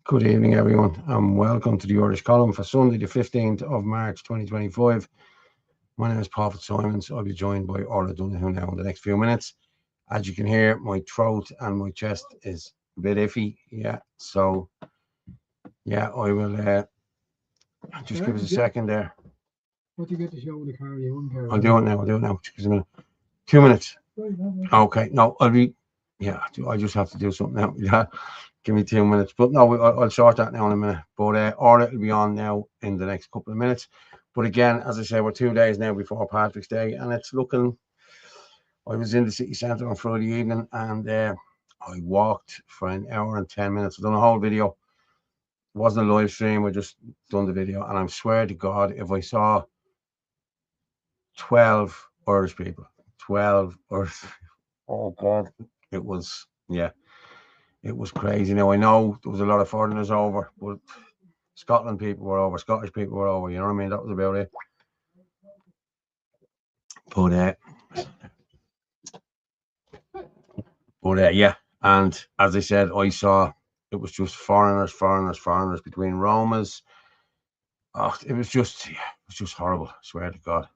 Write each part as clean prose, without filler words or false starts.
Good evening, everyone, and welcome to the Irish Column for Sunday, the 15th of March 2025. My name is Prophet Simons. I'll be joined by Orla Donoghue now in the next few minutes. As you can hear, my throat and my chest is a bit iffy. I will just give us a second there. What do you get to show with the car? You wouldn't care. I'll do it now. Just give us a minute. 2 minutes. Okay, no, I just have to do something now. Yeah, give me 2 minutes. But no, I'll sort that now in a minute. But Orla will be on now in the next couple of minutes. But again, as I say, we're 2 days now before Patrick's Day, and it's looking. I was in the city centre on Friday evening, and I walked for an hour and 10 minutes. I've done a whole video. It wasn't a live stream. I just done the video, and I swear to God, if I saw 12 Irish people, 12 or oh God, it was crazy. Now I know there was a lot of foreigners over, but Scotland people were over, Scottish people were over. You know what I mean? That was about it. Yeah. And as I said, I saw it was just foreigners between Romas. Oh, it was just horrible. I swear to God.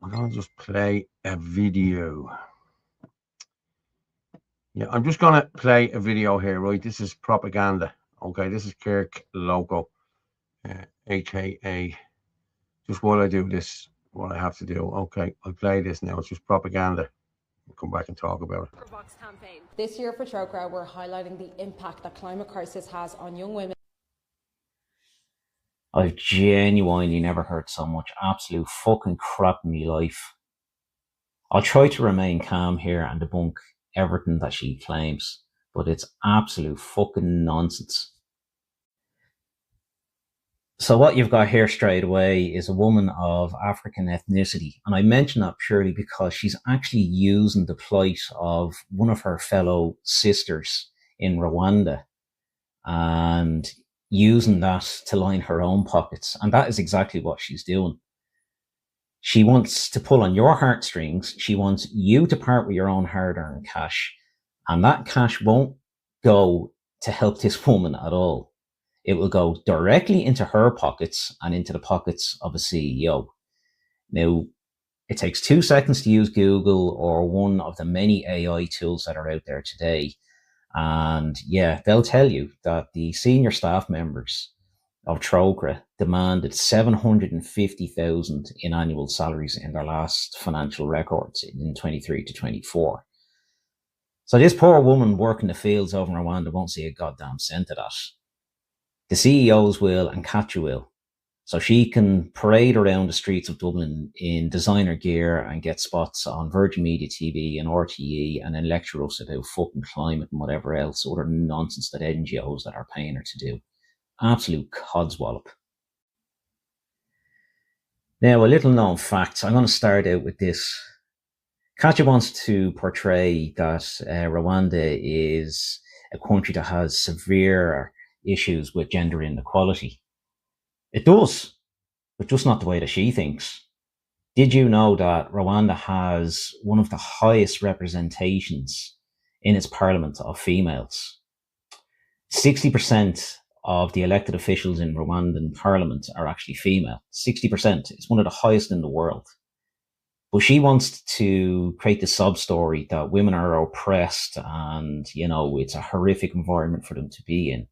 I'm gonna just play a video. Yeah, I'm just gonna play a video here, right? This is propaganda. Okay, this is Kirk Loco, aka. Just while I do this, what I have to do. Okay, I'll play this now. It's just propaganda. We'll come back and talk about it. Campaign. This year for Trócaire, we're highlighting the impact that climate crisis has on young women. I've genuinely never heard so much absolute fucking crap in my life. I'll try to remain calm here and debunk everything that she claims, but it's absolute fucking nonsense. So what you've got here straight away is a woman of African ethnicity. And I mention that purely because she's actually using the plight of one of her fellow sisters in Rwanda and using that to line her own pockets. And that is exactly what she's doing. She wants to pull on your heartstrings. She wants you to part with your own hard-earned cash. And that cash won't go to help this woman at all. It will go directly into her pockets and into the pockets of a CEO. Now, it takes 2 seconds to use Google or one of the many AI tools that are out there today. And yeah, they'll tell you that the senior staff members of Trócaire demanded 750,000 in annual salaries in their last financial records in 23 to 24. So this poor woman working the fields over in Rwanda won't see a goddamn cent of that. The CEOs will and Katja will. So she can parade around the streets of Dublin in designer gear and get spots on Virgin Media TV and RTE and then lecture us about fucking climate and whatever else, other nonsense that NGOs that are paying her to do. Absolute codswallop. Now, a little known fact. I'm going to start out with this. Katja wants to portray that Rwanda is a country that has severe issues with gender inequality. It does, but just not the way that she thinks. Did you know that Rwanda has one of the highest representations in its parliament of females? 60% of the elected officials in Rwandan parliament are actually female. 60%. It's one of the highest in the world. But she wants to create the sub story that women are oppressed and, it's a horrific environment for them to be in.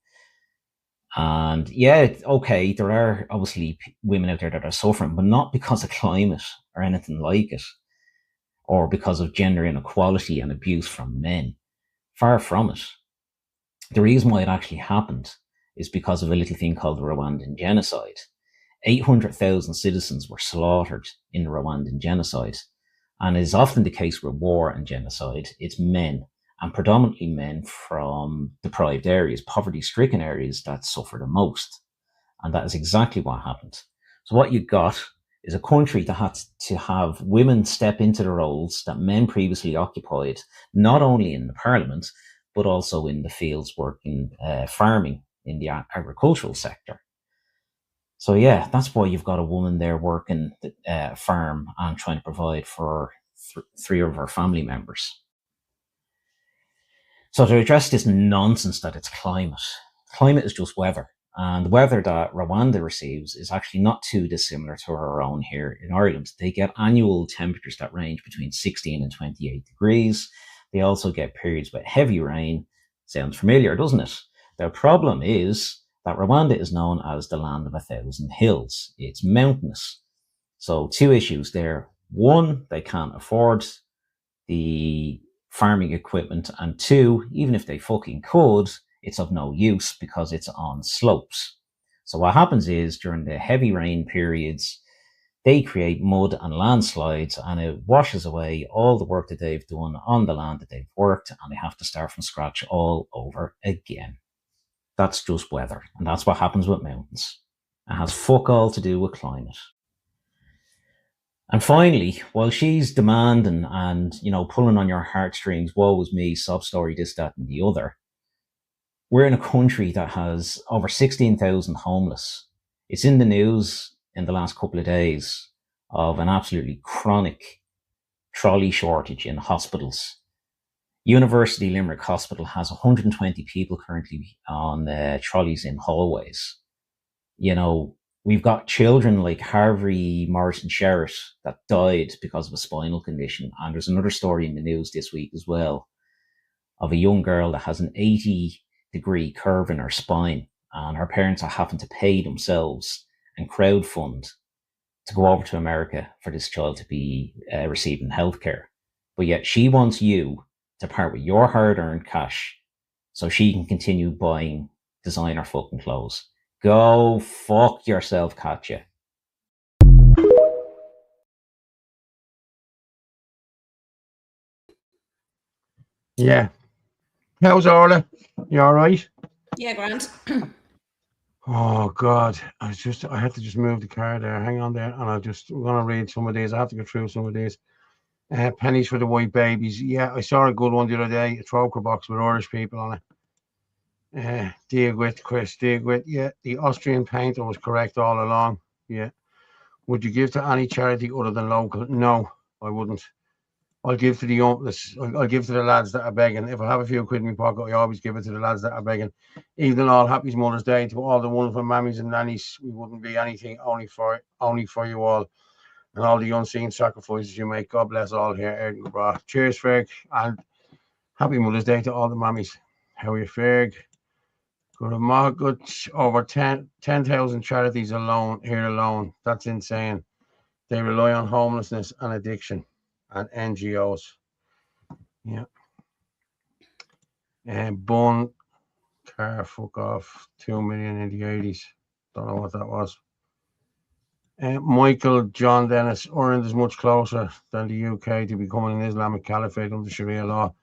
And yeah, okay, there are obviously women out there that are suffering, but not because of climate or anything like it, or because of gender inequality and abuse from men. Far from it. The reason why it actually happened is because of a little thing called the Rwandan genocide. 800,000 citizens were slaughtered in the Rwandan genocide. And as is often the case with war and genocide, it's men, and predominantly men from deprived areas, poverty-stricken areas that suffer the most. And that is exactly what happened. So what you got is a country that had to have women step into the roles that men previously occupied, not only in the parliament, but also in the fields working, farming in the agricultural sector. So yeah, that's why you've got a woman there working the farm and trying to provide for three of her family members. So to address this nonsense that it's climate, climate is just weather. And the weather that Rwanda receives is actually not too dissimilar to our own here in Ireland. They get annual temperatures that range between 16 and 28 degrees. They also get periods with heavy rain. Sounds familiar, doesn't it? The problem is that Rwanda is known as the land of 1,000 hills. It's mountainous. So two issues there. One, they can't afford the farming equipment. And two, even if they fucking could, it's of no use because it's on slopes. So what happens is during the heavy rain periods, they create mud and landslides, and it washes away all the work that they've done on the land that they've worked, and they have to start from scratch all over again. That's just weather, and that's what happens with mountains. It has fuck all to do with climate. And finally, while she's demanding and, pulling on your heartstrings, woe is me, sob story, this, that, and the other, we're in a country that has over 16,000 homeless. It's in the news in the last couple of days of an absolutely chronic trolley shortage in hospitals. University Limerick Hospital has 120 people currently on trolleys in hallways. We've got children like Harvey Morrison Sherritt that died because of a spinal condition. And there's another story in the news this week as well of a young girl that has an 80-degree curve in her spine, and her parents are having to pay themselves and crowdfund to go over to America for this child to be receiving healthcare. But yet she wants you to part with your hard-earned cash so she can continue buying designer fucking clothes. Go fuck yourself, Katya. Yeah. How's Orla? You all right? Yeah, grand. Oh God, I had to just move the car there. Hang on there, and we're gonna read some of these. I have to go through some of these. Pennies for the white babies. Yeah, I saw a good one the other day. A Troker box with Irish people on it. Diagwit, Chris Diagwit. Yeah, the Austrian painter was correct all along. Yeah. Would you give to any charity other than local? No, I wouldn't. I'll give to the homeless. I'll give to the lads that are begging. If I have a few quid in my pocket, I always give it to the lads that are begging. Even all happy Mother's Day to all the wonderful mammies and nannies. We wouldn't be anything only for you all, and all the unseen sacrifices you make. God bless all here, Erden Bra. Cheers, Ferg, and happy Mother's Day to all the mammies. How are you, Ferg? Good. Over 10,000 charities alone. That's insane. They rely on homelessness and addiction and NGOs. Yeah. And Bun car fuck off 2 million in the 80s. Don't know what that was. Michael John Dennis, Ireland is much closer than the UK to becoming an Islamic caliphate under Sharia law.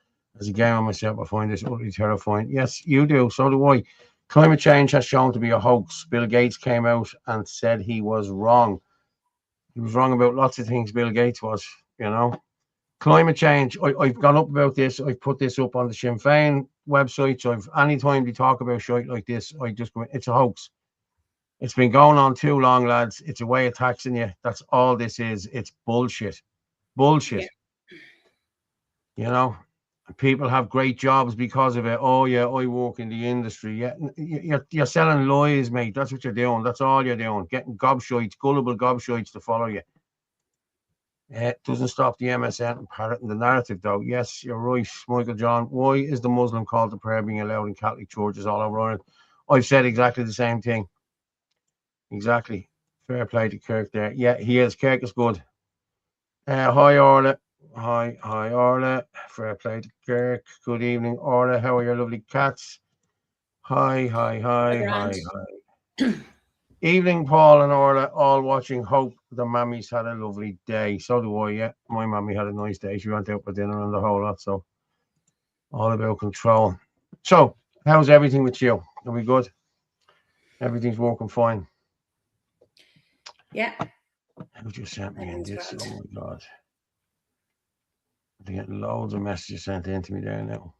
As a gamer myself, I find this utterly terrifying. Yes, you do. So do I. Climate change has shown to be a hoax. Bill Gates came out and said he was wrong. He was wrong about lots of things, Bill Gates was, Climate change, I've gone up about this. I've put this up on the Sinn Féin website. So anytime we talk about shit like this, I just go, it's a hoax. It's been going on too long, lads. It's a way of taxing you. That's all this is. It's bullshit. Bullshit. Yeah. People have great jobs because of it. Oh yeah, I work in the industry. Yeah, you're selling lies, mate. That's what you're doing. That's all you're doing. Getting gobshites, gullible gobshites to follow you. It doesn't stop the MSN from parroting the narrative, though. Yes, you're right, Michael John. Why is the Muslim call to prayer being allowed in Catholic churches all over Ireland? I've said exactly the same thing. Exactly. Fair play to Kirk there. Yeah, he is. Kirk is good. Hi, Orla. Hi, Orla. Fair play to Kirk. Good evening, Orla. How are your lovely cats? Hi. Evening, Paul and Orla, all watching. Hope the mammies had a lovely day. So do I, yeah. My mammy had a nice day. She went out for dinner and the whole lot, so all about control. So, how's everything with you? Are we good? Everything's working fine? Yeah. Who just sent me in this? Oh my God. I'm getting loads of messages sent in to me there now.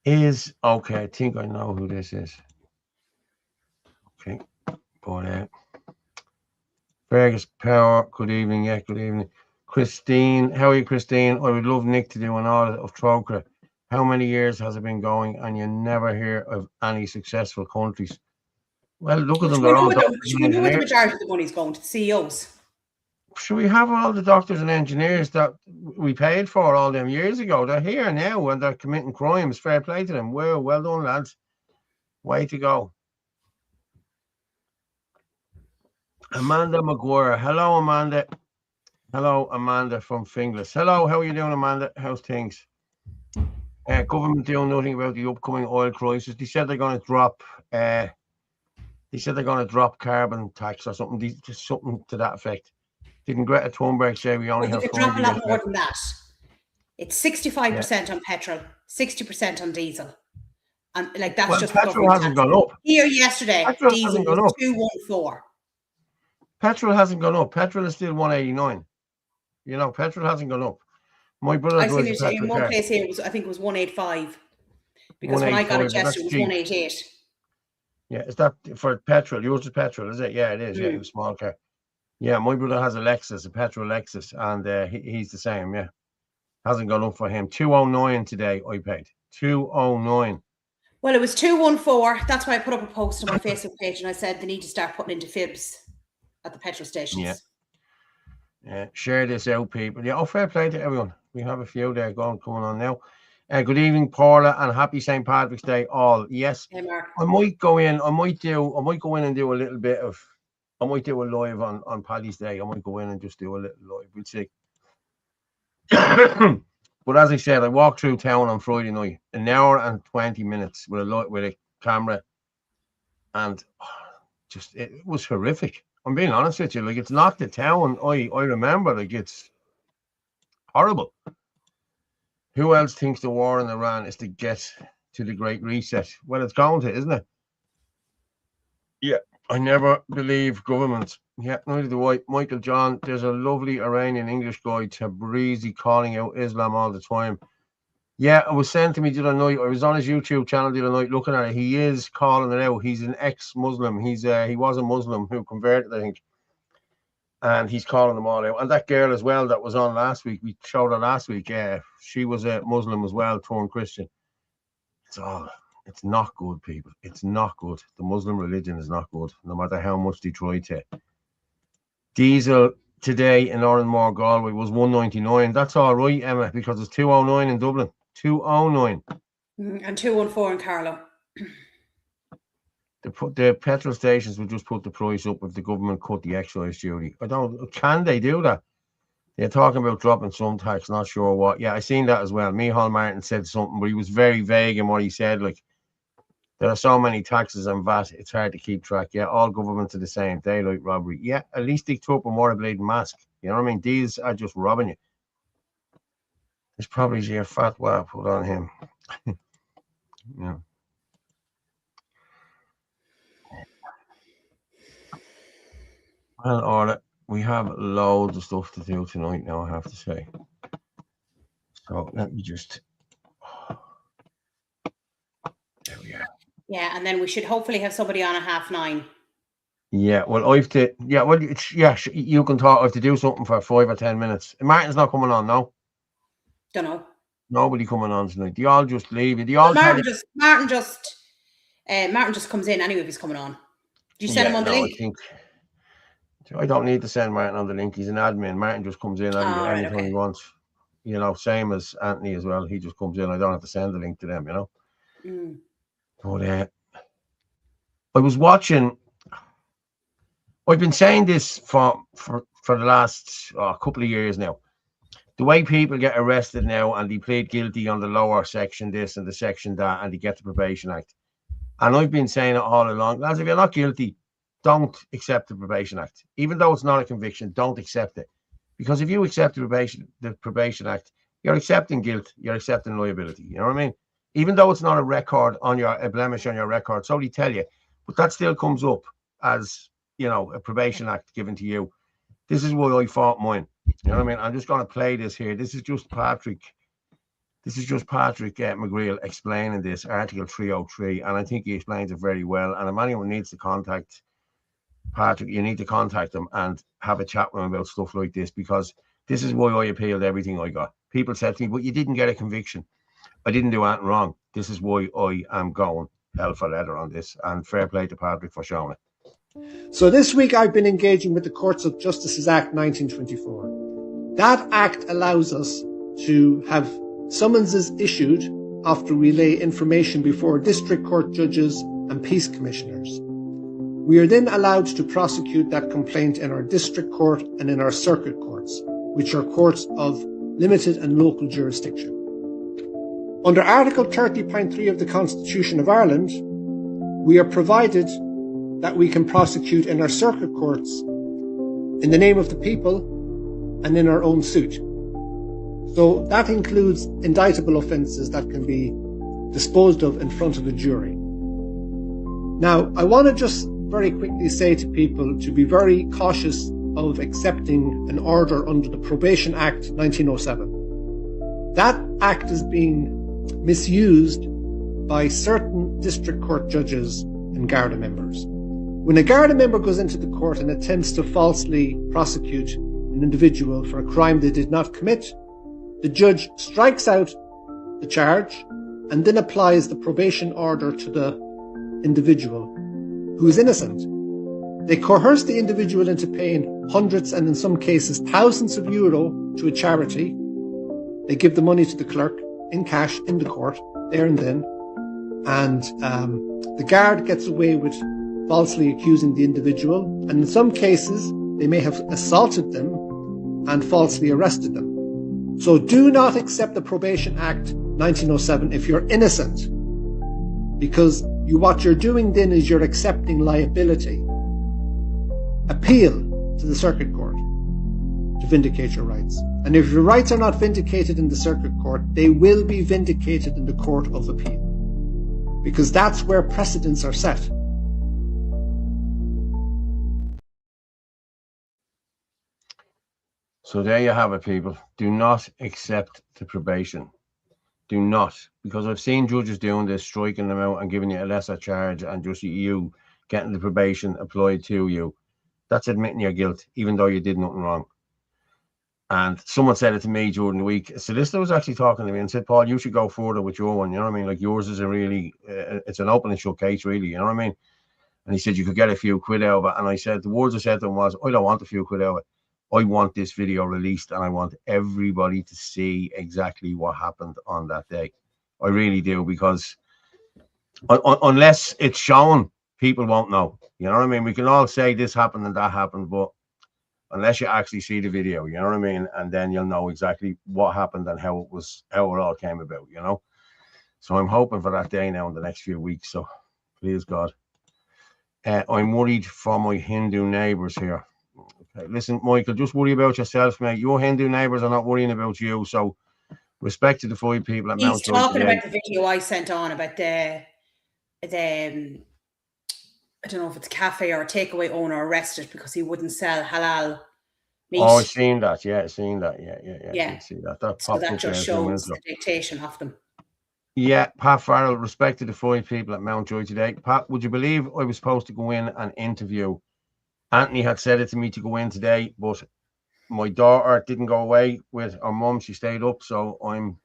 Okay, I think I know who this is. Okay, but Fergus Power, good evening. Yeah, good evening. Christine, how are you, Christine? I would love Nick to do an audit of Troker. How many years has it been going? And you never hear of any successful countries. Well, look at them. They're all doctors Should and we know where the engineers. majority of the money's going to the CEOs? Should we have all the doctors and engineers that we paid for all them years ago? They're here now and they're committing crimes. Fair play to them. Well done, lads. Way to go. Amanda McGuire. Hello, Amanda. Hello, Amanda from Finglas. Hello, how are you doing, Amanda? How's things? Government doing nothing about the upcoming oil crisis. They said they're going to drop. They said they're going to drop carbon tax or something. Just something to that effect. Didn't Greta Thunberg say we only You have could drop a 5 lot years more left? than that. It's 65% on petrol, 60% on diesel. And like that's Well, just petrol hasn't gone up. Here yesterday, Petrol diesel hasn't gone was up. 214. Petrol hasn't gone up. Petrol is still 189. You know, petrol hasn't gone up. My brother I seen drives a it in petrol one car. place here. I think it was 185. Because when I got 185, it yesterday, it was cheap. 188. Yeah, is that for petrol? Yours is petrol, is it? Yeah, it is. Yeah, it's a small car. Yeah, my brother has a Lexus, a petrol Lexus, and he's the same. Yeah, hasn't gone up for him. 209 today. I paid 209. Well, it was 214. That's why I put up a post on my Facebook page and I said they need to start putting into fibs at the petrol stations. Yeah, share this out, people. Yeah, fair play to everyone. We have a few there coming on now. Good evening, Paula, and happy St. Patrick's Day, all. Yes, Hey, Mark. I might go in. I might go in and do a little bit of. I might do a live on Paddy's Day. I might go in and just do a little live. We'll see. But as I said, I walked through town on Friday night, an hour and 20 minutes with a camera, and just it was horrific. I'm being honest with you. Like, it's not the town I remember. Like, it's horrible. Who else thinks the war in Iran is to get to the Great Reset? Well, it's going to, isn't it? Yeah, I never believe governments. Yeah, neither do I. Michael John, there's a lovely Iranian English guy, Tabrizi, calling out Islam all the time. Yeah, it was sent to me the other night. I was on his YouTube channel the other night looking at it. He is calling it out. He's an ex-Muslim. He was a Muslim who converted, I think. And he's calling them all out. And that girl as well that was on last week, we showed her last week. Yeah, she was a Muslim as well, turned Christian. It's not good, people. It's not good. The Muslim religion is not good, no matter how much they try to. Diesel today in Oranmore, Galway was 199. That's all right, Emma, because it's 209 in Dublin. 209. And 214 in Carlow. The petrol stations will just put the price up if the government cut the excise duty. Can they do that? They're talking about dropping some tax, not sure what. Yeah, I seen that as well. Micheál Martin said something, but he was very vague in what he said. Like, there are so many taxes and VAT, it's hard to keep track. Yeah, all governments are the same. Daylight robbery. Yeah, at least they took a more bleeding mask. You know what I mean? These are just robbing you. It's probably your fatwa put on him. Yeah. Well, Orla, we have loads of stuff to do tonight now, I have to say. So let me just... There we are. Yeah, and then we should hopefully have somebody on at 9:30. Yeah, well, I have to... Yeah, well, you can talk. I have to do something for 5 or 10 minutes. Martin's not coming on, no? Don't know. Nobody coming on tonight. They all just leave. They all Martin just comes in anyway if he's coming on. Do you send him on the link? I don't need to send Martin on the link. He's an admin. Martin just comes in anytime he wants. You know, same as Anthony as well. He just comes in. I don't have to send the link to them, you know. But I was watching. I've been saying this for the last couple of years now. The way people get arrested now and they plead guilty on the lower section this and the section that, and they get the Probation Act. And I've been saying it all along, lads, if you're not guilty, don't accept the Probation Act. Even though it's not a conviction, don't accept it. Because if you accept the Probation Act, you're accepting guilt, you're accepting liability. You know what I mean? Even though it's not a record on a blemish on your record, so they tell you, but that still comes up as, you know, a Probation Act given to you. This is why I fought mine. You know what I mean? I'm just going to play this here. This is just Patrick. This is just Patrick McGreal explaining this, Article 303, and I think he explains it very well. And if anyone needs to contact Patrick, you need to contact him and have a chat with him about stuff like this, because this is why I appealed everything I got. People said to me, but you didn't get a conviction. I didn't do anything wrong. This is why I am going hell for leather on this, and fair play to Patrick for showing it. So this week I've been engaging with the Courts of Justice's Act 1924. That act allows us to have summonses issued after we lay information before district court judges and peace commissioners. We are then allowed to prosecute that complaint in our district court and in our circuit courts, which are courts of limited and local jurisdiction. Under Article 30.3 of the Constitution of Ireland, we are provided that we can prosecute in our circuit courts in the name of the people and in our own suit. So that includes indictable offences that can be disposed of in front of a jury. Now, I want to just very quickly say to people to be very cautious of accepting an order under the Probation Act 1907. That act is being misused by certain district court judges and Garda members. When a Garda member goes into the court and attempts to falsely prosecute an individual for a crime they did not commit, the judge strikes out the charge and then applies the probation order to the individual who is innocent. They coerce the individual into paying hundreds and in some cases thousands of euro to a charity. They give the money to the clerk in cash in the court, there and then. And the guard gets away with falsely accusing the individual. And in some cases, they may have assaulted them and falsely arrested them. So do not accept the Probation Act 1907 if you're innocent, because what you're doing then is you're accepting liability. Appeal to the circuit court to vindicate your rights. And if your rights are not vindicated in the circuit court, they will be vindicated in the Court of Appeal, because that's where precedents are set. So there you have it, people. Do not accept the probation. Do not, because I've seen judges doing this, striking them out and giving you a lesser charge and just you getting the probation applied to you. That's admitting your guilt, even though you did nothing wrong. And someone said it to me during the week. A solicitor was actually talking to me and said, Paul, you should go further with your one. You know what I mean? Like yours is a really, it's an open and shut case, really. You know what I mean? And he said, you could get a few quid out of it. And I said, the words I said to him was, I don't want a few quid out of it. I want this video released and I want everybody to see exactly what happened on that day. I really do, because unless it's shown, people won't know. You know what I mean? We can all say this happened and that happened, but unless you actually see the video, you know what I mean? And then you'll know exactly what happened and how it all came about, you know? So I'm hoping for that day now in the next few weeks. So please God. I'm worried for my Hindu neighbours here. Okay, listen, Michael, just worry about yourself, mate. Your Hindu neighbours are not worrying about you. So respect to the 5 people at Mount Joy. He's talking about the video I sent on about the I don't know if it's cafe or takeaway owner arrested because he wouldn't sell halal meat. Oh, I've seen that. Yeah, I've seen that. Yeah. I did see that. So that just shows the dictation of them. Yeah, Pat Farrell, respect to the 5 people at Mountjoy today. Pat, would you believe I was supposed to go in and interview? Anthony had said it to me to go in today, but my daughter didn't go away with her mum. She stayed up. So I'm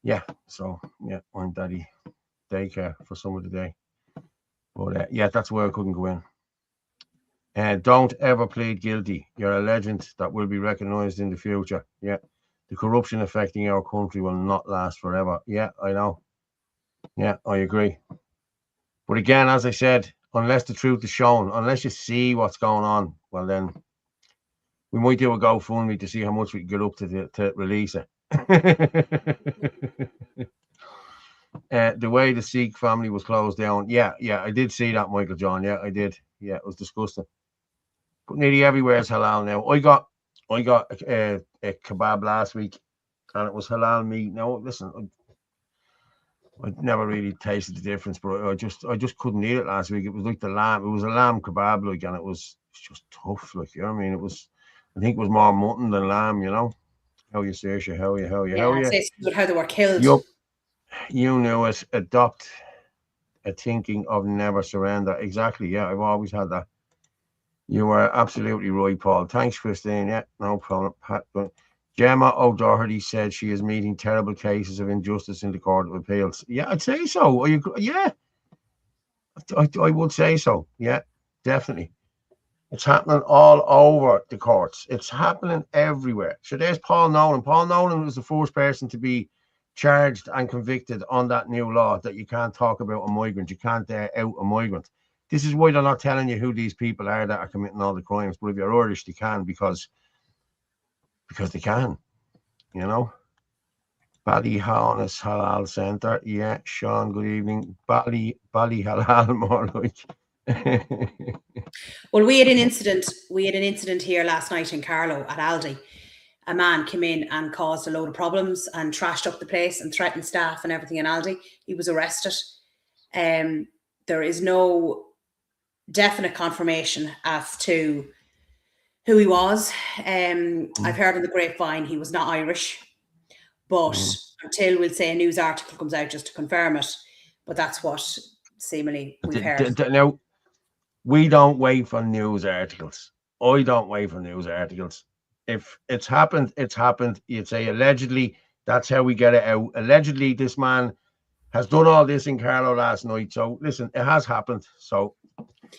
daddy daycare for some of the day. But that's where I couldn't go in. Don't ever plead guilty. You're a legend that will be recognised in the future. Yeah. The corruption affecting our country will not last forever. Yeah, I know. Yeah, I agree. But again, as I said, unless the truth is shown, unless you see what's going on, well then we might do a GoFundMe to see how much we can get up to release it. The way the Sikh family was closed down. Yeah, I did see that, Michael John. Yeah, I did. Yeah, it was disgusting. But nearly everywhere is halal now. I got a kebab last week, and it was halal meat. Now, listen, I never really tasted the difference, but I just couldn't eat it last week. It was like the lamb. It was a lamb kebab, like, and it was just tough, like, you know what I mean? I think it was more mutton than lamb, you know. How you search you, how you. How they were killed. Yup. You knew it. Adopt a thinking of never surrender. Exactly. Yeah, I've always had that. You were absolutely right, Paul. Thanks, Christine. Yeah, no problem. Pat, Gemma O'Doherty said she is meeting terrible cases of injustice in the Court of Appeals. Yeah, I'd say so. Yeah, I would say so. Yeah, definitely. It's happening all over the courts. It's happening everywhere. So there's Paul Nolan. Paul Nolan was the first person to be charged and convicted on that new law that you can't talk about a migrant. You can't out a migrant. This is why they're not telling you who these people are that are committing all the crimes. But if you're Irish, they can because they can, you know. Ballyhonus Halal Centre. Yeah, Sean, good evening. Bally Halal, more like. Well, we had an incident here last night in Carlow at Aldi. A man came in and caused a load of problems and trashed up the place and threatened staff and everything in Aldi. He was arrested. There is no definite confirmation as to who he was. I've heard on the grapevine he was not Irish, but until we'll say a news article comes out just to confirm it, but that's what seemingly we've heard. Now, we don't wait for news articles. I don't wait for news articles. If it's happened, it's happened. You'd say allegedly, that's how we get it out. Allegedly, this man has done all this in Carlow last night. So listen, it has happened. So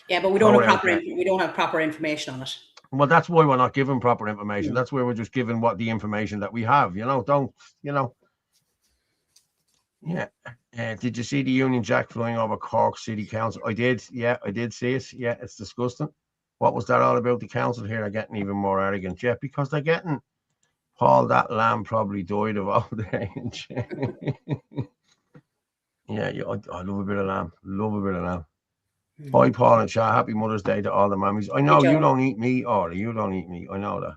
yeah, but we don't have proper information on it. Well, that's why we're not given proper information. That's where we're just given what the information that we have. Yeah. Did you see the Union Jack flying over Cork City Council? I did. Yeah, I did see it. Yeah, it's disgusting. What was that all about? The council here are getting even more arrogant. Yeah, because they're getting Paul, that lamb probably died of old age. Yeah, I love a bit of lamb. Love a bit of lamb. Hi, Paul and Shah. Happy Mother's Day to all the mummies. I know you don't eat meat, Orla. You don't eat meat. I know that.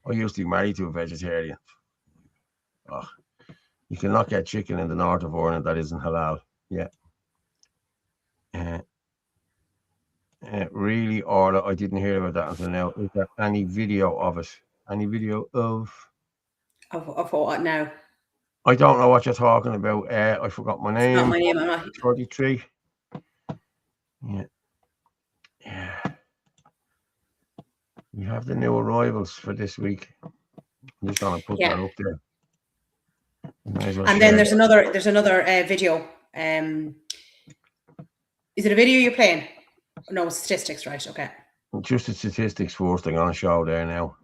I used to be married to a vegetarian. Oh, you cannot get chicken in the north of Ireland that isn't halal. Yeah. Really, Orla, I didn't hear about that until now. Is there any video of it? Any video of what now? I don't know what you're talking about. I forgot my name. It's not my name. I'm not. 33. Yeah. We have the new arrivals for this week. I'm just gonna put that up there. And then there's another video. Is it a video you're playing? No, statistics, right? Okay. Just the statistics first. I'm gonna show there now.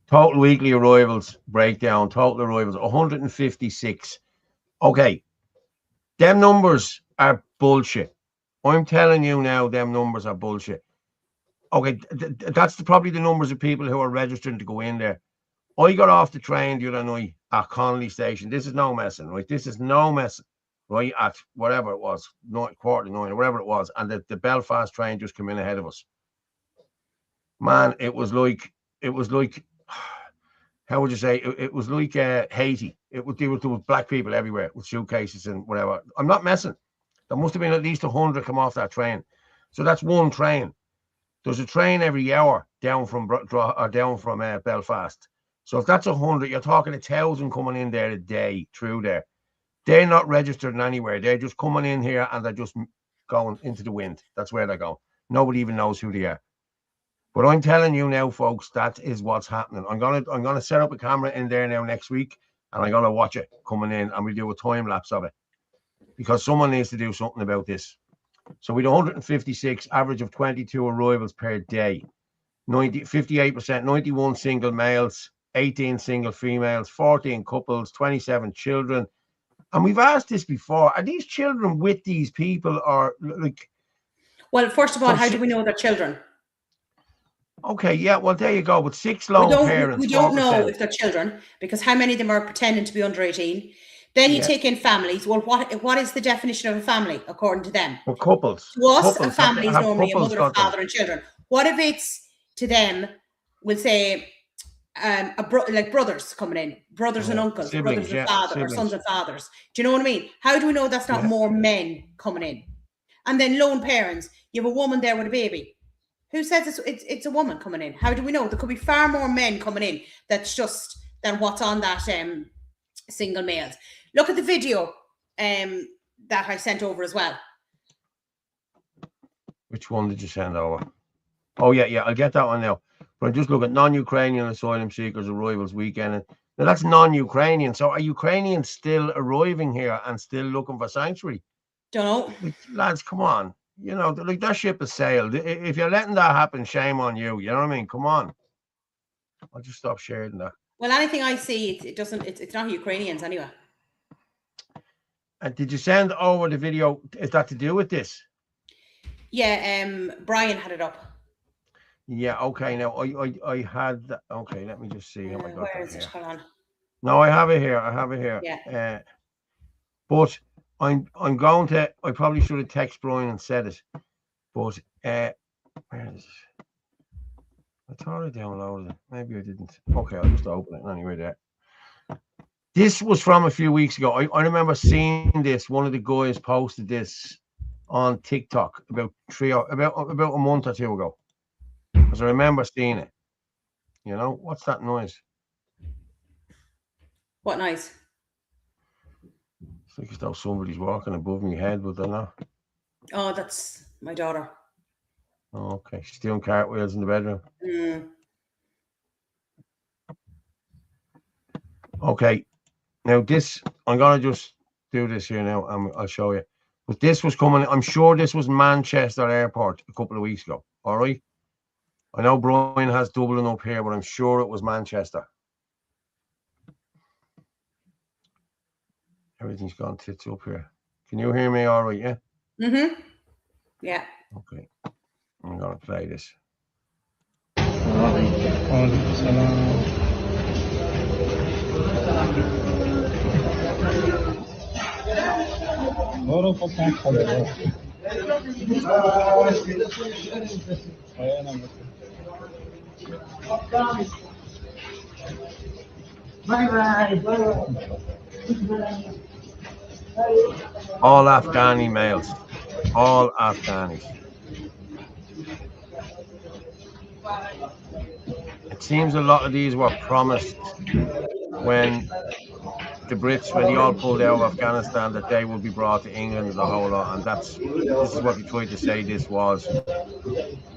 Total weekly arrivals breakdown. Total arrivals 156. Okay, them numbers are bullshit. I'm telling you now, them numbers are bullshit. Okay, that's probably the numbers of people who are registering to go in there. I got off the train the other night at Connolly Station. This is no messing, right? This is no messing, right? At whatever it was, 9:45 or whatever it was, and the Belfast train just came in ahead of us. Man, it was like, how would you say? It was like Haiti. There was black people everywhere with suitcases and whatever. I'm not messing. There must have been at least 100 come off that train. So that's one train. There's a train every hour down from Belfast. So if that's 100, you're talking 1,000 coming in there a day through there. They're not registered anywhere. They're just coming in here and they're just going into the wind. That's where they're going. Nobody even knows who they are. But I'm telling you now, folks, that is what's happening. I'm gonna set up a camera in there now next week, and I'm gonna watch it coming in, and we'll do a time lapse of it because someone needs to do something about this. So with 156, average of 22 arrivals per day, 58%, 91 single males, 18 single females, 14 couples, 27 children. And we've asked this before: are these children with these people, or like? Well, first of all, how do we know they're children? Okay, yeah, well, there you go. With 6 lone parents, we don't know if they're children because how many of them are pretending to be under 18? Then you take in families. Well, what is the definition of a family according to them? Well, couples. To us, a family is normally a mother, a father, and children. What if it's to them? We'll say like brothers coming in, brothers and uncles, siblings, brothers and fathers, or sons and fathers. Do you know what I mean? How do we know that's not more men coming in? And then lone parents. You have a woman there with a baby. Who says it's a woman coming in? How do we know? There could be far more men coming in. That's just than what's on that single males. Look at the video that I sent over as well. Which one did you send over? Oh yeah, I'll get that one now. But I just look at non-Ukrainian asylum seekers arrivals weekend. Now that's non-Ukrainian. So are Ukrainians still arriving here and still looking for sanctuary? Don't know. Like, lads, come on. You know, like that ship has sailed. If you're letting that happen, shame on you. You know what I mean? Come on. I'll just stop sharing that. Well, anything I see, it's not Ukrainians anyway. And did you send over the video? Is that to do with this? Yeah, Brian had it up. Yeah, okay. Now I had that. Okay, let me just see. Where is it? Hold on. No, I have it here. Yeah. But I'm going to. I probably should have texted Brian and said it. But where is it? I thought I downloaded it. Maybe I didn't. Okay, I'll just open it anyway. There. This was from a few weeks ago. I remember seeing this. One of the guys posted this on TikTok about a month or two ago. Because I remember seeing it. You know, what's that noise? What noise? It's like as though somebody's walking above my head, but they're not. Oh, that's my daughter. Oh, okay. She's doing cartwheels in the bedroom. Okay. Now this, I'm going to just do this here now and I'll show you. But this was coming, I'm sure this was Manchester Airport a couple of weeks ago. All right. I know Brian has Dublin up here, but I'm sure it was Manchester. Everything's gone tits up here. Can you hear me all right, yeah? Mm-hmm. Yeah. Okay. I'm going to play this. All Afghani males. All Afghanis. It seems a lot of these were promised when the Brits, when they all pulled out of Afghanistan, that they would be brought to England and the whole lot. And this is what they tried to say this was. I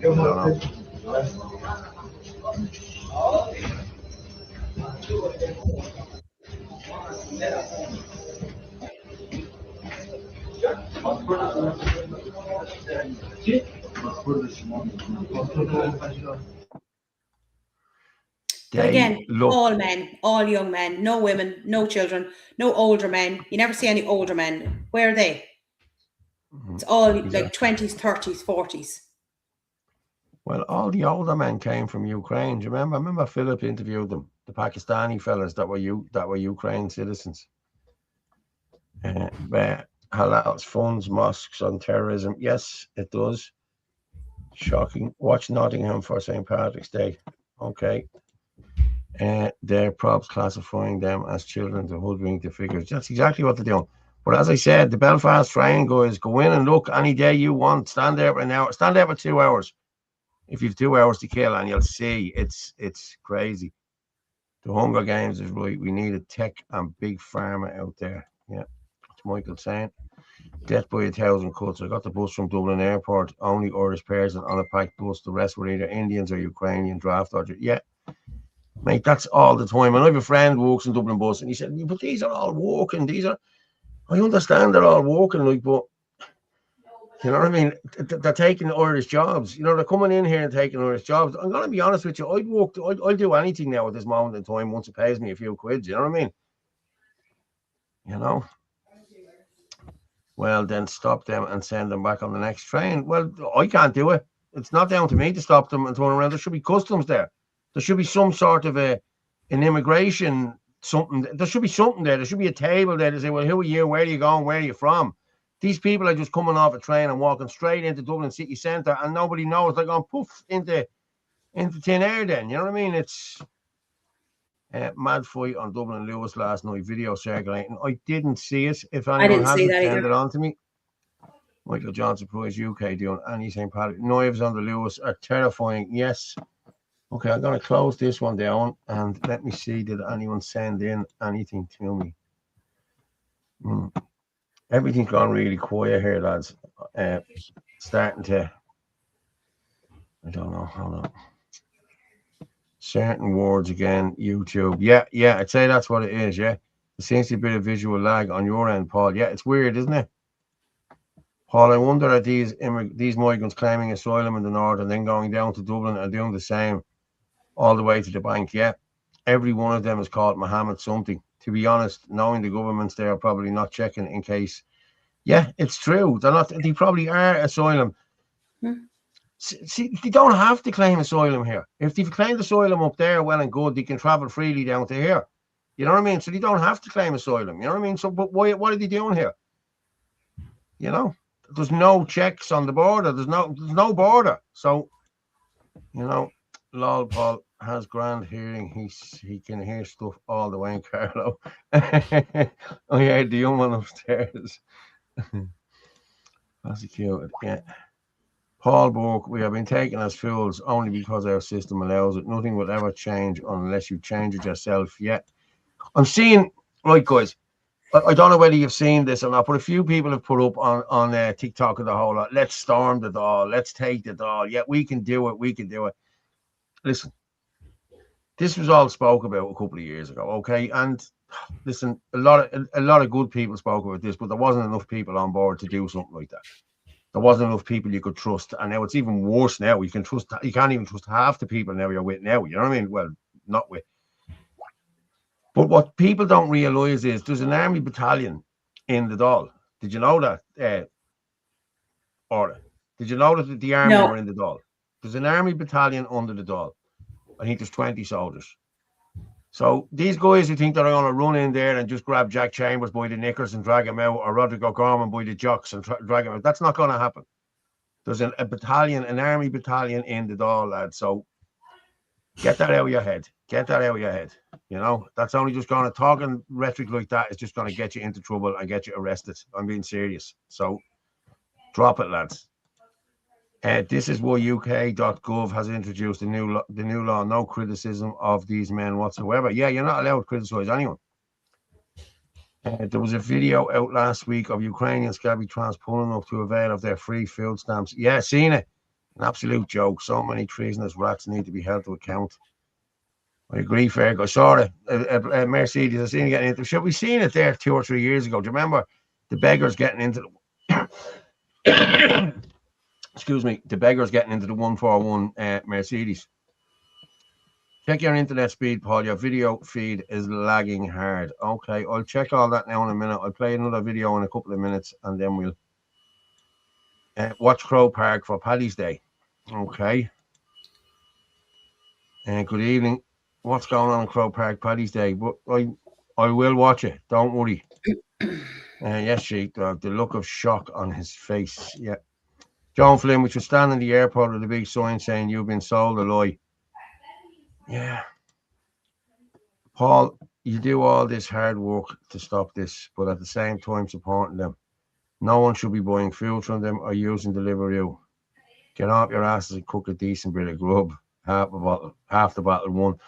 don't know. But again, all men, all young men, no women, no children, no older men. You never see any older men. Where are they? It's all like 20s, 30s, 40s. Well, all the older men came from Ukraine. Do you remember? I remember Philip interviewed them, the Pakistani fellas that were Ukraine citizens. Halal's funds mosques on terrorism. Yes, it does. Shocking. Watch Nottingham for St. Patrick's Day. Okay. Their props classifying them as children to hoodwink the figures. That's exactly what they're doing. But as I said, the Belfast train guys, go in and look any day you want. Stand there for an hour. Stand there for 2 hours. If you've 2 hours to kill, and you'll see it's crazy. The Hunger Games is right. We need a tech and big pharma out there. Yeah, that's Michael saying. Death by 1,000 cuts. I got the bus from Dublin Airport. Only Irish person on a packed bus. The rest were either Indians or Ukrainian draft dodgers. Yeah, mate, that's all the time. And I have a friend who works in Dublin bus, and he said, "But these are all walking. These are." I understand they're all walking, like, but you know what I mean? They're taking Irish jobs. You know, they're coming in here and taking Irish jobs. I'm going to be honest with you. I'd do anything now at this moment in time once it pays me a few quid. You know what I mean? You know? Well, then stop them and send them back on the next train. Well, I can't do it. It's not down to me to stop them and turn around. There should be customs there. There should be some sort of an immigration something. There should be something there. There should be a table there to say, well, who are you? Where are you going? Where are you from? These people are just coming off a train and walking straight into Dublin city centre, and nobody knows. They're going poof into thin air. Then you know what I mean? It's mad fight on Dublin Lewis last night. Video circulating. I didn't see it. If anyone hasn't, send it on to me. Michael Johnson Prize UK doing any St. Patrick. Knives on the Lewis are terrifying. Yes. Okay, I'm going to close this one down and let me see. Did anyone send in anything to me? Everything's gone really quiet here, lads. Starting to, I don't know. Hold on. Certain words again, YouTube. Yeah, I'd say that's what it is, yeah. There seems to be a bit of visual lag on your end, Paul. Yeah, it's weird, isn't it? Paul, I wonder are these migrants claiming asylum in the north and then going down to Dublin and doing the same all the way to the bank? Yeah. Every one of them is called Mohammed something. To be honest, knowing the governments, they are probably not checking in case. Yeah, it's true. They're not. They probably are asylum. See, they don't have to claim asylum here. If they've claimed asylum up there, well and good, they can travel freely down to here. You know what I mean? So they don't have to claim asylum. You know what I mean? So, but why? What are they doing here? You know, there's no checks on the border. There's no border. So, you know, lol, Paul has grand hearing. He can hear stuff all the way in Carlo. Oh yeah, the young one upstairs. That's cute. Yeah. Paul Burke, we have been taken as fools only because our system allows it. Nothing will ever change unless you change it yourself. Yeah. I'm seeing, right, guys, I don't know whether you've seen this or not, but a few people have put up on TikTok of the whole lot. Let's storm the Dáil. Let's take the Dáil. Yeah, we can do it. We can do it. Listen, this was all spoke about a couple of years ago, okay? And listen, a lot of good people spoke about this, but there wasn't enough people on board to do something like that. There wasn't enough people you could trust, and now it's even worse. Now you can't even trust half the people now you're with now. You know what I mean? Well, not with. But what people don't realise is there's an army battalion in the Dáil. Did you know that? Or did you know that the army were in the Dáil? There's an army battalion under the Dáil. I think there's 20 soldiers. So these guys who think they're going to run in there and just grab Jack Chambers by the knickers and drag him out, or Roderick O'Gorman by the jocks and drag him out, that's not going to happen. There's a battalion, an army battalion in the Dáil, lads. So get that out of your head. Get that out of your head. You know, that's only just going to talking rhetoric like that is just going to get you into trouble and get you arrested. I'm being serious. So drop it, lads. This is why UK.gov has introduced the new law. No criticism of these men whatsoever. Yeah, you're not allowed to criticize anyone. There was a video out last week of Ukrainian scabby trans pulling up to avail of their free food stamps. Yeah, seen it. An absolute joke. So many treasonous rats need to be held to account. I agree, Ferg. I saw it. Mercedes, I seen it getting into. Should we seen it there 2 or 3 years ago? Do you remember the beggars getting into the excuse me, the beggars getting into the 141 Mercedes? Check your internet speed, Paul. Your video feed is lagging hard. Okay, I'll check all that now in a minute. I'll play another video in a couple of minutes, and then we'll watch Crow Park for Paddy's Day. Okay. Good evening. What's going on in Crow Park Paddy's Day? But I will watch it. Don't worry. Yes, Sheik. The look of shock on his face. Yeah. John Flynn, which was standing in the airport with a big sign saying you've been sold a lie. Yeah. Paul, you do all this hard work to stop this, but at the same time supporting them. No one should be buying food from them or using Deliveroo. Get off your asses and cook a decent bit of grub. Half the bottle won.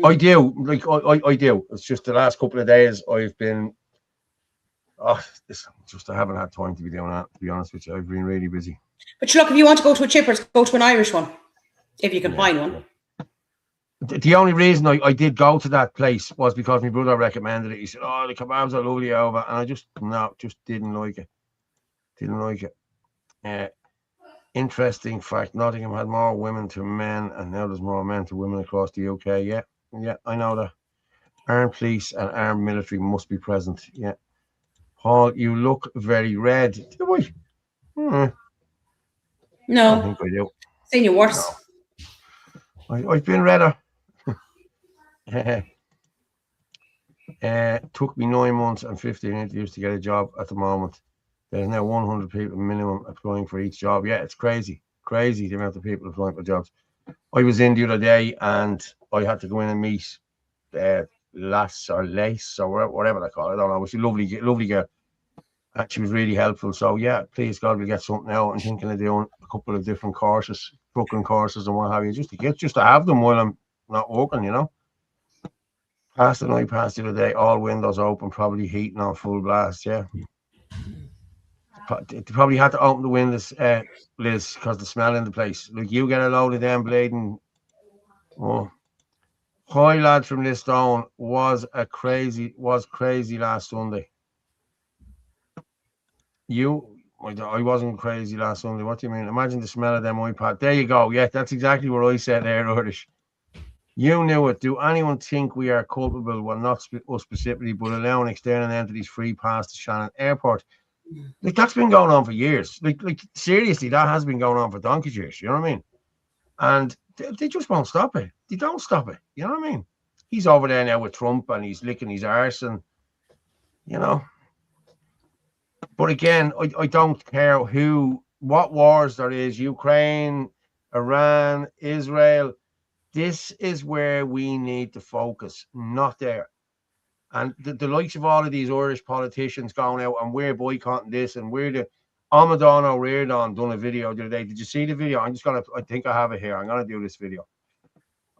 I do. Like I do. It's just the last couple of days I've been I haven't had time to be doing that, to be honest with you. I've been really busy. But look, if you want to go to a Chippers, go to an Irish one. If you can find one. The only reason I did go to that place was because my brother recommended it. He said, "Oh, the kebabs are lovely over," and I just didn't like it. Didn't like it. Interesting fact: Nottingham had more women to men, and now there's more men to women across the UK. Yeah, I know that. Armed police and armed military must be present. Yeah, Paul, you look very red. Do I? No, I think I do. Seen you worse. No. I've been redder. Took me 9 months and 15 interviews to get a job. At the moment there's now 100 people minimum applying for each job. Yeah, it's crazy the amount of people applying for jobs. I was in the other day and I had to go in and meet Lass or Lace or whatever they call it. I don't know. It was a lovely girl, and she was really helpful. So yeah, please God, we'll get something out. I'm thinking of doing a couple of different courses, Brooklyn courses and what have you, just to have them while I'm not working, you know. Past the night, past the other day, all windows open, probably heating on full blast. Yeah, they probably had to open the windows, Liz, because the smell in the place. Like, you get a load of them bleeding. Oh, Hi lads from Listone was crazy last Sunday. I wasn't crazy last Sunday. What do you mean? Imagine the smell of them iPad. There you go. Yeah, that's exactly what I said there, Urdish. You knew it. Do anyone think we are culpable? Well, not us specifically, but allowing external entities free pass to Shannon Airport. Like, that's been going on for years. Like seriously, that has been going on for donkey's years. You know what I mean? And they just won't stop it. They don't stop it. You know what I mean? He's over there now with Trump and he's licking his arse and, you know. But again, I don't care what wars there is, Ukraine, Iran, Israel. This is where we need to focus, not there. And the likes of all of these Irish politicians going out and we're boycotting this and we're the Amadon O'Riordan done a video the other day. Did you see the video? I think I have it here. I'm gonna do this video.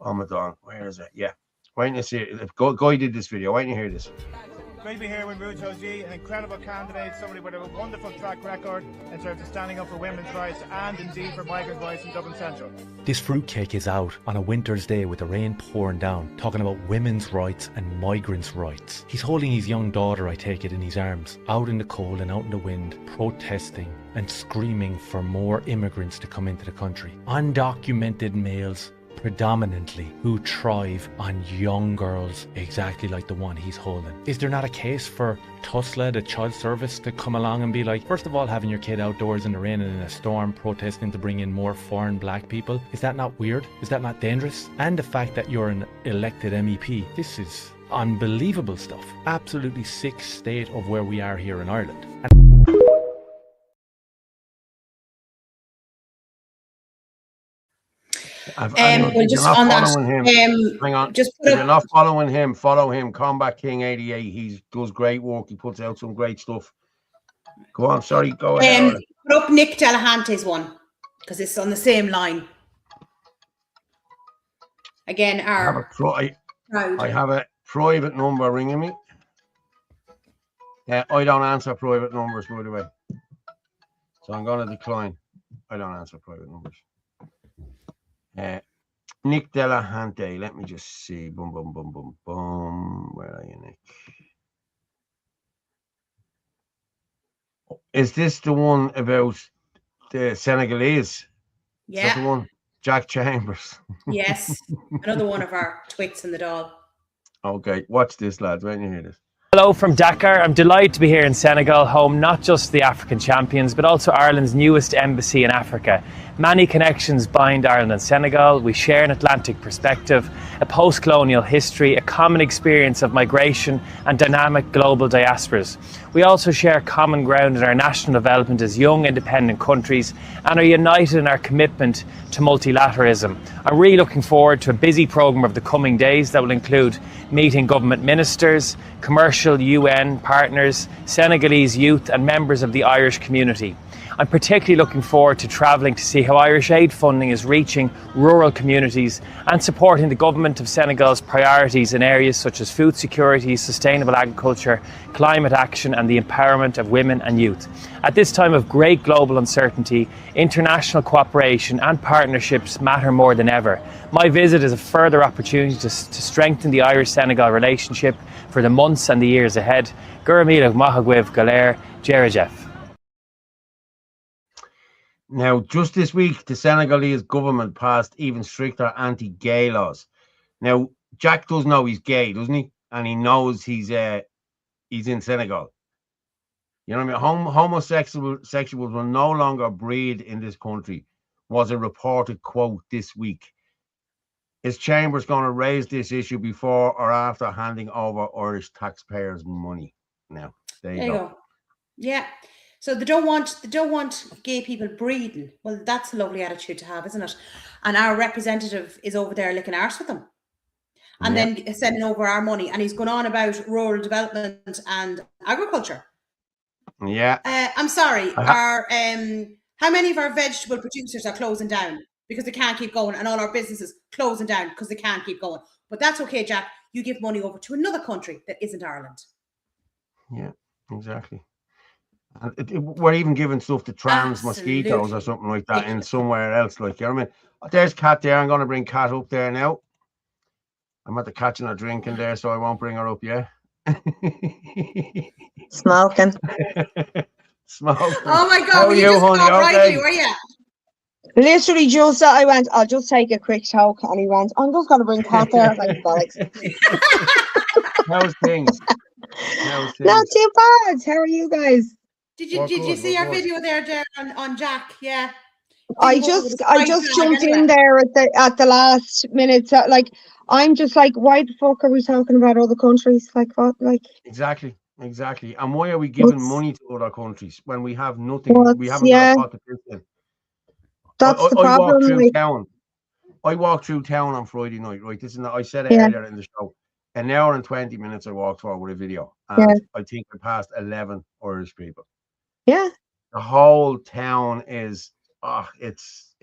Amadon, where is it? Yeah. Wait to see it. Guy did this video. Wait to hear this. Great to be here with Ruth G, an incredible candidate, somebody with a wonderful track record in terms of standing up for women's rights and indeed for migrant rights in Dublin Central. This fruitcake is out on a winter's day with the rain pouring down, talking about women's rights and migrants' rights. He's holding his young daughter, I take it, in his arms, out in the cold and out in the wind, protesting and screaming for more immigrants to come into the country. Undocumented males, predominantly, who thrive on young girls exactly like the one he's holding. Is there not a case for TUSLA, the child service, to come along and be like, first of all, having your kid outdoors in the rain and in a storm protesting to bring in more foreign black people? Is that not weird? Is that not dangerous? And the fact that you're an elected MEP, this is unbelievable stuff. Absolutely sick state of where we are here in Ireland. Just on that, hang on. Just if you're not following him, follow him. Combat King 88. He does great work. He puts out some great stuff. Go on. Sorry. Go ahead. Put up Nick Delahanty's one because it's on the same line. Again, I have a private number ringing me. I don't answer private numbers, by the way. So I'm going to decline. I don't answer private numbers. Nick Delahanty, let me just see. Boom, boom, boom, boom, boom. Where are you, Nick? Is this the one about the Senegalese? Yeah. Is that the one? Jack Chambers. Yes. Another one of our twits in the dog. Okay, watch this, lads. When you hear this. Hello from Dakar. I'm delighted to be here in Senegal, home not just to the African champions, but also Ireland's newest embassy in Africa. Many connections bind Ireland and Senegal. We share an Atlantic perspective, a post-colonial history, a common experience of migration and dynamic global diasporas. We also share common ground in our national development as young independent countries and are united in our commitment to multilateralism. I'm really looking forward to a busy programme of the coming days that will include meeting government ministers, commercial UN partners, Senegalese youth and members of the Irish community. I'm particularly looking forward to travelling to see how Irish aid funding is reaching rural communities and supporting the government of Senegal's priorities in areas such as food security, sustainable agriculture, climate action and the empowerment of women and youth. At this time of great global uncertainty, international cooperation and partnerships matter more than ever. My visit is a further opportunity to strengthen the Irish-Senegal relationship for the months and the years ahead. Gurmilach Mahagwiv Galer, Jerajef. Now, just this week, the Senegalese government passed even stricter anti-gay laws. Now, Jack does know he's gay, doesn't he? And he knows he's in Senegal. You know what I mean? Homosexuals will no longer breed in this country, was a reported quote this week. Is Chambers going to raise this issue before or after handing over Irish taxpayers' money? Now, there you go. Yeah. So they don't want gay people breeding. Well, that's a lovely attitude to have, isn't it? And our representative is over there licking arse with them. And then sending over our money. And he's going on about rural development and agriculture. Yeah. I'm sorry. How many of our vegetable producers are closing down because they can't keep going, and all our businesses closing down because they can't keep going? But that's okay, Jack. You give money over to another country that isn't Ireland. Yeah, exactly. And we're even giving stuff to trans mosquitoes or something like that in somewhere else. Like, you know what I mean? There's Kat there. I'm going to bring Kat up there now. I'm at the catching her drinking there, so I won't bring her up yet. Smoking. Smoking. Oh my How God, are were you you, just honey? caught rightly, Okay. were you? Literally just I went, I'll just take a quick talk, and he went, I'm just gonna bring Pat there. Like, bollocks. How's things? How's things? Not too bad. How are you guys? Did We're you good, see we're our good. video there, Ger, on Jack? Yeah. I Didn't go with just his I price just tag jumped anyway. in there at the last minute. So, like, I'm just like, why the fuck are we talking about other countries? Like, what? Like, Exactly. And why are we giving what's money to other countries when we have nothing? We haven't got yeah, a pot to piss in. that's the I walked problem. through Like, town. I walked through town on Friday night, right? This is not, I said it yeah, earlier in the show. An hour and 20 minutes I walked for with a video, yeah, and I think I passed 11 Irish people. yeah. The whole town is, it's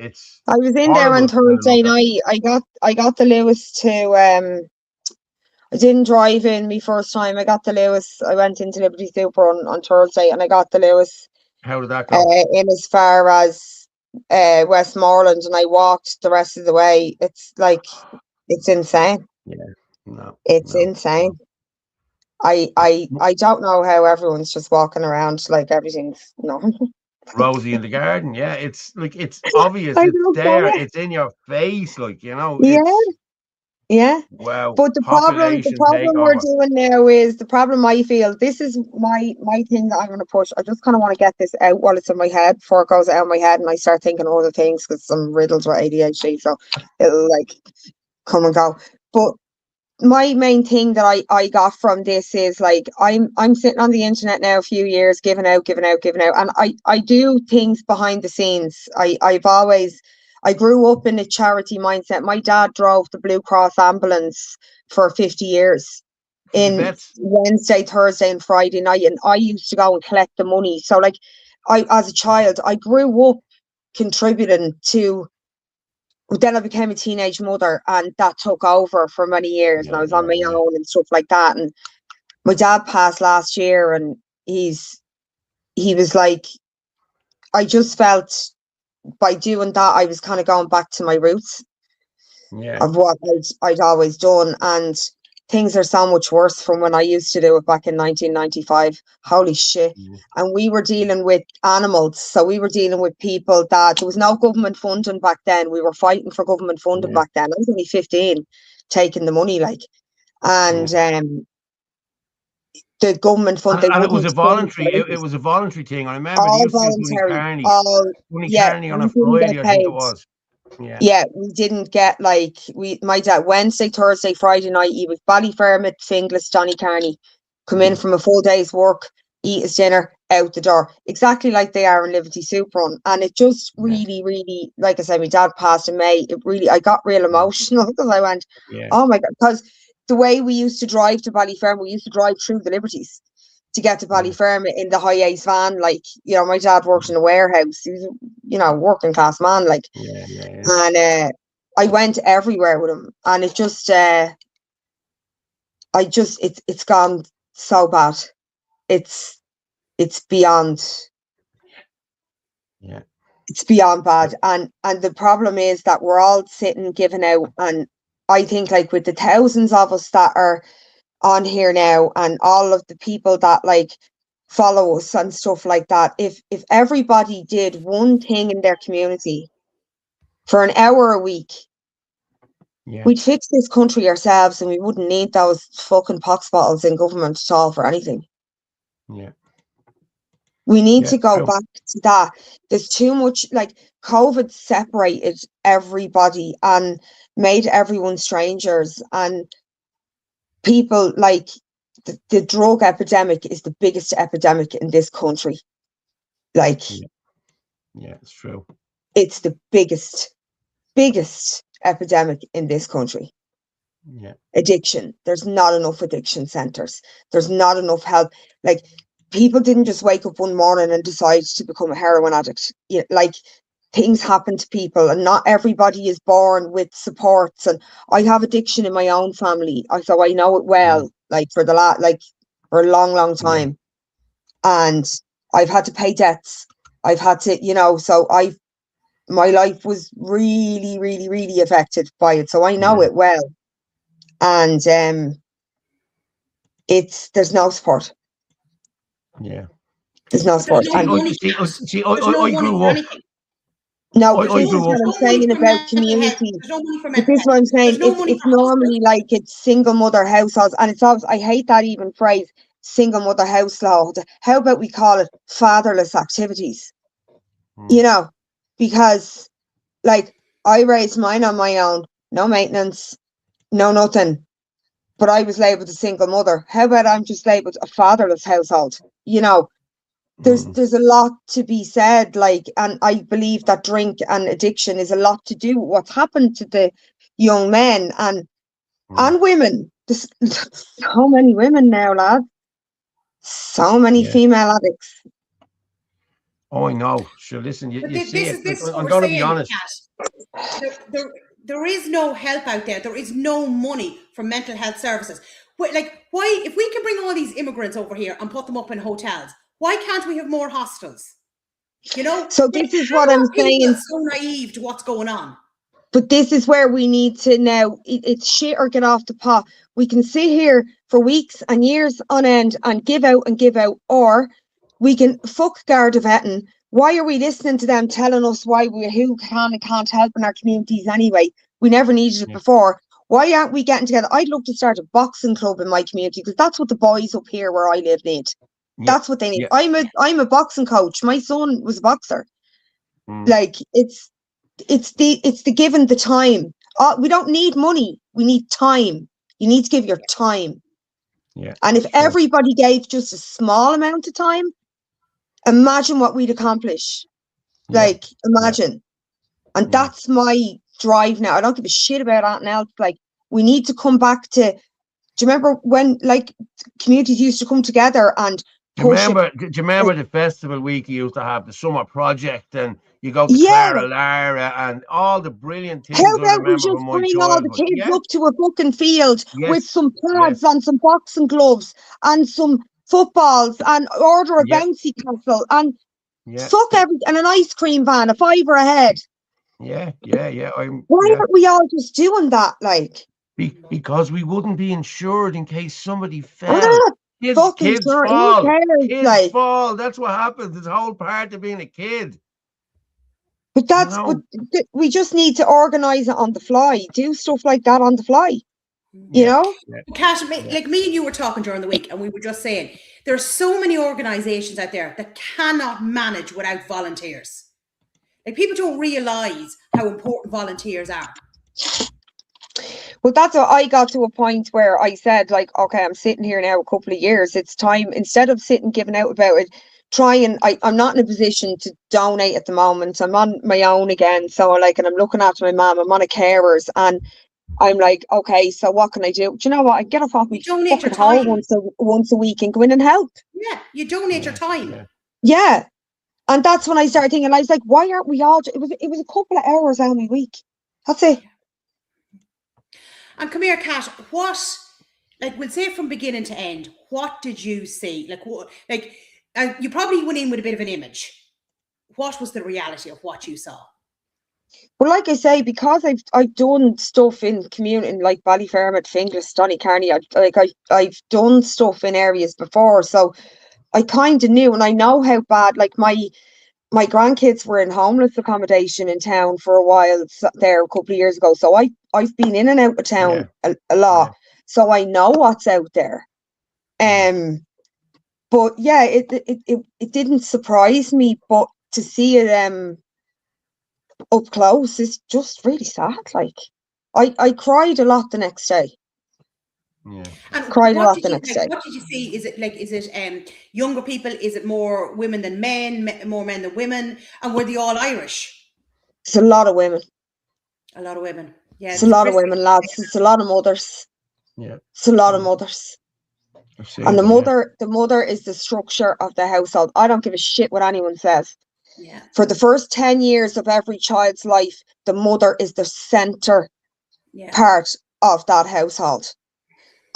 I was in there horrible on to kind of Thursday look at. night. I got the Lewis to I didn't drive in me first time. I got the Lewis. I went into Liberty Super on Thursday, and I got the Lewis How did that go? in as far as Westmoreland, and I walked the rest of the way. It's like, it's insane. Yeah, no, It's insane. I don't know how everyone's just walking around like everything's normal. Rosie in the garden. Yeah, it's like, it's obvious. I It's don't there. get it. It's in your face. Like, you know, Yeah, it's, yeah. wow, But the problem population we're takeover. doing now is the problem I feel. This is my thing that I'm going to push. I just kind of want to get this out while it's in my head before it goes out of my head and I start thinking of other things, because I'm riddled with ADHD, so it'll like come and go. But my main thing that I got from this is, like, I'm sitting on the internet now a few years, giving out, and I do things behind the scenes. I grew up in a charity mindset. My dad drove the Blue Cross ambulance for 50 years in Vets. Wednesday, Thursday, and Friday night, and I used to go and collect the money. So, like, as a child, I grew up contributing to. Then I became a teenage mother, and that took over for many years, and I was on my own and stuff like that. And my dad passed last year, and he was like, I just felt by doing that, I was kind of going back to my roots of what I'd always done. And things are so much worse from when I used to do it back in 1995. Holy shit. And we were dealing with animals. So we were dealing with people that there was no government funding back then. We were fighting for government funding back then. I was only 15 taking the money, like, and the government fund, and it was a voluntary, it was a voluntary thing. I remember they all used to do voluntary. Bunny Carney on a Friday, I think it was. Yeah, we didn't get, like, my dad Wednesday, Thursday, Friday night, he was Ballyfermot, Finglas, Donny Carney, come in from a full day's work, eat his dinner, out the door, exactly like they are in Liberty Super Run. And it just really, really, like I said, my dad passed in May. I got real emotional because I went, oh my God, because the way we used to drive to Ballyfermot, we used to drive through the Liberties to get to Ballyfermot in the high ace van. Like, you know, my dad worked in a warehouse. He was, you know, working class man, like, and I went everywhere with him, and it just, it's gone so bad. It's beyond, it's beyond bad. And the problem is that we're all sitting giving out, and I think, like, with the thousands of us that are on here now, and all of the people that, like, follow us and stuff like that, if everybody did one thing in their community for an hour a week, we'd fix this country ourselves, and we wouldn't need those fucking pox bottles in government at all for anything. We need to go back to that. There's too much, like, COVID separated everybody and made everyone strangers, and people, like, the drug epidemic is the biggest epidemic in this country. Like, it's true. It's the biggest epidemic in this country. Addiction. There's not enough addiction centers. There's not enough help. Like, people didn't just wake up one morning and decide to become a heroin addict. Like, things happen to people, and not everybody is born with supports. And I have addiction in my own family, so I know it well. Like, for a long time, and I've had to pay debts. I've had to, you know, so my life was really, really, really affected by it. So I know it well. and there's no support. Yeah. There's no support. There's no And money. I grew up. No, I but this is grew what up. I'm saying about community. There's no money for But mental this is what I'm saying. There's no money It's for normally like it's single mother households, and it's always, I hate that even phrase, single mother household. How about we call it fatherless activities? You know, because like I raised mine on my own, no maintenance, no nothing. But I was labelled a single mother. How about I'm just labelled a fatherless household? You know, there's a lot to be said, like, and I believe that drink and addiction is a lot to do with what's happened to the young men and women. There's so many women now, lad. So many female addicts. Oh, I know. Sure, listen, you see this it. is what I'm we're going to saying, be honest. Kat. There is no help out there. There is no money for mental health services. Like, why, if we can bring all these immigrants over here and put them up in hotels, why can't we have more hostels? You know? So this is what I'm saying. So naive to what's going on. But this is where we need to now, it's shit or get off the pot. We can sit here for weeks and years on end and give out, or we can fuck Garda Vetting. Why are we listening to them telling us who can and can't help in our communities anyway? We never needed it before. Why aren't we getting together? I'd love to start a boxing club in my community because that's what the boys up here where I live need. That's what they need. I'm a boxing coach. My son was a boxer. Like it's the given the time. We don't need money. We need time. You need to give your time. Yeah. And if everybody gave just a small amount of time, imagine what we'd accomplish. Like, imagine. And that's my drive now. I don't give a shit about anything else. Like, we need to come back to, do you remember when, like, communities used to come together and do you remember the festival week you used to have, the summer project, and you go to Clara Lara and all the brilliant things? How about we just bring all the kids up to a fucking field with some pads and some boxing gloves and some footballs and order a bouncy castle and fuck everything and an ice cream van, $5 a head. Yeah. Why aren't we all just doing that? Like, because we wouldn't be insured in case somebody fell. Kids fall. Kids fall. That's what happens. It's the whole part of being a kid. But that's what we just need to organize it on the fly. Do stuff like that on the fly. You know? Kat, like me and you were talking during the week and we were just saying there are so many organizations out there that cannot manage without volunteers. Like, people don't realize how important volunteers are. Well, that's what I got to a point where I said, like, okay, I'm sitting here now a couple of years. It's time, instead of sitting giving out about it, I'm not in a position to donate at the moment. I'm on my own again. So like, and I'm looking after my mum, I'm on a carers and I'm like, okay, so what can I do? Do you know what? I get off my fucking hole once a week and go in and help. Yeah, you donate your time. Yeah. And that's when I started thinking, I was like, why aren't we all, it was a couple of hours out of my week. That's it. And come here, Kat, what, like, we'll say from beginning to end, what did you see? You probably went in with a bit of an image. What was the reality of what you saw? Well, like I say, because I've done stuff in community like Ballyfermot, Finglas, Donnycarney, I've done stuff in areas before, so I kind of knew, and I know how bad. Like my grandkids were in homeless accommodation in town for a while there a couple of years ago, so I've been in and out of town a lot, so I know what's out there. But yeah, it didn't surprise me, but to see it up close is just really sad. Like, I cried a lot the next day. And cried a lot the next day. What did you see? Is it younger people? Is it more women than men? More men than women? And were they all Irish? It's a lot of women. A lot of women. Yeah. It's a lot of women, lads. It's a lot of mothers. Yeah. It's a lot of mothers. And the mother is the structure of the household. I don't give a shit what anyone says. Yeah. For the first 10 years of every child's life, the mother is the center part of that household.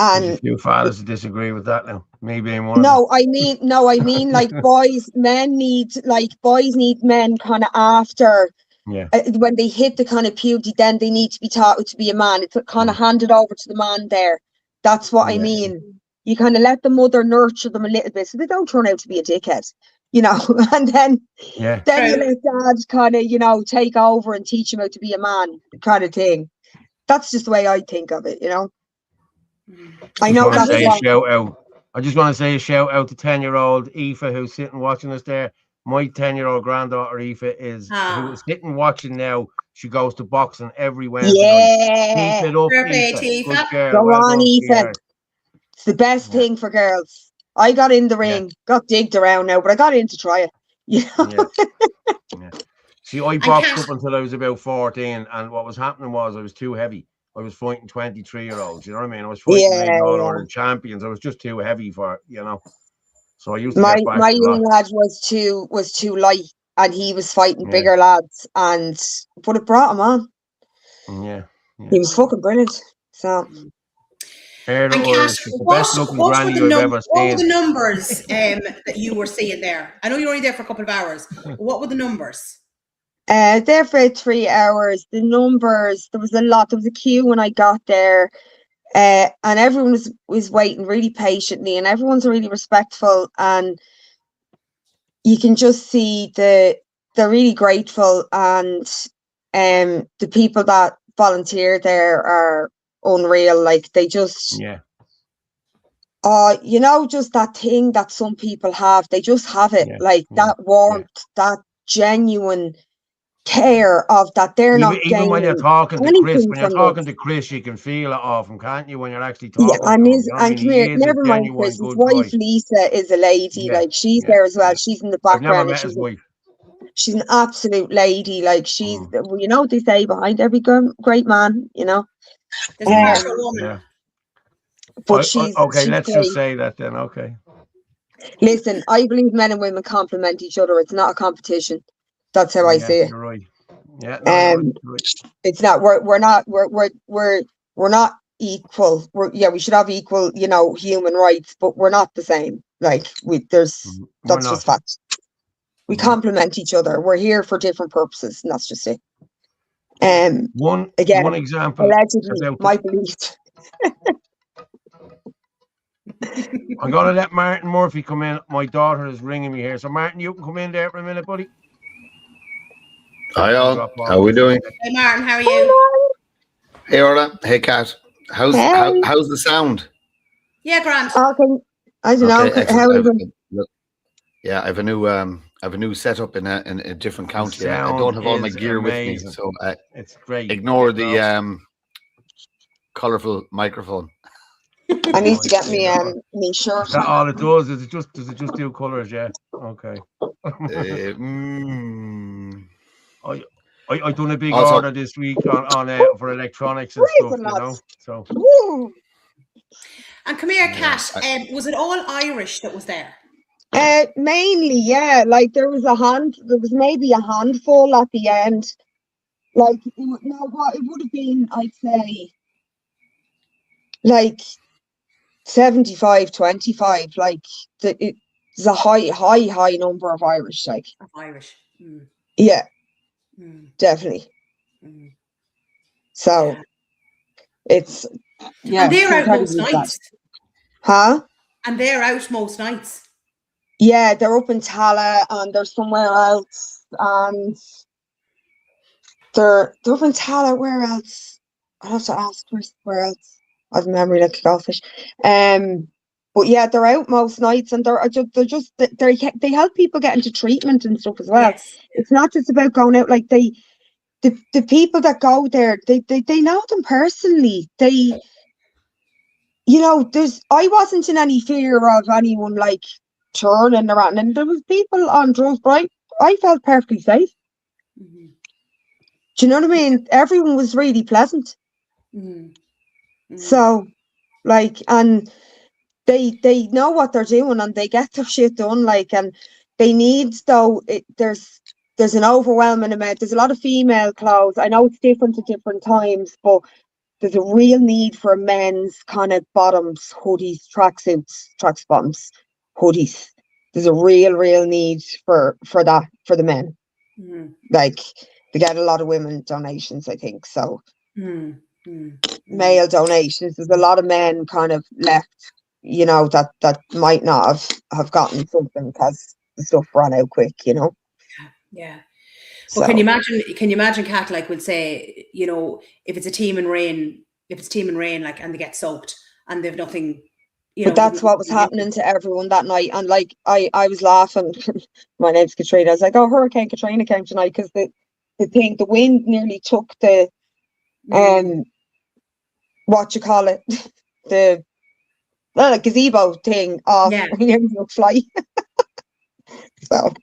And there's a few fathers disagree with that now. Maybe I'm one. I mean like boys need men kind of after when they hit the kind of puberty, then they need to be taught to be a man. It's kind of handed over to the man there. That's what I mean. You kind of let the mother nurture them a little bit so they don't turn out to be a dickhead, you know, and then you let dad kind of, you know, take over and teach him how to be a man kind of thing. That's just the way I think of it, you know. I know that's wrong. I just want to say a shout out to 10-year-old Aoife who's sitting watching us there. My 10-year-old granddaughter Aoife is who is sitting watching now. She goes to boxing every Wednesday. Yeah. Keep it up, Aoife. Good girl. Go on, Aoife. It's the best thing for girls. I got in the ring, got digged around now, but I got in to try it. You know? See, I boxed up until I was about 14, and what was happening was I was too heavy. I was fighting 23-year-olds, you know what I mean? I was fighting all champions. I was just too heavy for it, you know. So I used to get back my young lad was too light, and he was fighting bigger lads, but it brought him on. Yeah. He was fucking brilliant. So and Cash, what were the numbers that you were seeing there? I know you were only there for a couple of hours. What were the numbers? There for 3 hours. The numbers, there was a lot. There was a queue when I got there, and everyone was waiting really patiently, and everyone's really respectful, and you can just see they're really grateful, and the people that volunteer there are unreal. Like they just you know, just that thing that some people have, they just have it, like that warmth, that genuine care of that they're not even when you're talking to Chris, you can feel it off him, can't you, when you're actually talking and come here, never mind Chris, his wife Lisa is a lady, like she's there as well. She's in the background. I've never met his wife. She's an absolute lady, like she's you know, they say behind every great man, you know, there's a special woman. But she's let's just say that then. Listen, I believe men and women complement each other. It's not a competition. That's how I see it. You're right. It's not. We're not equal. We should have equal, you know, human rights, but we're not the same. Like that's just fact. We complement each other. We're here for different purposes, and that's just it. One example. Allegedly, my belief. I'm gonna let Martin Murphy come in. My daughter is ringing me here, so Martin, you can come in there for a minute, buddy. Hi all, how are we doing? Hey Martin, how are you? Hey Orla, hey Kat. How's the sound? Yeah, grand. Okay. I don't know. How is it? Yeah, I have a new setup in a different county. I don't have all my gear with me, so it's great. Ignore the colourful microphone. I need to get me shirt. Is that all it does? Does it just do colours? Yeah. Okay. I done a big order this week on for electronics and stuff, you know. So. And come here, Kat. Was it all Irish that was there? Mainly, yeah. Like there was maybe a handful at the end. Like it would have been, I'd say, like 75-25. Like it's a high number of Irish. Like Irish. Mm. Yeah. Definitely. So it's and they're out most nights. Huh? And they're out most nights. Yeah, they're up in Tala and they're somewhere else, and they're up in Tala. Where else? I'll have to ask Chris where else. I have a memory like a goldfish. But yeah, they're out most nights, and they help people get into treatment and stuff as well. Yes. It's not just about going out. Like the people that go there, they know them personally. They, you know, I wasn't in any fear of anyone like turning around, and there was people on drugs, but I felt perfectly safe. Mm-hmm. Do you know what I mean? Everyone was really pleasant. Mm-hmm. Mm-hmm. So, like, and they know what they're doing and they get their shit done, like, and they need, though, there's an overwhelming amount. There's a lot of female clothes. I know it's different at different times, but there's a real need for men's kind of bottoms, hoodies, tracksuits, tracks bottoms, hoodies. There's a real need for that, for the men. Mm-hmm. Like, They get a lot of women donations, I think. So male donations. There's a lot of men kind of left, you know, that might not have gotten something because the stuff ran out quick, you know. Yeah. So. But can you imagine, Kat, like we'll say, you know, if it's Team in Rain, like, and they get soaked and they've nothing, you know. But that's what was happening to everyone that night. And like, I was laughing. My name's Katrina. I was like, oh, Hurricane Katrina came tonight because the wind nearly took the, what you call it, the gazebo thing off. Yeah. We nearly took flight. So,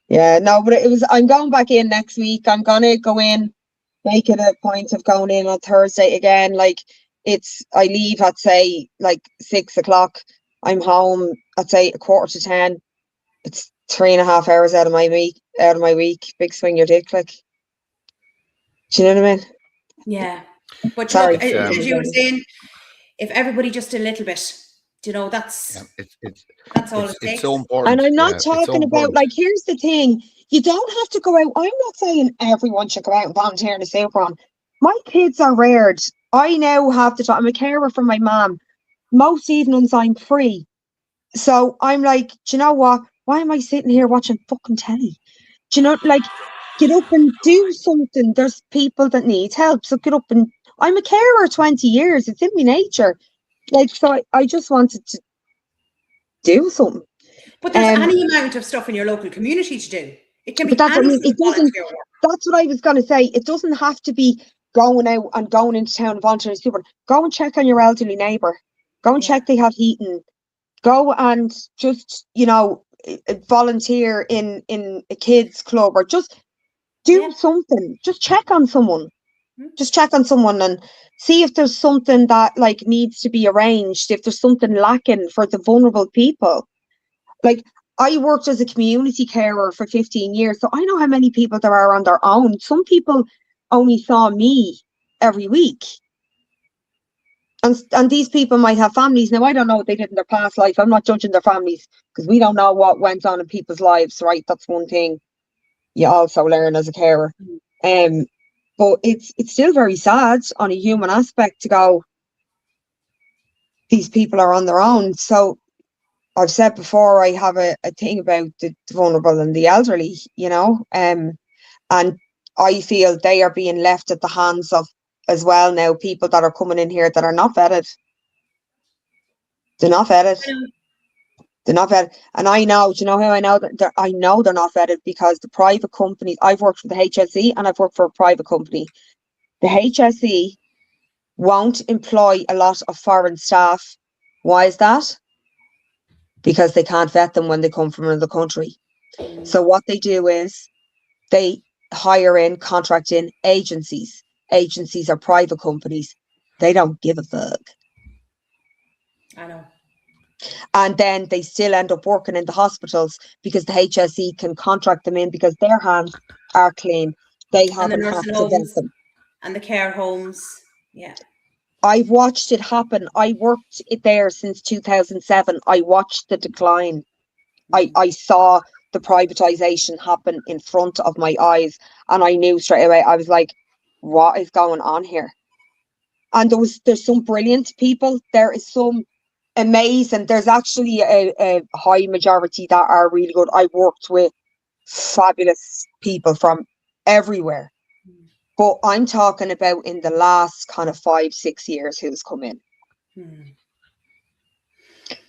yeah, no, but I'm going back in next week. I'm going to go in, make it a point of going in on Thursday again. Like, I leave at, say, like 6 o'clock. I'm home at, say, 9:45. It's 3.5 hours out of my week. Big swing your dick, like. Do you know what I mean? Yeah. But Sorry. look, as you were saying, if everybody just a little bit, you know, that's all it takes. It's so important. And I'm not talking about, like, here's the thing. You don't have to go out. I'm not saying everyone should go out and volunteer in a super run. My kids are reared. I now have the time. I'm a carer for my mum. Most evenings I'm free. So I'm like, do you know what? Why am I sitting here watching fucking telly? Do you know, like, get up and do something. There's people that need help. So get up and, I'm a carer 20 years. It's in my nature. Like, so I just wanted to do something. But there's any amount of stuff in your local community to do. It can be that's what I was going to say. It doesn't have to be going out and going into town and volunteering. Go and check on your elderly neighbour. Go and check they have heating. Go and just, you know, volunteer in a kids club, or just do something. Just check on someone. Just check on someone and see if there's something that, like, needs to be arranged, if there's something lacking for the vulnerable people. Like, I worked as a community carer for 15 years, so I know how many people there are on their own. Some people only saw me every week. And these people might have families. Now, I don't know what they did in their past life. I'm not judging their families because we don't know what went on in people's lives, right? That's one thing you also learn as a carer. But it's still very sad on a human aspect to go, these people are on their own. So I've said before, I have a thing about the vulnerable and the elderly, you know, and I feel they are being left at the hands of, as well now, people that are coming in here that are not vetted. They're not vetted. They're not vetted. And I know, do you know how I know that? I know they're not vetted because the private companies, I've worked for the HSE and I've worked for a private company. The HSE won't employ a lot of foreign staff. Why is that? Because they can't vet them when they come from another country. So what they do is they contract in agencies. Agencies are private companies. They don't give a fuck. I know. And then they still end up working in the hospitals because the HSE can contract them in because their hands are clean. They haven't had to vet them. And the care homes. Yeah. I've watched it happen. I worked there since 2007. I watched the decline. I saw the privatization happen in front of my eyes, and I knew straight away. I was like, what is going on here? And there's some brilliant people. There is some amazing. There's actually a high majority that are really good. I worked with fabulous people from everywhere. But I'm talking about in the last kind of 5-6 years who's come in.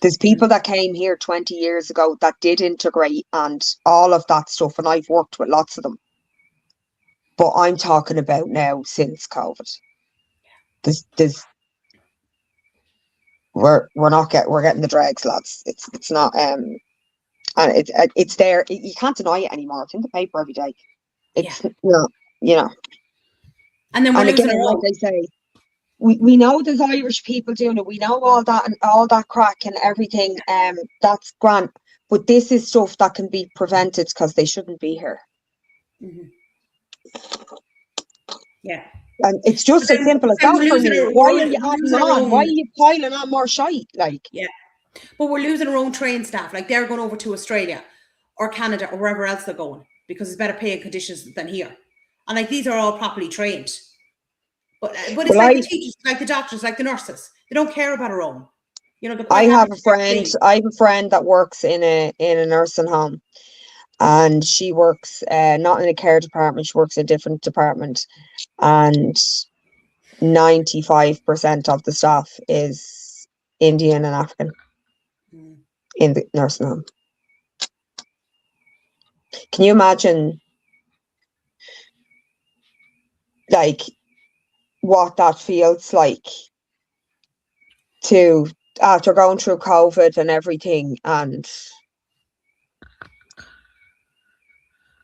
There's people that came here 20 years ago that did integrate and all of that stuff, and I've worked with lots of them. But I'm talking about now since COVID. We're getting the dregs, lads. It's not and it's there. You can't deny it anymore. It's in the paper every day. It's not, you know. And then again, like they say, we know there's Irish people doing it. We know all that and all that crack and everything. That's grand. But this is stuff that can be prevented because they shouldn't be here. Yeah. And it's just as simple as that for me. Why are you adding on? Why are you piling on more shite? Like, yeah. But we're losing our own trained staff. Like, they're going over to Australia or Canada or wherever else they're going because it's better paying conditions than here. And like these are all properly trained. But it's Well, like the teachers, like the doctors, like the nurses. They don't care about our own. You know, I have a friend that works in a nursing home, and she works not in a care department, she works in a different department, and 95% of the staff is Indian and African in the nursing home. Can you imagine like what that feels like to after going through COVID and everything, and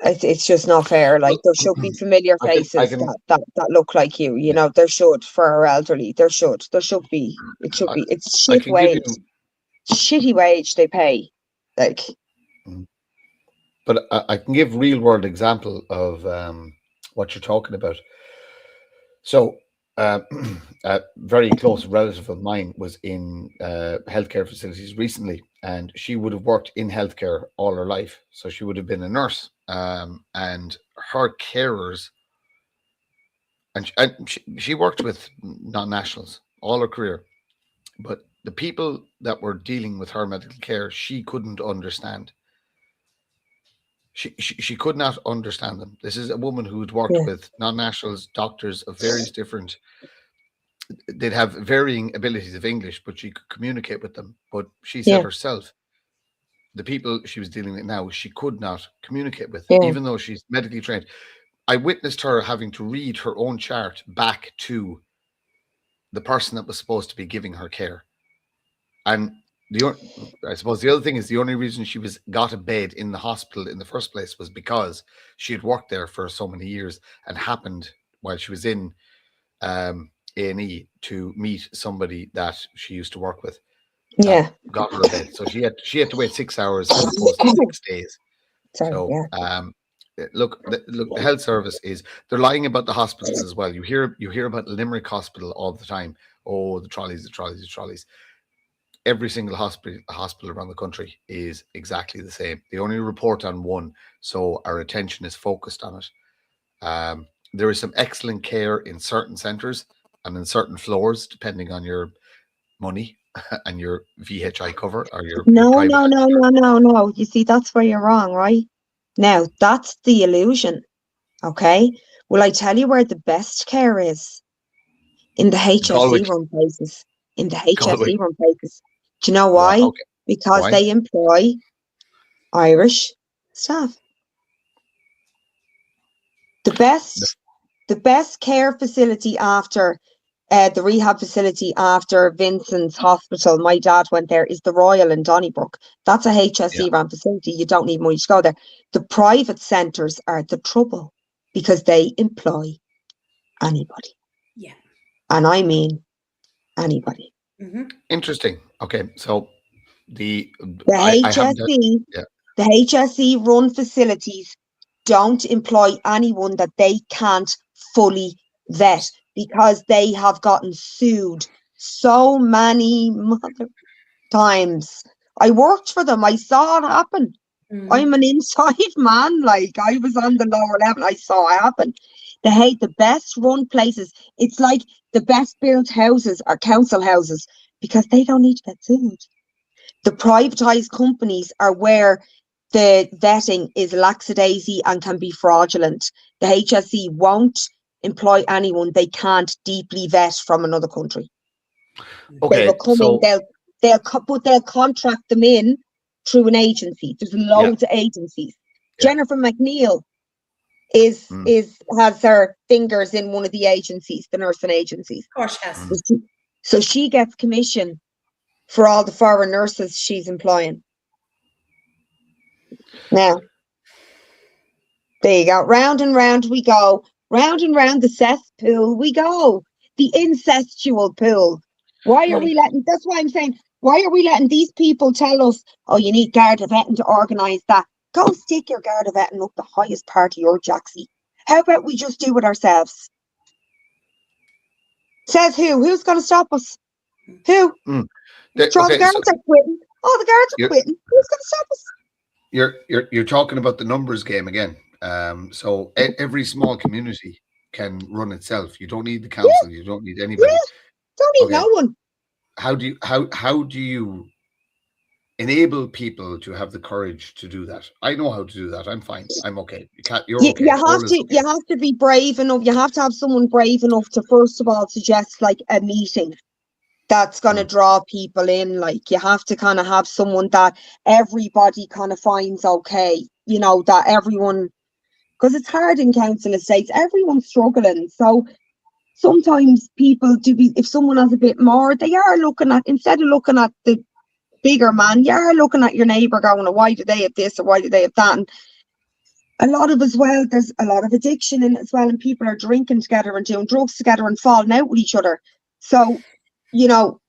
it's just not fair. Like there should be familiar faces that look like you. You know, there should for our elderly. There should be. It should be. It's shit wage. Shitty wage they pay. Like. But I can give real world example of what you're talking about. So a very close relative of mine was in healthcare facilities recently, and she would have worked in healthcare all her life. So she would have been a nurse, and her carers, and she worked with non-nationals all her career, but the people that were dealing with her medical care, she couldn't understand. She could not understand them. This is a woman who'd worked with non-nationals, doctors of various different. They'd have varying abilities of English, but she could communicate with them. But she said herself, the people she was dealing with now, she could not communicate with, even though she's medically trained. I witnessed her having to read her own chart back to the person that was supposed to be giving her care. And I suppose the other thing is the only reason she got a bed in the hospital in the first place was because she had worked there for so many years and happened while she was in A&E to meet somebody that she used to work with. Got her a bed. So she had to wait 6 hours as opposed to 6 days. Look, the health service they're lying about the hospitals as well. You hear about Limerick Hospital all the time. Oh, the trolleys. Every single hospital around the country is exactly the same. They only report on one, so our attention is focused on it. There is some excellent care in certain centres and in certain floors, depending on your money and your VHI cover or your No. You see, that's where you're wrong, right? Now, that's the illusion, okay? Will I tell you where the best care is? In the HSE run places. In the HSE run places. Do you know why? Because they employ Irish staff. The best care facility after the rehab facility after Vincent's Hospital, my dad went there, is the Royal in Donnybrook. That's a HSE run facility. You don't need money to go there. The private centres are the trouble because they employ anybody. Yeah. And I mean anybody. Interesting. Okay, so the HSE run facilities don't employ anyone that they can't fully vet because they have gotten sued so many times. I worked for them. I saw it happen. I'm an inside man. Like, I was on the lower level. I saw it happen. They hate the best run places. It's like the best built houses are council houses because they don't need to get sued. The privatized companies are where the vetting is lackadaisy and can be fraudulent. The HSE won't employ anyone they can't deeply vet from another country. Okay, they will come in, they'll contract them in through an agency. There's loads of agencies. Jennifer McNeil has her fingers in one of the agencies, the nursing agencies. Of course, yes. So she gets commission for all the foreign nurses she's employing. Now, there you go. Round and round we go. Round and round the cesspool we go. The incestual pool. Why are we letting, that's why I'm saying, why are we letting these people tell us, oh, you need Garda Vetting to organise that? Go stick your Garda Vetting up the highest part of your jacksie. How about we just do it ourselves? Says who? Who's going to stop us? Who? The guards are quitting. Oh, the guards are quitting. Who's going to stop us? You're talking about the numbers game again. So every small community can run itself. You don't need the council. You don't need anybody. Don't need no one. How do you enable people to have the courage to do that? I know how to do that. I'm fine. I'm okay. You're okay. You have to be brave enough. You have to have someone brave enough to first of all suggest like a meeting that's going to draw people in. Like you have to kind of have someone that everybody kind of finds okay, you know, that everyone, because it's hard in council estates, everyone's struggling. So sometimes people if someone has a bit more, they are looking at, instead of looking at the bigger man, you are looking at your neighbour going, why do they have this or why do they have that? And a lot of as well, there's a lot of addiction in it as well, and people are drinking together and doing drugs together and falling out with each other. So, you know,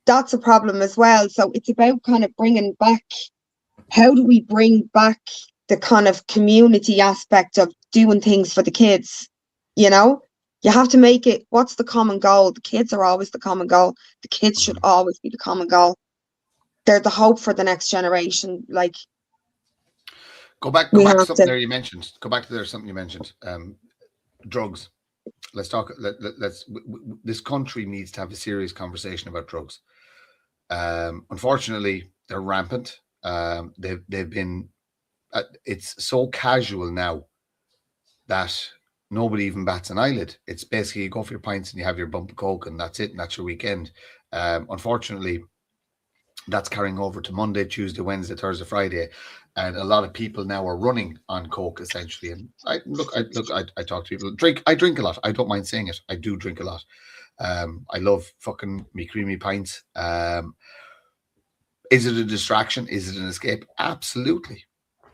that's a problem as well. So it's about kind of bringing back, how do we bring back the kind of community aspect of doing things for the kids? You know, you have to make it, what's the common goal? The kids are always the common goal. The kids should always be the common goal. They're the hope for the next generation. Like, go back to something there you mentioned. Something you mentioned. Drugs. Let's talk. This country needs to have a serious conversation about drugs. Unfortunately, they're rampant. They've been. It's so casual now that nobody even bats an eyelid. It's basically you go for your pints and you have your bump of coke and that's it, and that's your weekend. Unfortunately, that's carrying over to Monday, Tuesday, Wednesday, Thursday, Friday, and a lot of people now are running on coke essentially. And I talk to people. I drink a lot. I don't mind saying it. I do drink a lot. I love fucking me creamy pints. Is it a distraction? Is it an escape? Absolutely.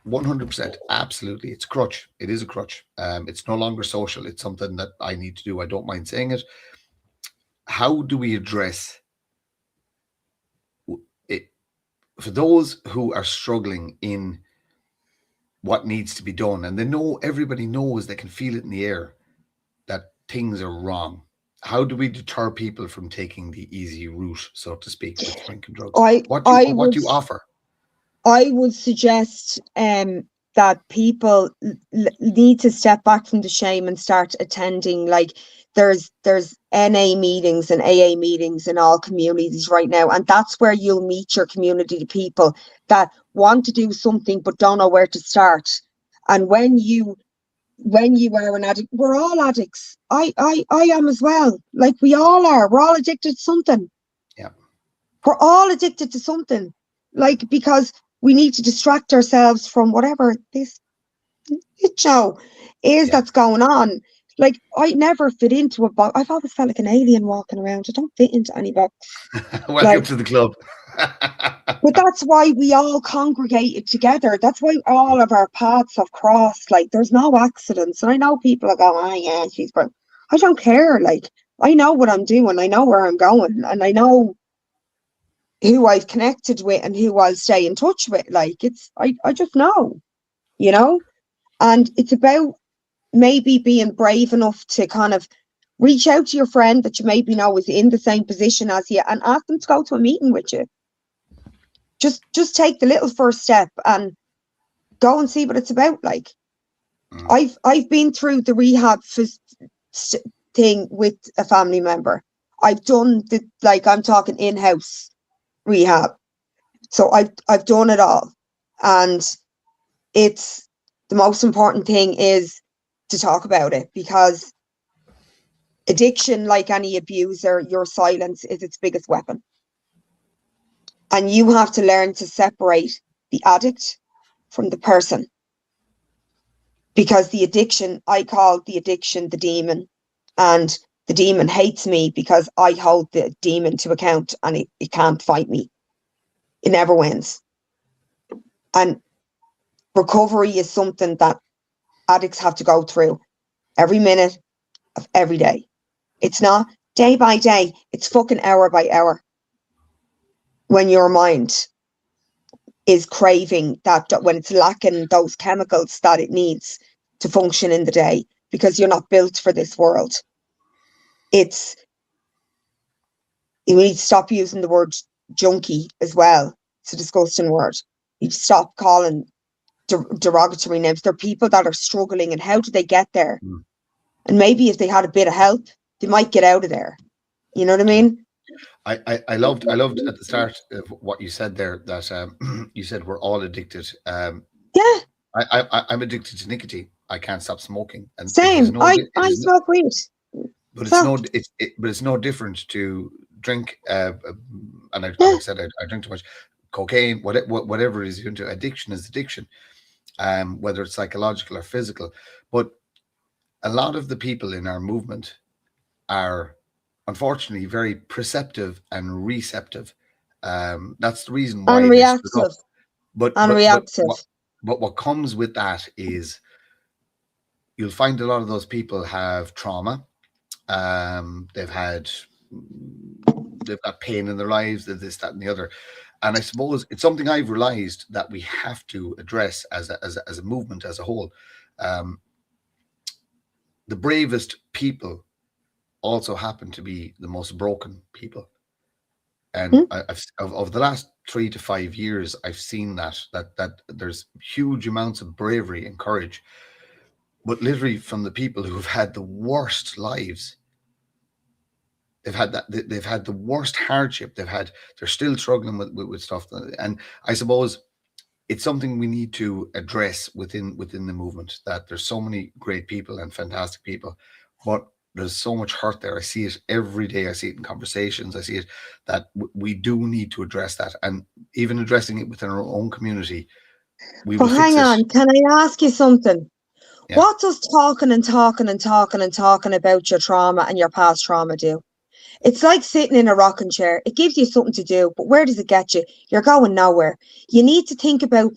100%. Absolutely. It's a crutch. It is a crutch. It's no longer social. It's something that I need to do. I don't mind saying it. How do we address it for those who are struggling in what needs to be done? And everybody knows, they can feel it in the air that things are wrong. How do we deter people from taking the easy route, so to speak, with drinking drugs? What do you offer? I would suggest that people need to step back from the shame and start attending. Like there's NA meetings and AA meetings in all communities right now, and that's where you'll meet your community people that want to do something but don't know where to start. And when you are an addict, we're all addicts. I am as well. Like we all are. We're all addicted to something. Yeah. We're all addicted to something. Like, because we need to distract ourselves from whatever this show is that's going on. Like, I never fit into a box. I've always felt like an alien walking around. I don't fit into any box. Welcome to the club. But that's why we all congregated together. That's why all of our paths have crossed. Like, there's no accidents. And I know people are going, oh yeah, she's going. I don't care. Like, I know what I'm doing. I know where I'm going. And I know who I've connected with and who I'll stay in touch with. Like, I just know, you know? And it's about maybe being brave enough to kind of reach out to your friend that you maybe know is in the same position as you and ask them to go to a meeting with you. Just take the little first step and go and see what it's about. Like, I've been through the rehab thing with a family member. I've done I'm talking in-house rehab. So I've done it all. And it's the most important thing is to talk about it, because addiction, like any abuser, your silence is its biggest weapon. And you have to learn to separate the addict from the person. Because the addiction, I call the addiction the demon. And the demon hates me because I hold the demon to account, and it can't fight me. It never wins. And recovery is something that addicts have to go through every minute of every day. It's not day by day. It's fucking hour by hour. When your mind is craving that, when it's lacking those chemicals that it needs to function in the day, because you're not built for this world. You need to stop using the word junkie as well. It's a disgusting word. You stop calling derogatory names. They're people that are struggling, and how do they get there? And maybe if they had a bit of help, they might get out of there. You know what I mean? I loved at the start of what you said there, that you said we're all addicted. Yeah. I'm addicted to nicotine. I can't stop smoking. And same. I smoke weed. But it's no different to drink. And like I said, I drink too much cocaine. Whatever it is you're into, addiction is addiction. Whether it's psychological or physical. But a lot of the people in our movement are, unfortunately, very perceptive and receptive. That's the reason why. Unreactive. But what comes with that is you'll find a lot of those people have trauma. They've got pain in their lives, this, that, and the other. And I suppose it's something I've realized that we have to address as a movement as a whole. The bravest people also happen to be the most broken people. And over the last 3 to 5 years, I've seen that there's huge amounts of bravery and courage, but literally from the people who have had the worst lives. They've had the worst hardship. They're still struggling with stuff. And I suppose it's something we need to address within the movement, that there's so many great people and fantastic people, but there's so much hurt there. I see it every day. I see it in conversations. I see it that we do need to address that, and even addressing it within our own community. But hang on, can I ask you something? Yeah. What does talking about your trauma and your past trauma do? It's like sitting in a rocking chair. It gives you something to do, but where does it get you? You're going nowhere. You need to think about,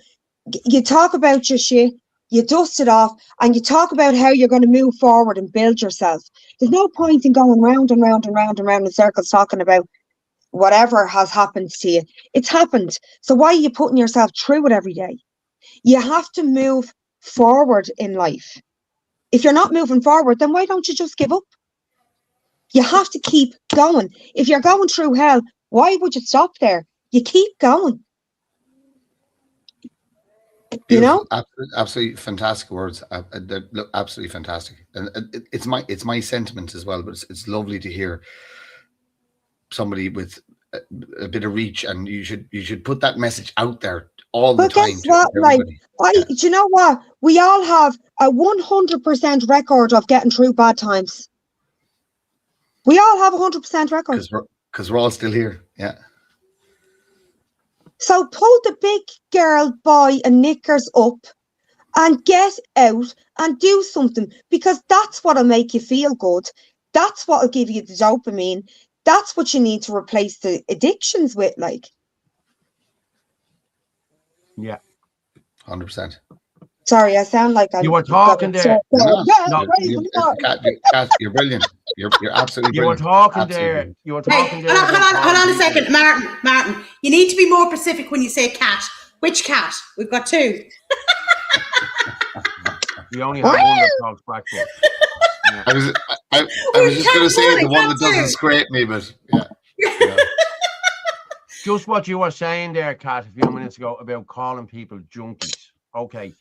you talk about your shit, you dust it off, and you talk about how you're going to move forward and build yourself. There's no point in going round and round and round and round in circles talking about whatever has happened to you. It's happened. So why are you putting yourself through it every day? You have to move forward in life. If you're not moving forward, then why don't you just give up? You have to keep going. If you're going through hell, why would you stop there? You keep going. You know, absolutely fantastic words. Look, absolutely fantastic, and it's my sentiment as well. But it's lovely to hear somebody with a bit of reach, and you should put that message out there all the time. Guess what? Do you know what? We all have a 100% record of getting through bad times. We all have a 100% record because we're all still here. Yeah. So pull the big girl boy and knickers up and get out and do something, because that's what'll make you feel good. That's what'll give you the dopamine. That's what you need to replace the addictions with, like. Yeah. 100%. Sorry, I sound like you were talking there. Kat, you're brilliant. You're absolutely brilliant. You were talking there. You were talking there. Hold on a second, Martin. You need to be more specific when you say cat. Which cat? We've got two. We only have one that talks Blackfoot. Yeah. I was just going to say the one that doesn't scrape me, but yeah. Just what you were saying there, Kat, a few minutes ago about calling people junkies. Okay.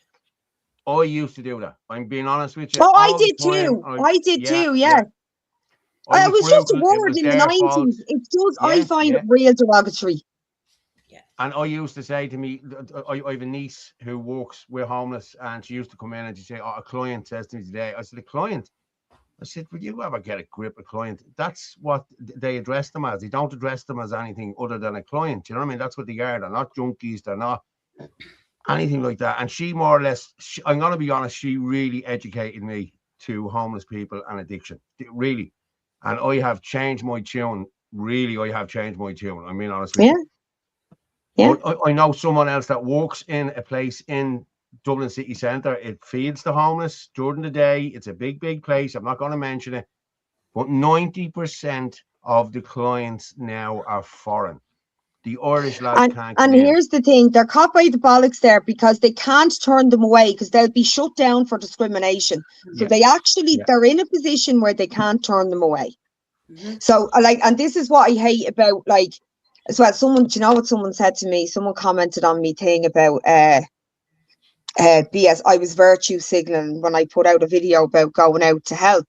I used to do that. I'm being honest with you. Oh, I did too. I did too, yeah. It was just a word in the 90s. It's just, I find it real derogatory. Yeah. And I used to say to me, I have a niece who works with homeless, and she used to come in and she'd say, a client says to me today. I said, a client? I said, would you ever get a grip, a client? That's what they address them as. They don't address them as anything other than a client. You know what I mean? That's what they are. They're not junkies. They're not anything like that. And she more or less, I'm going to be honest, she really educated me to homeless people and addiction. Really. And I have changed my tune. Really, I have changed my tune. I mean, honestly. Yeah. I know someone else that works in a place in Dublin city centre. It feeds the homeless during the day. It's a big, big place. I'm not going to mention it. But 90% of the clients now are foreign. The Irish lads can't. And here's the thing, they're caught by the bollocks there because they can't turn them away because they'll be shut down for discrimination. So they actually, they're in a position where they can't turn them away. So and this is what I hate about as well. Someone, do you know what someone said to me? Someone commented on me thing about, BS. I was virtue signaling when I put out a video about going out to help.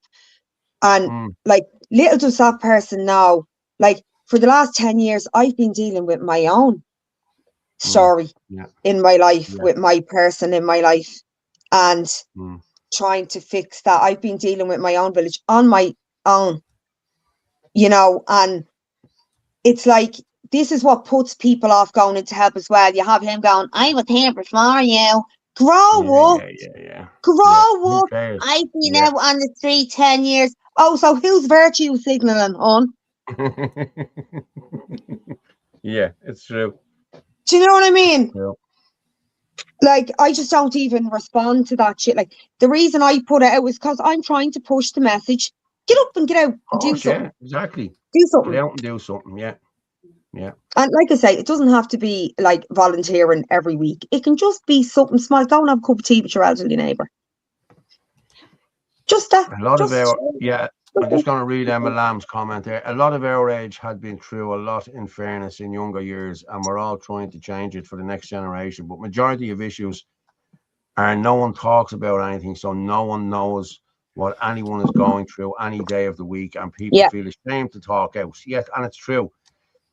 And like, little does that person know, like, for the last 10 years, I've been dealing with my own story in my life, with my person in my life, and trying to fix that. I've been dealing with my own village on my own, you know, and it's like, this is what puts people off going into help as well. You have him going, I was here before you. Grow up. Grow up. I've been out on the street 10 years. Oh, so who's virtue signaling on? Yeah, it's true. Do you know what I mean? Yeah. Like, I just don't even respond to that shit. Like, the reason I put it out was because I'm trying to push the message. Get up and get out and do something. Yeah, exactly. Do something. Get out and do something, yeah. Yeah. And like I say, it doesn't have to be like volunteering every week. It can just be something small. Go and have a cup of tea with your elderly neighbour. Just that. A lot of our, I'm just going to read Emma Lamb's comment there. A lot of our age had been through a lot, in fairness, in younger years, and we're all trying to change it for the next generation. But majority of issues are no one talks about anything, so no one knows what anyone is going through any day of the week, and people feel ashamed to talk out. Yes, and it's true.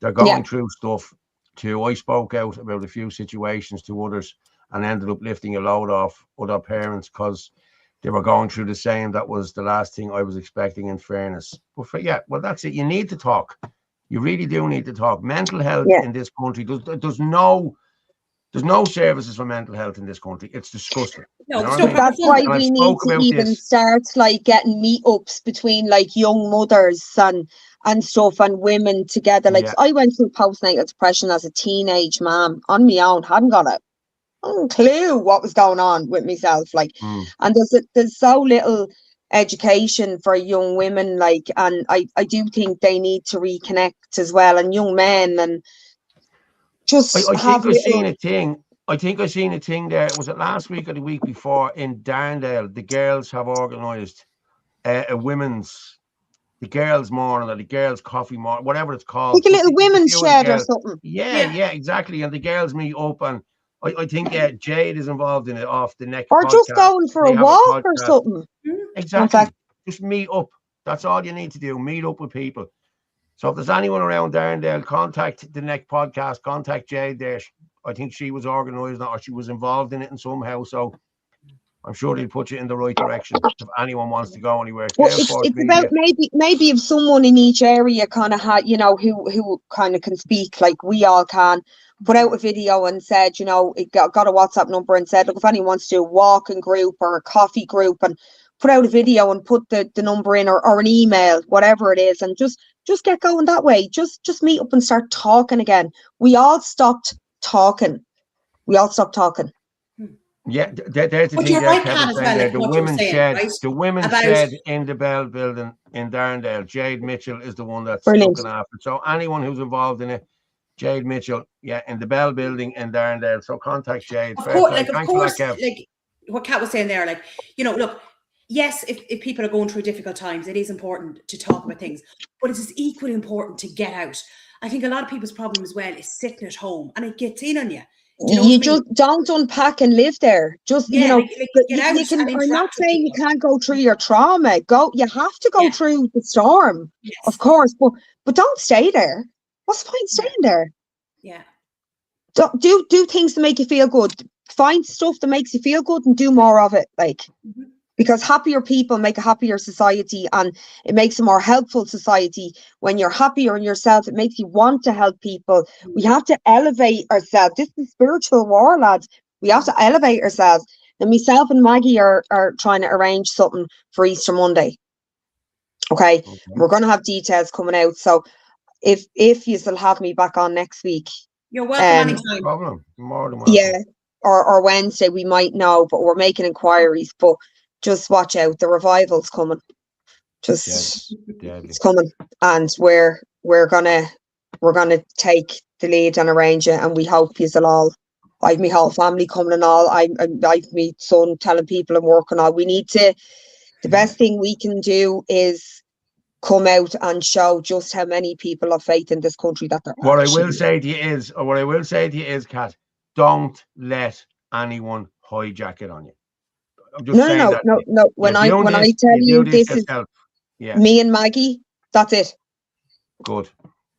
They're going through stuff too. I spoke out about a few situations to others and ended up lifting a load off other parents because they were going through the same. That was the last thing I was expecting, in fairness. But well, that's it. You need to talk. You really do need to talk. Mental health in this country, there's no services for mental health in this country. It's disgusting. No, that's why we need to even start like getting meetups between like young mothers and stuff and women together. Like I went through postnatal depression as a teenage mom on my own, hadn't got a clue what was going on with myself. Like, and there's so little education for young women. Like, and I do think they need to reconnect as well, and young men, and just I think I've seen a thing. I think I seen a thing there. Was it last week or the week before in Darndale? The girls have organised a women's, the girls' morning or the girls' coffee morning, whatever it's called. Like a little women's shed or something. Yeah, exactly. And the girls meet up, and I think Jade is involved in it off the next. Or podcast. Just going for a walk or something. Exactly. Just meet up. That's all you need to do. Meet up with people. So if there's anyone around Darndale, contact the next podcast, contact Jade there. I think she was organising it, or she was involved in it in somehow. So I'm sure they'll put you in the right direction if anyone wants to go anywhere. Well, it's about maybe if someone in each area kind of had, you know, who kind of can speak like we all can, put out a video and said, you know, it got a WhatsApp number and said, look, if anyone wants to do a walking group or a coffee group, and put out a video and put the number in, or an email, whatever it is, and just get going that way. Just meet up and start talking again. We all stopped talking. Yeah, there's the thing there, Kevin, there. The women's shed, right? The women's shed in the Bell building in Darndale. Jade Mitchell is the one that's looking after it. So anyone who's involved in it, Jade Mitchell, in the Bell building in Darndale. So contact Jade. Of course, like what Kat was saying there, like, you know, look, yes, if people are going through difficult times, it is important to talk about things, but it is equally important to get out. I think a lot of people's problem as well is sitting at home, and it gets in on you. You just don't unpack and live there. Just, you know, you can, I'm not saying you can't go through your trauma. You have to go through the storm, of course, but don't stay there. What's the point staying there? Yeah. Do things to make you feel good. Find stuff that makes you feel good and do more of it. Like, because happier people make a happier society, and it makes a more helpful society. When you're happier in yourself, it makes you want to help people. We have to elevate ourselves. This is spiritual war, lads. We have to elevate ourselves. And myself and Maggie are trying to arrange something for Easter Monday. Okay. We're going to have details coming out. So if you still have me back on next week, you're welcome anytime. No problem. More than welcome. Yeah. Or Wednesday, we might know, but we're making inquiries. But just watch out, the revival's coming. It's coming, and we're gonna take the lead and arrange it, and we hope you'll all. I've my whole family coming and all. I've my son telling people and working all. We need to. The best thing we can do is come out and show just how many people have faith in this country that they're. What I will say to you is, Kat, don't let anyone hijack it on you. I'm just No, saying no, that. no, no. When I tell you this is me and Maggie, that's it. Good.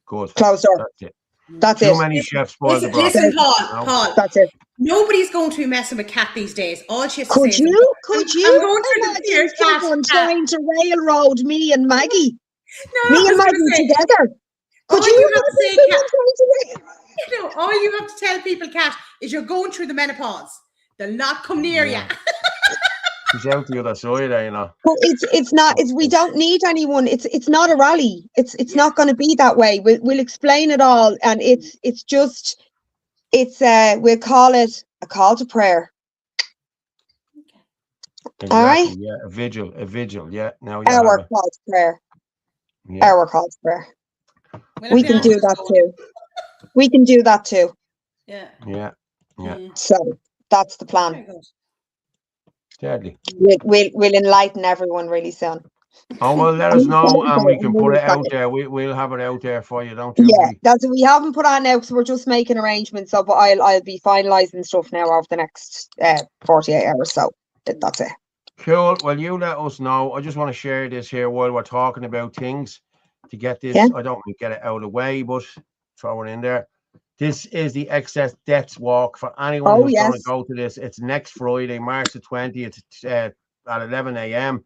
Closed door. That's it. That's Too it. many chefs spoil the broth. Listen, Paul. That's it. Nobody's going to be messing with Kat these days. All she has to Could say you? is, I'm going through the fear, someone trying to railroad me and Maggie? No, Me and Maggie together. Could all you have to say, Kat? You know, all you have to tell people, Kat, is you're going through the menopause. They'll not come near you. She's out the other side, you know. But it's not. We don't need anyone. It's not a rally. It's not going to be that way. We'll explain it all, and it's just we'll call it a call to prayer. Exactly, all right. Yeah, a vigil. Yeah. Now our call to prayer. Yeah. Our call to prayer. We can do that too. We can do that too. Yeah. Yeah. So that's the plan. Deadly. We'll enlighten everyone really soon. Oh well, let us know, and we can put it out there. We'll have it out there for you, don't you? Yeah, that's we haven't put on now because we're just making arrangements. So, but I'll be finalising stuff now over the next 48 hours. So that's it. Cool. Well, you let us know. I just want to share this here while we're talking about things to get this. Yeah. I don't want to get it out of the way, but throw it in there. This is the Excess Deaths Walk for anyone who's going to go to this. It's next Friday, March the 20th at 11 a.m.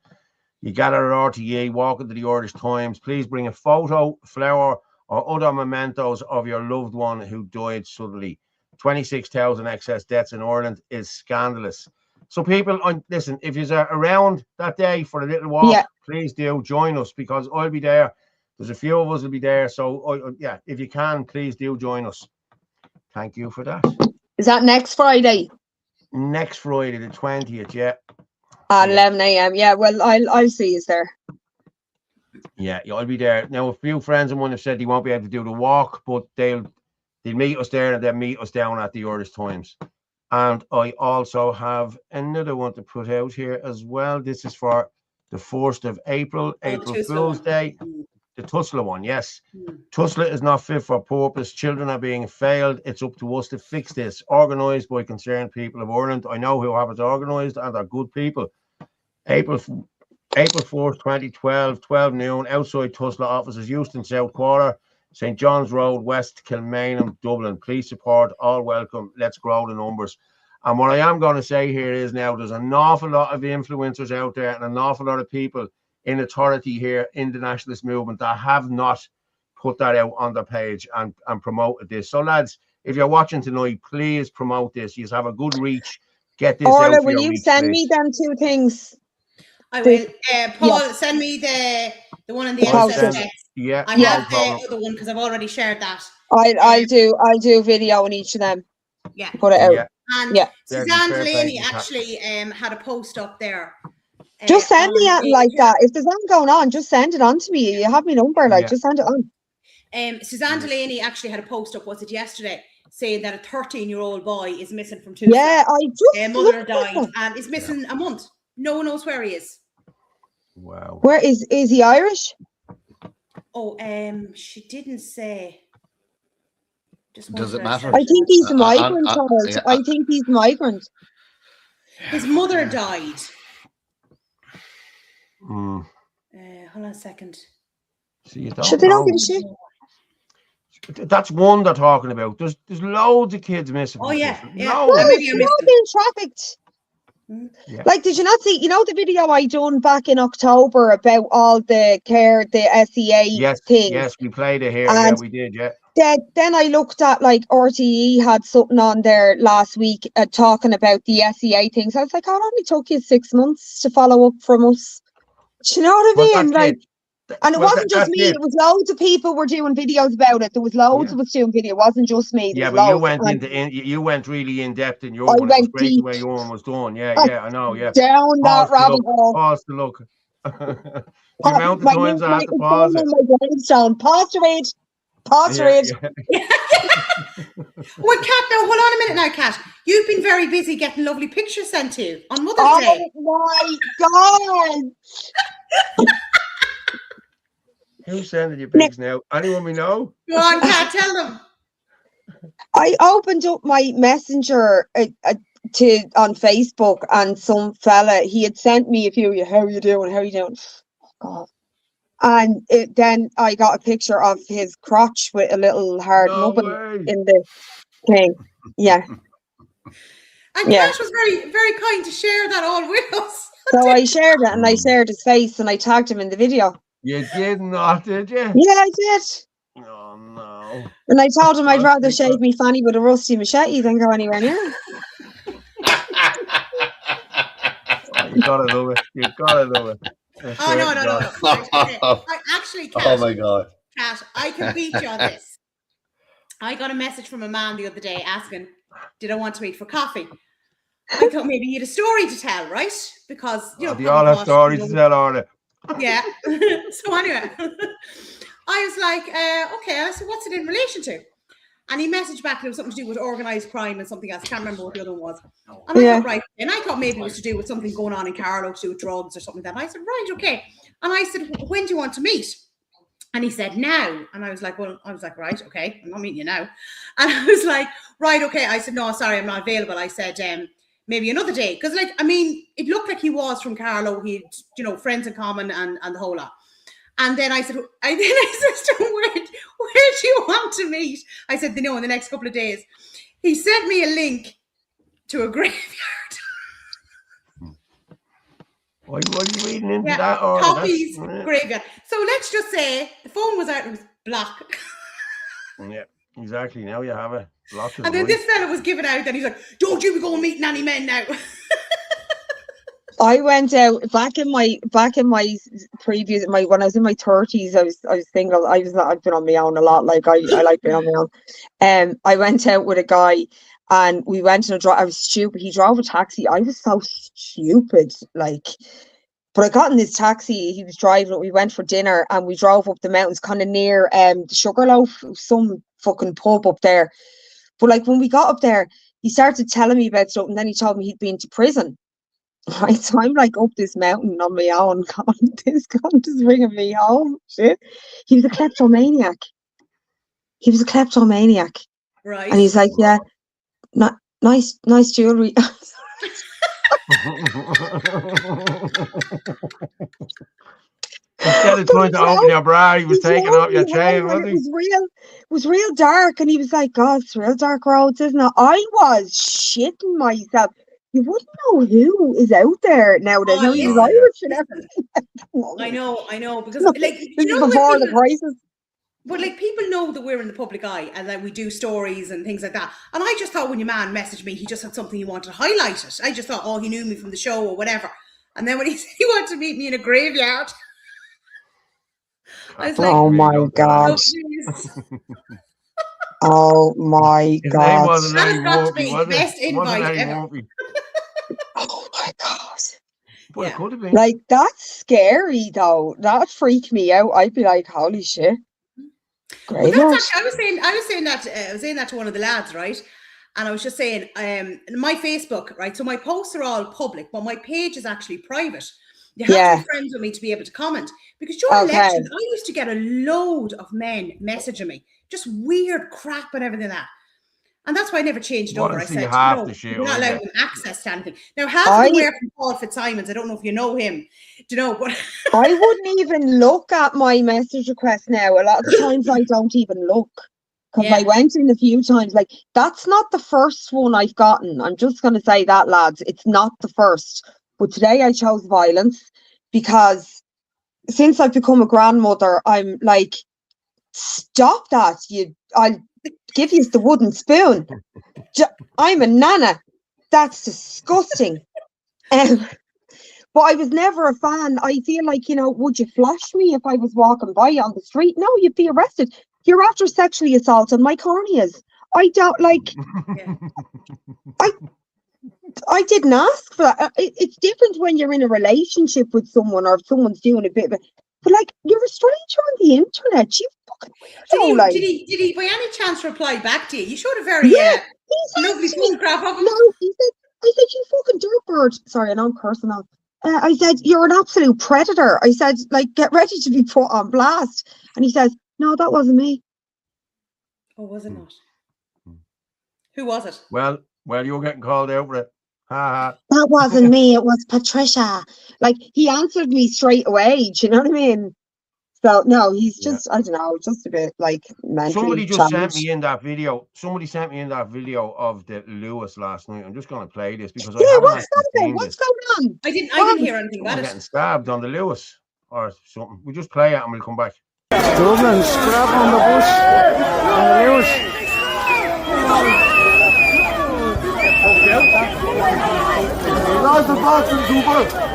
You gather at RTE, walk into the Irish Times. Please bring a photo, flower, or other mementos of your loved one who died suddenly. 26,000 excess deaths in Ireland is scandalous. So people, listen, if you're around that day for a little walk, please do join us because I'll be there. There's a few of us will be there. So if you can, please do join us. Thank you for that. Is that next Friday? Next Friday, the 20th, yeah. At 11 a.m. Yeah, well, I'll see you there. Yeah, I'll be there. Now, a few friends of mine have said they won't be able to do the walk, but they'll meet us there and then meet us down at the Irish Times. And I also have another one to put out here as well. This is for the 1st of April, April Fool's Day. The Tusla one, yes. Tusla is not fit for purpose. Children are being failed. It's up to us to fix this. Organised by concerned people of Ireland. I know who have it organised and are good people. April 4th, 2012, 12 noon, outside Tusla offices, Euston South Quarter, St. John's Road, West Kilmainham, Dublin. Please support, all welcome. Let's grow the numbers. And what I am going to say here is now there's an awful lot of influencers out there and an awful lot of people in authority here in the nationalist movement that have not put that out on their page and promoted this. So lads, if you're watching tonight, please promote this. You have a good reach. Get this Orla, out. will you send me them two things? I will. Paul, send me the one in the excess. Yeah, I have the other one because I've already shared that. I'll do video on each of them. Yeah. Put it out. Yeah. And Suzanne Delaney actually had a post up there. Just send me out like that. If there's anything going on, just send it on to me. You have my number, just send it on. Suzanne Delaney actually had a post up, was it yesterday, saying that a 13-year-old boy is missing from Tuesday. Yeah, I just mother died and is missing a month. No one knows where he is. Wow. Where is he Irish? Oh, she didn't say. Does it matter? I think he's a migrant, Charles. I think he's a migrant. His mother died. Hold on a second. See, you they don't give a shit. That's one they're talking about. There's loads of kids missing. Oh yeah, being trafficked. Yeah. Like, did you not see? You know the video I done back in October about all the SEA thing. Yes, we played it here. Yeah, we did. Yeah. Then I looked at like RTE had something on there last week talking about the SEA things. I was like, oh, it only took you 6 months to follow up from us. Do you know what I mean? Like, and it wasn't just me. It was loads of people were doing videos about it. There was loads of us doing video. It wasn't just me. Yeah, but you went really in depth in your one. It was great the way your one was done. Yeah, I know. Yeah, down that rabbit hole. Pause to look. The amount of times I had to pause it. Pause to read. Pause to read. Well, Kat, now hold on a minute now, Kat. You've been very busy getting lovely pictures sent to you on Mother's Day. Oh my God. Who's sending you pics now? Anyone we know? Go on, Kat, tell them. I opened up my messenger on Facebook, and some fella, he had sent me a few, how are you doing? God. And then I got a picture of his crotch with a little hard nubbin in the thing. Yeah. And Cash was very, very kind to share that all with us. So I shared it, and I shared his face, and I tagged him in the video. You did not, did you? Yeah, I did. Oh no. And I told him I'd rather shave me fanny with a rusty machete than go anywhere near him. You gotta love it. You gotta love it. Oh no. I actually can't. Oh my God. Kat, I can beat you on this. I got a message from a man the other day asking, did I want to meet for coffee? I thought maybe you had a story to tell, right? Because they all have stories to tell, are they? Yeah. So anyway, I was like, okay. I said, what's it in relation to? And he messaged back, and it was something to do with organised crime and something else. I can't remember what the other one was. And I thought, right. And I thought maybe it was to do with something going on in Carlow, to do with drugs or something like that. And I said, right, okay. And I said, when do you want to meet? And he said, now. And I was like, right, okay. I'm not meeting you now. And I was like, right, okay. I said, no, sorry, I'm not available. I said, maybe another day. Because, like, I mean, it looked like he was from Carlow. He'd, friends in common and the whole lot. And then I said to him, where do you want to meet? I said, in the next couple of days. He sent me a link to a graveyard. What are you reading into that? Copies graveyard. So let's just say the phone was out and it was black. Yeah, exactly. Now you have it. And then this fella was giving out, and he's like, don't you be going meeting any men now. I went out back in my previous when I was in my 30s. I was single. I've been on my own a lot. Like I like being on my own. I went out with a guy, and we went in a drive. I was stupid. He drove a taxi. I was so stupid. But I got in this taxi. He was driving it. We went for dinner, and we drove up the mountains, kind of near the Sugarloaf, some fucking pub up there. But when we got up there, he started telling me about stuff, and then he told me he'd been to prison. Right, so I'm up this mountain on my own, this cunt is bringing me home. Shit. He was a kleptomaniac. Right. And he's like, yeah, nice jewelry. Instead of trying to open your bra, he was taking off your chain, wasn't he? It was real dark, and he was like, God, it's real dark roads, isn't it? I was shitting myself. You wouldn't know who is out there nowadays. Oh, He was Irish and everything. I know, because this is before the crisis. But people know that we're in the public eye, and we do stories and things like that. And I just thought when your man messaged me, he just had something he wanted to highlight it. I just thought, he knew me from the show or whatever. And then when he said he wanted to meet me in a graveyard, I was like, oh my God. Oh my His God. name wasn't That has Eddie got to Murphy, be was the best it? It wasn't invite Eddie ever. Murphy. Oh my God. But it could have been. That's scary though. That freaked me out. I'd be like, holy shit. Well, that's actually, I was saying that to one of the lads, right? And I was just saying, my Facebook, right? So my posts are all public, but my page is actually private. You have to be friends with me to be able to comment. Because during elections, I used to get a load of men messaging me, just weird crap and everything like that. And that's why I never changed it over. I said, you're not allowed access to anything. Now, half of them were from Paul Fitzsimons. I don't know if you know him. Do you know? But I wouldn't even look at my message requests now. A lot of the times I don't even look. Because I went in a few times. That's not the first one I've gotten. I'm just going to say that, lads. It's not the first. But today I chose violence because since I've become a grandmother, I'm like, stop that. I'll give you the wooden spoon. I'm a nana. That's disgusting. But I was never a fan. I feel like, would you flash me if I was walking by on the street? No, you'd be arrested. You're after sexually assaulting my corneas. I don't I didn't ask for that. It's different when you're in a relationship with someone or if someone's doing a bit of it. But you're a stranger on the internet. You fucking weirdo. Did he by any chance reply back to you? You showed a very lovely photograph of him. No, I said, you fucking dirtbird. Sorry, I know I'm cursing now. I said, you're an absolute predator. I said, get ready to be put on blast. And he says, no, that wasn't me. Oh, was it not? Who was it? Well, you were getting called out for it. Ha That wasn't me, it was Patricia. Like, he answered me straight away, do you know what I mean? So, no, he's just, I don't know, just a bit, like, mentally Somebody just sent challenged. me in that video. Somebody sent me in that video of the Lewis last night. I'm just going to play this because I Yeah, haven't what's actually that about? seen What's this. going on? I didn't hear anything Someone about getting it. stabbed on the Lewis or something. We'll just play it and we'll come back. Dublin, scrap on the bus. On the Lewis. That's the Boston Cooper.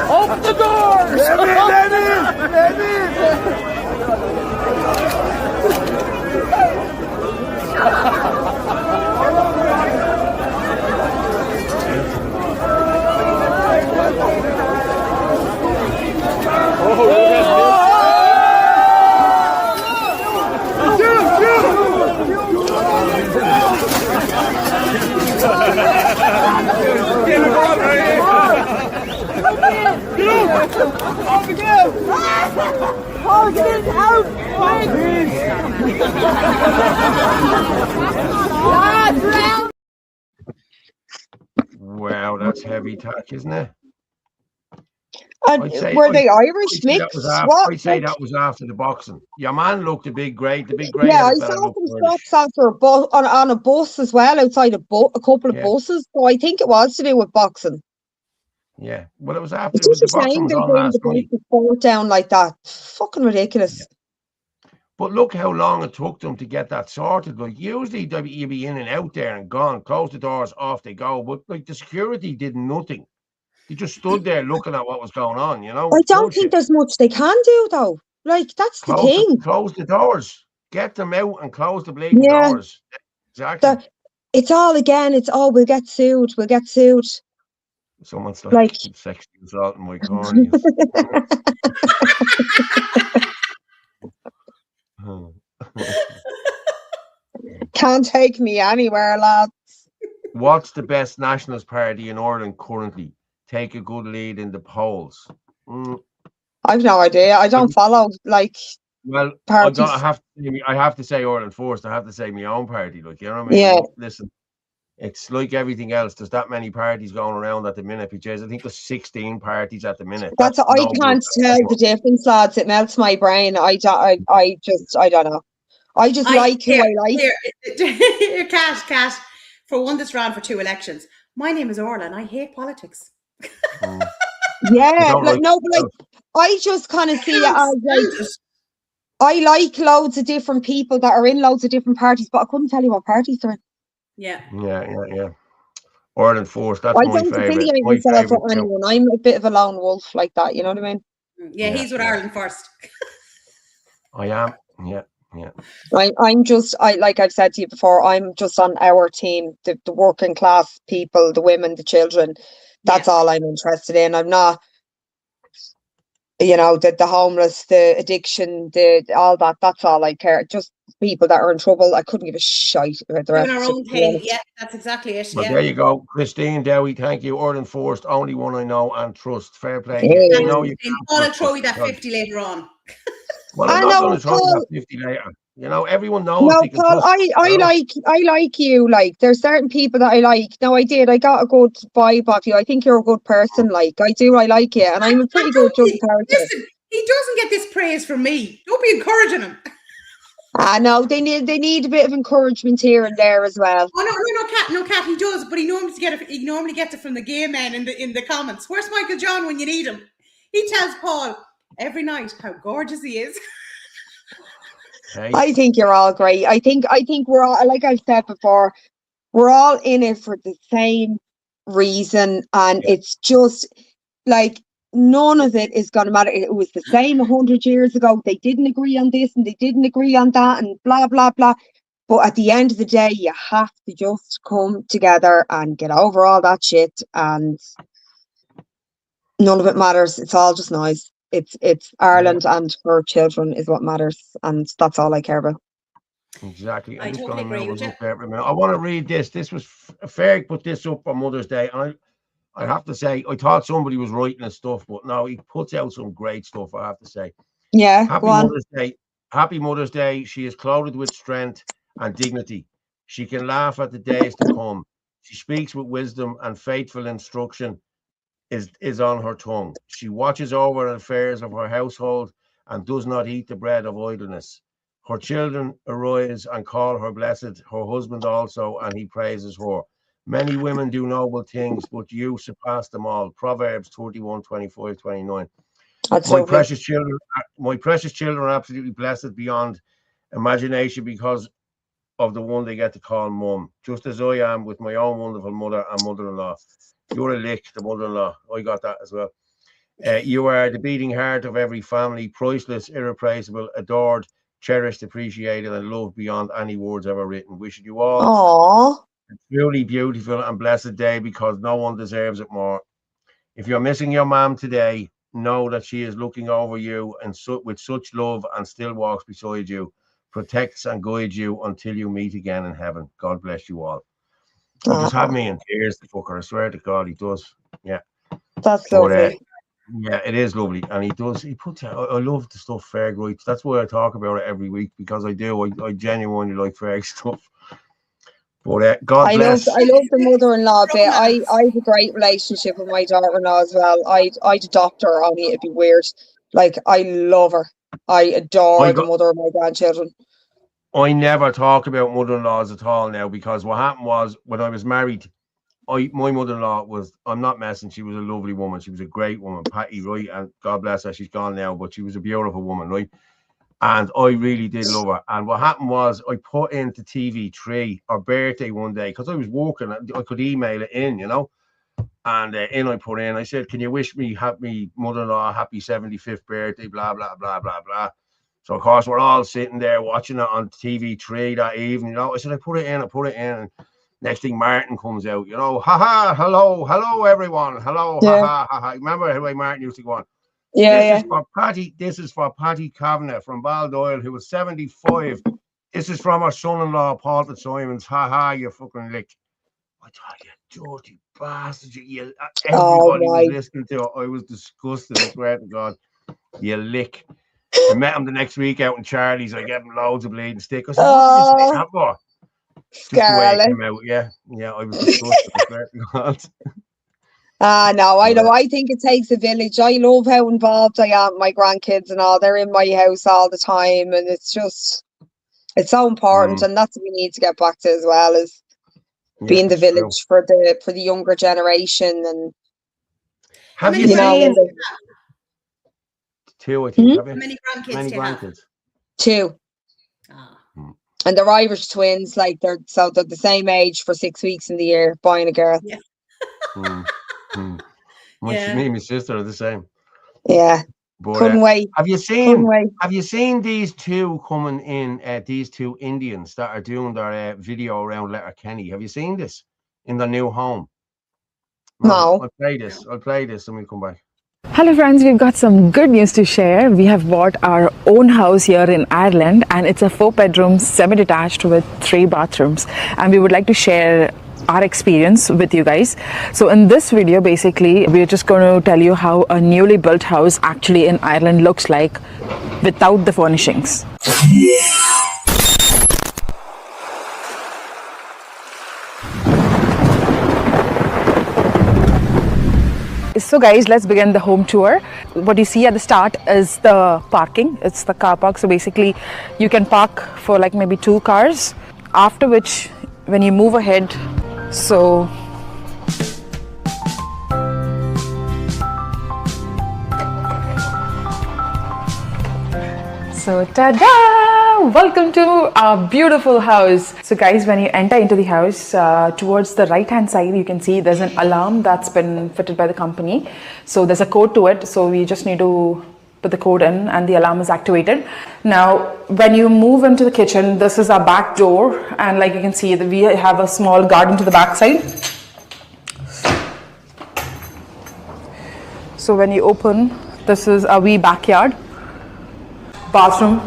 Open the doors! Let in! Wow, that's heavy tack, isn't it? Were they Irish mixed? I'd say that was after the boxing. Your man looked a big grade. The big grade. Yeah, I saw some shots after on a bus as well, outside a couple of buses. So I think it was to do with boxing. Yeah, well, it was after It's just the a boxing shame was they're on bringing last the night. sport down like that. Fucking ridiculous. Yeah. But look how long it took them to get that sorted. Like, usually you'd be in and out there and gone, close the doors, off they go. But like the security did nothing. They just stood there looking at what was going on, you know? I don't think there's much they can do though. Like, that's the thing. Close the doors. Get them out and close the bleeding doors. Exactly. It's all again, we'll get sued. We'll get sued. Someone's like sexually assaulting my corneas. Can't take me anywhere, lads. What's the best nationalist party in Ireland currently? Take a good lead in the polls. I've no idea. I don't follow parties. I have to say Ireland first. I have to say my own party. Like, you know what I mean? Yeah. Listen, it's like everything else. There's that many parties going around at the minute, because I think there's 16 parties at the minute. I can't tell the difference, lads. It melts my brain. I don't know. I just like who I like. Here, Cat, for one that's ran for 2 elections. My name is Orla and I hate politics. Yeah, I just kind of see it as I like loads of different people that are in loads of different parties, but I couldn't tell you what parties they're in. Yeah. Ireland first. That's I my don't favorite. affiliate myself with anyone. I'm a bit of a lone wolf like that. You know what I mean? Yeah, he's with Ireland first. I am. Yeah. I'm just, like I've said to you before, I'm just on our team, the working class people, the women, the children. That's all I'm interested in. I'm not, the homeless, the addiction, all that. That's all I care. Just people that are in trouble. I couldn't give a shite about the rest. Doing our own thing. Yeah, that's exactly it. Well, there you go, Christine Dowie. Thank you. Ireland first, only one I know and trust. Fair play. Yeah. And Paul will throw you that 50 later on. Well, I'm not going to throw that 50 later. Everyone knows. No, Paul, I like you. Like, there's certain people that I like. No, I got a good vibe off you. I think you're a good person. Like, I like you, and I'm a pretty good judge of character. Listen, he doesn't get this praise from me. Don't be encouraging him. No, they need a bit of encouragement here and there as well. Oh no, Kat, he does, but he normally gets it from the gay men in the comments. Where's Michael John when you need him? He tells Paul every night how gorgeous he is. Hey. I think you're all great. I think we're all, like I've said before, we're all in it for the same reason, and it's just like none of it is going to matter. It was the same 100 years ago. They didn't agree on this and they didn't agree on that and blah, blah, blah. But at the end of the day, you have to just come together and get over all that shit, and none of it matters. It's all just noise. It's Ireland and her children is what matters, and that's all I care about. Exactly. I totally agree with you. I want to read this. This was Ferg put this up on Mother's Day, and I have to say, I thought somebody was writing his stuff, but no, he puts out some great stuff, I have to say. Yeah, Happy Mother's Day. Happy Mother's Day. She is clothed with strength and dignity. She can laugh at the days to come. She speaks with wisdom, and faithful instruction is on her tongue. She watches over the affairs of her household and does not eat the bread of idleness. Her children arise and call her blessed, her husband also, and he praises her. Many women do noble things, but you surpass them all. Proverbs 31, 25, 29. My precious children are absolutely blessed beyond imagination because of the one they get to call mum, just as I am with my own wonderful mother and mother-in-law. You're a lick, the mother-in-law. I got that as well. You are the beating heart of every family, priceless, irreplaceable, adored, cherished, appreciated, and loved beyond any words ever written. Wishing you all a truly beautiful and blessed day, because no one deserves it more. If you're missing your mom today, know that she is looking over you and with such love and still walks beside you, protects and guides you until you meet again in heaven. God bless you all. He just had me in tears, the fucker. I swear to God, he does. Yeah. That's lovely. Yeah, it is lovely. And he does. He puts out, I love the stuff Ferg writes. That's why I talk about it every week, because I do. I genuinely like Ferg's stuff. But God bless. I love the mother-in-law bit. I have a great relationship with my daughter-in-law as well. I'd adopt her, only it'd be weird. Like, I love her. I adore the mother of my grandchildren. I never talk about mother-in-laws at all now, because what happened was, when I was married, my mother-in-law was, I'm not messing, she was a lovely woman. She was a great woman, Patty, right? And God bless her, she's gone now, but she was a beautiful woman, right? And I really did love her. And what happened was, I put into TV3 her birthday one day, because I was working, I could email it in, you know? And I put in, I said, can you wish me happy mother-in-law, happy 75th birthday, blah, blah, blah, blah, blah. So, of course, we're all sitting there watching it on TV3 that evening, you know? I said, I put it in. And next thing, Martin comes out, you know, hello, everyone. Hello, ha. Remember the way Martin used to go on? This is for Patty Kavanagh from Baldoyle, who was 75. This is from her son-in-law, Paul Fitzsimons. You fucking lick. I thought, you dirty bastard. Everybody was listening to it. I was disgusted, I swear to God. You lick. I met him the next week out in Charlie's. I gave him loads of bleeding stick. I said, what did you say that for? Just the way it came out. Yeah, I was disgusted, I swear to God. No, I know. I think it takes a village. I love how involved I am. My grandkids and all, they're in my house all the time, and it's so important. And that's what we need to get back to as well, is being the village for the younger generation. And have you seen? Two, I think. How many grandkids do you have? Two. And they're Irish twins, like they're the same age for 6 weeks in the year, boy and a girl. Yeah. Me and my sister are the same. Yeah. But, couldn't wait. Have you seen these two coming in? These two Indians that are doing their video around Letterkenny. Have you seen this in their new home? No. I'll play this and we'll come back. Hello friends, we've got some good news to share. We have bought our own house here in Ireland, and it's a 4-bedroom semi-detached with 3 bathrooms, and we would like to share our experience with you guys. So in this video, basically, we're just going to tell you how a newly built house actually in Ireland looks like without the furnishings. So guys, let's begin the home tour. What you see at the start is the parking. It's the car park. So basically you can park for like maybe 2 cars, after which when you move ahead So ta-da! Welcome to our beautiful house. So guys, when you enter into the house, towards the right hand side, you can see there's an alarm that's been fitted by the company. So there's a code to it. So we just need to put the code in and the alarm is activated. Now, when you move into the kitchen, this is our back door. And like you can see, we have a small garden to the back side. So when you open, this is a wee backyard. Bathroom.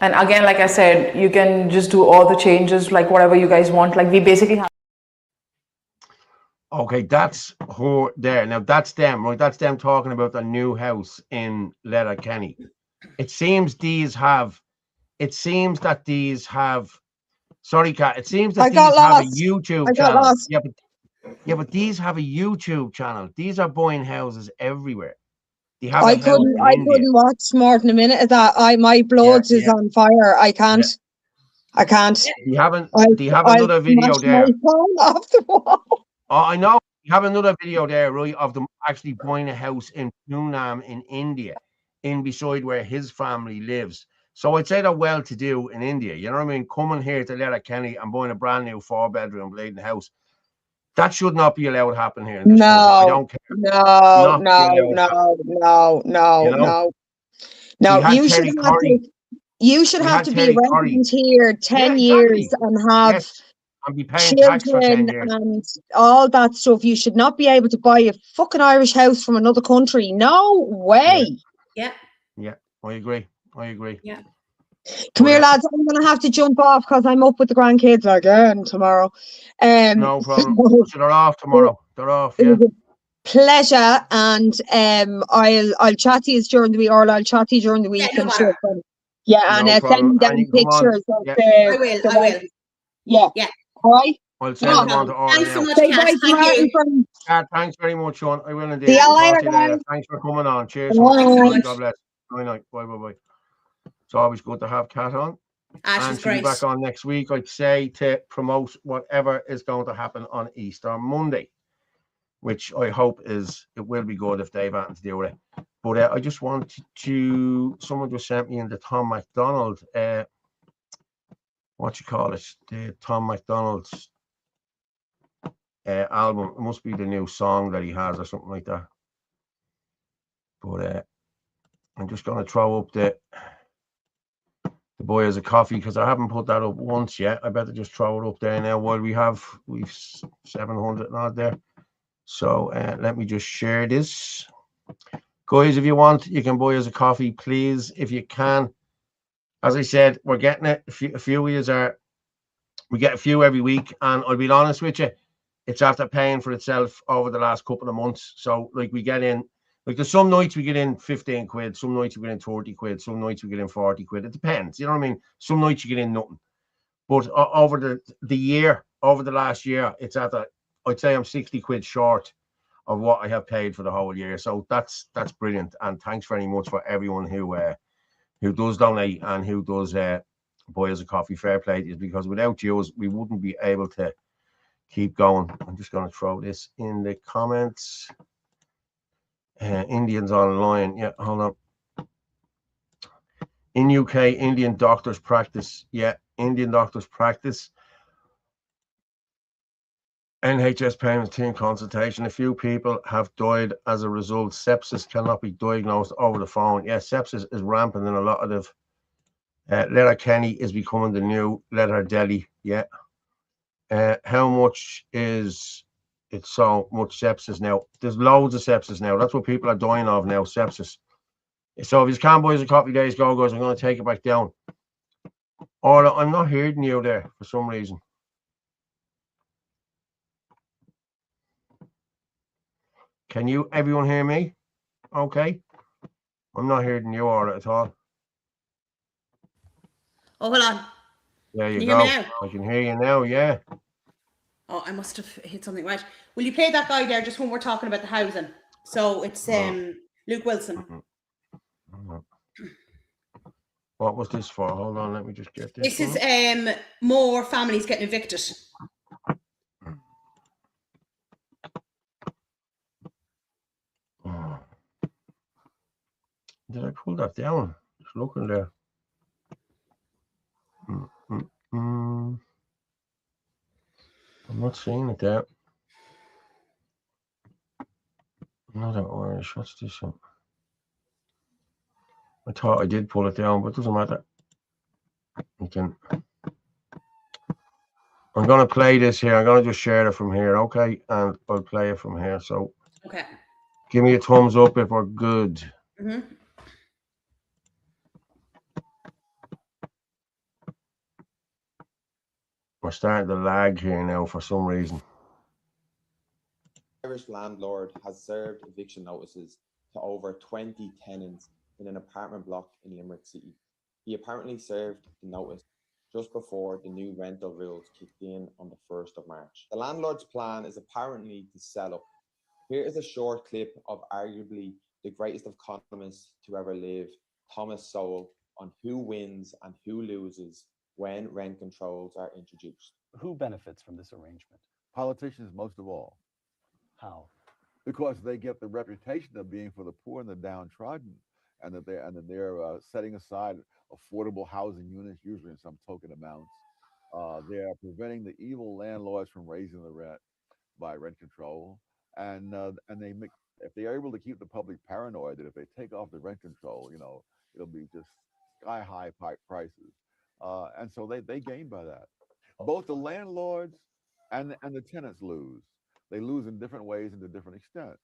And again, like I said, you can just do all the changes, like whatever you guys want. Like we basically have. Okay, that's her there. Now that's them, right? That's them talking about the new house in Letterkenny. It seems that these have. Sorry, Kat. It seems that these have a YouTube channel. Yeah, but these have a YouTube channel. These are buying houses everywhere. I couldn't watch more than a minute of that. My blood is on fire. I can't. I can't. Do you have another video there? My phone off the wall. Oh, I know. You have another video there, right, of them actually buying a house in Poonam in India, in beside where his family lives. So I'd say they're well-to-do in India. You know what I mean? Coming here to Letterkenny and buying a brand new 4-bedroom Bladen house. That should not be allowed to happen here. In this country. I don't care. No. You should have to be resident here 10 years and have and be paying tax for 10 years and all that stuff. You should not be able to buy a fucking Irish house from another country. No way. Yeah. I agree. Yeah. Come here, lads. I'm going to have to jump off because I'm up with the grandkids again tomorrow. No problem. So they're off tomorrow. They're off. Yeah. Pleasure, and I'll chat to you during the week, or I'll chat to you during the week. Yeah, and sure. Yeah, no and send me down pictures of I will. Yeah. All right. I'll send them on to all. Thanks so much, Say Kat. bye to Martin from. Thanks very much, Sean. I will indeed. See you later, guys. Thanks for coming on. Cheers. Bye. God bless. Good night. Bye. It's always good to have Kat on. She's great. She'll be back on next week, I'd say, to promote whatever is going to happen on Easter Monday, which I hope it will be good if they've had to do it. But I just wanted someone just sent me in the Tom MacDonald, the Tom MacDonald's album. It must be the new song that he has or something like that. But I'm just going to throw up the Boy Has a Coffee because I haven't put that up once yet. I better just throw it up there now while we've 700 and odd there. So let me just share this. Guys, if you want, you can buy us a coffee, please, if you can. As I said, we're getting it. A few of you we get a few every week, and I'll be honest with you, it's after paying for itself over the last couple of months. So like we get in, like there's some nights we get in 15 quid, some nights we get in 30 quid, some nights we get in 40 quid. It depends, you know what I mean? Some nights you get in nothing. But over the year, over the last year, it's I'd say I'm 60 quid short of what I have paid for the whole year. So that's brilliant. And thanks very much for everyone who does donate and who does buy us a coffee. Fair play to you, because without you, we wouldn't be able to keep going. I'm just going to throw this in the comments. Indians online. Yeah, hold on. In UK, Indian doctors practice. Yeah, Indian doctors practice. NHS payments team consultation. A few people have died as a result. Sepsis cannot be diagnosed over the phone. Yeah, sepsis is rampant in a lot of Letterkenny is becoming the new Letterdelly. Yeah. How much is it? So much sepsis now. There's loads of sepsis now. That's what people are dying of now, sepsis. So if you can't buy us a coffee, days go, guys, I'm going to take it back down. Or I'm not hearing you there for some reason. Can everyone hear me? Okay. I'm not hearing you at all. Oh, hold on. There you can go. Hear me now? I can hear you now, yeah. Oh, I must have hit something right. Will you play that guy there just when we're talking about the housing? So it's Luke Wilson. What was this for? Hold on, let me just get this. This is more families getting evicted. Oh. Did I pull that down? Just looking there. I'm not seeing it there. Another Irish. What's this one? I thought I did pull it down, but it doesn't matter. You can. I'm going to play this here. I'm going to just share it from here, okay? And I'll play it from here. So, okay. Give me a thumbs up if we're good. Mm-hmm. We're starting to lag here now for some reason. Irish landlord has served eviction notices to over 20 tenants in an apartment block in Limerick City. He apparently served the notice just before the new rental rules kicked in on the 1st of March. The landlord's plan is apparently to sell up. Here is a short clip of arguably the greatest of economists to ever live, Thomas Sowell, on who wins and who loses when rent controls are introduced. Who benefits from this arrangement? Politicians, most of all. How? Because they get the reputation of being for the poor and the downtrodden, and that they're setting aside affordable housing units, usually in some token amounts. They are preventing the evil landlords from raising the rent by rent control, and they make, if they are able to keep the public paranoid that if they take off the rent control, it'll be just sky high prices, and so they gain by that. Both the landlords and the tenants lose. They lose in different ways and to different extents.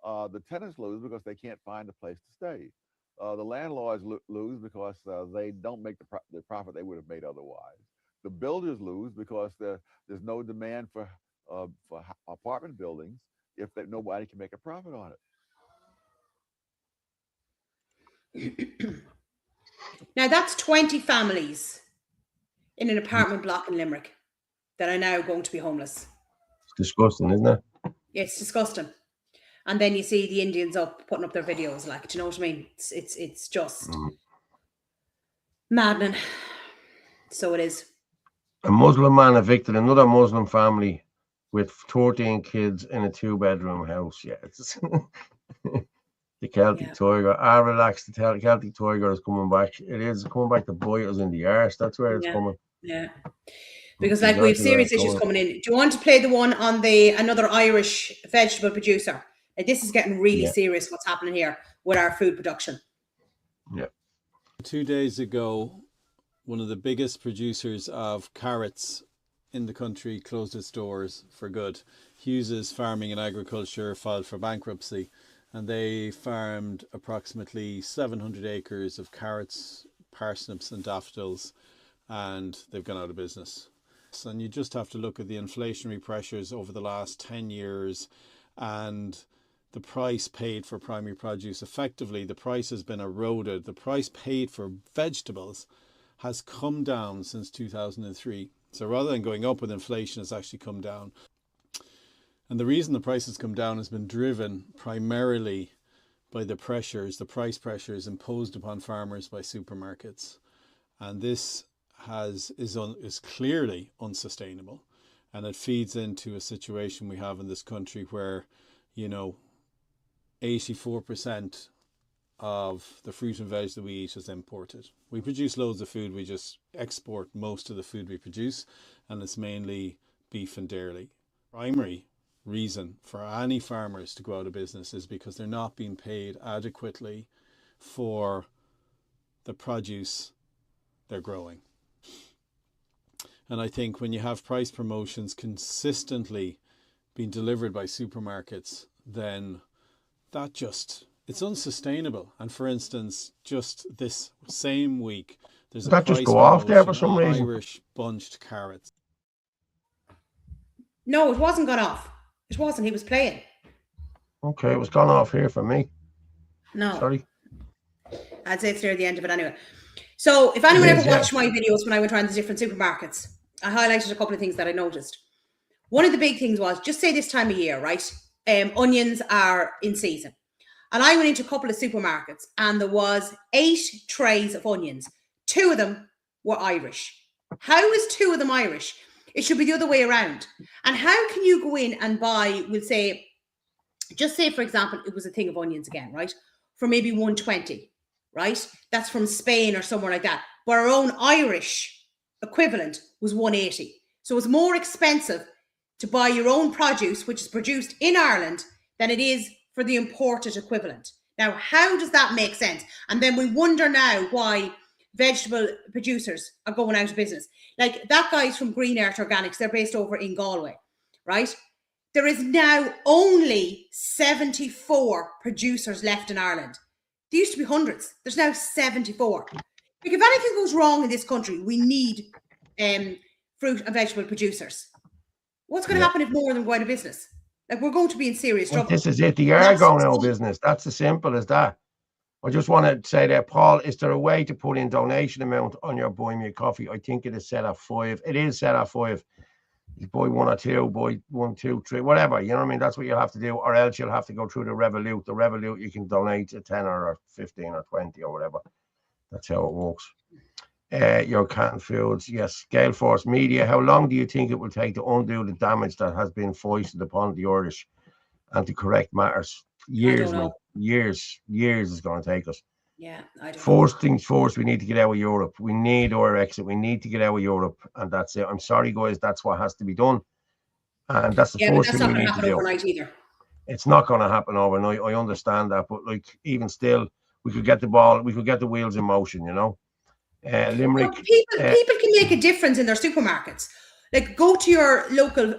The tenants lose because they can't find a place to stay. The landlords lose because they don't make the profit they would have made otherwise. The builders lose because there's no demand for apartment buildings if nobody can make a profit on it. Now that's 20 families in an apartment block in Limerick that are now going to be homeless. It's disgusting, isn't it? It's disgusting. And then you see the Indians putting up their videos, like, do you know what I mean? It's just maddening. So it is. A Muslim man evicted another Muslim family with 13 kids in a 2-bedroom house. Yeah, it's the Celtic Tiger. Relax, the Celtic Tiger is coming back. It is coming back to bite us in the arse. That's where it's coming. Yeah. Because like we have serious issues coming in. Do you want to play the one on another Irish vegetable producer? This is getting really serious what's happening here with our food production. Yeah. 2 days ago, one of the biggest producers of carrots in the country closed its doors for good. Hughes' Farming and Agriculture filed for bankruptcy, and they farmed approximately 700 acres of carrots, parsnips and daffodils, and they've gone out of business. And you just have to look at the inflationary pressures over the last 10 years and the price paid for primary produce. Effectively, the price has been eroded. The price paid for vegetables has come down since 2003. So rather than going up with inflation, it's actually come down. And the reason the price has come down has been driven primarily by the price pressures imposed upon farmers by supermarkets. And this is clearly unsustainable, and it feeds into a situation we have in this country where 84% of the fruit and veg that we eat is imported. We produce loads of food, we just export most of the food we produce, and it's mainly beef and dairy. Primary reason for any farmers to go out of business is because they're not being paid adequately for the produce they're growing. And I think when you have price promotions consistently being delivered by supermarkets, then it's unsustainable. And for instance, just this same week, there's a price just go off there for some reason? Irish bunched carrots. No, it wasn't gone off. It wasn't. He was playing. Okay, it was gone off here for me. No. Sorry. I'd say it's near the end of it anyway. So if anyone ever watched my videos when I went around the different supermarkets, I highlighted a couple of things that I noticed. One of the big things was, just say this time of year, right? Onions are in season. And I went into a couple of supermarkets and there was 8 trays of onions 2 of them were Irish. How is 2 of them Irish? It should be the other way around. And how can you go in and buy, we'll say, just say, for example, it was a thing of onions again, right? For maybe 120, right? That's from Spain or somewhere like that. But our own Irish equivalent was 180. So it's more expensive to buy your own produce, which is produced in Ireland, than it is for the imported equivalent. Now, how does that make sense? And then we wonder now why vegetable producers are going out of business. Like that guy's from Green Earth Organics. They're based over in Galway, right? There is now only 74 producers left in Ireland. There used to be hundreds. There's now 74. Like if anything goes wrong in this country, we need fruit and vegetable producers. What's going to happen if more of them go out of business? Like we're going to be in serious trouble. This is it. They are going out of business. That's as simple as that. I just want to say that, Paul, is there a way to put in donation amount on your Buy Me a Coffee? I think it is set at 5. It is set at 5. You buy 1 or 2, buy 1, 2, 3, whatever. You know what I mean? That's what you'll have to do, or else you'll have to go through the Revolut. The Revolut, you can donate a 10 or 15 or 20 or whatever. That's how it works. Your canned foods, yes. Gale Force Media, how long do you think it will take to undo the damage that has been foisted upon the Irish and to correct matters? Years, mate. Years is going to take us. Yeah, I don't know. First things first, we need to get out of Europe. We need our exit. We need to get out of Europe, and that's it. I'm sorry, guys. That's what has to be done, and that's the first thing we need to do. Overnight either. It's not going to happen overnight. I understand that, but like even still, we could get the ball. We could get the wheels in motion. You know, Limerick. Well, people can make a difference in their supermarkets. Like go to your local,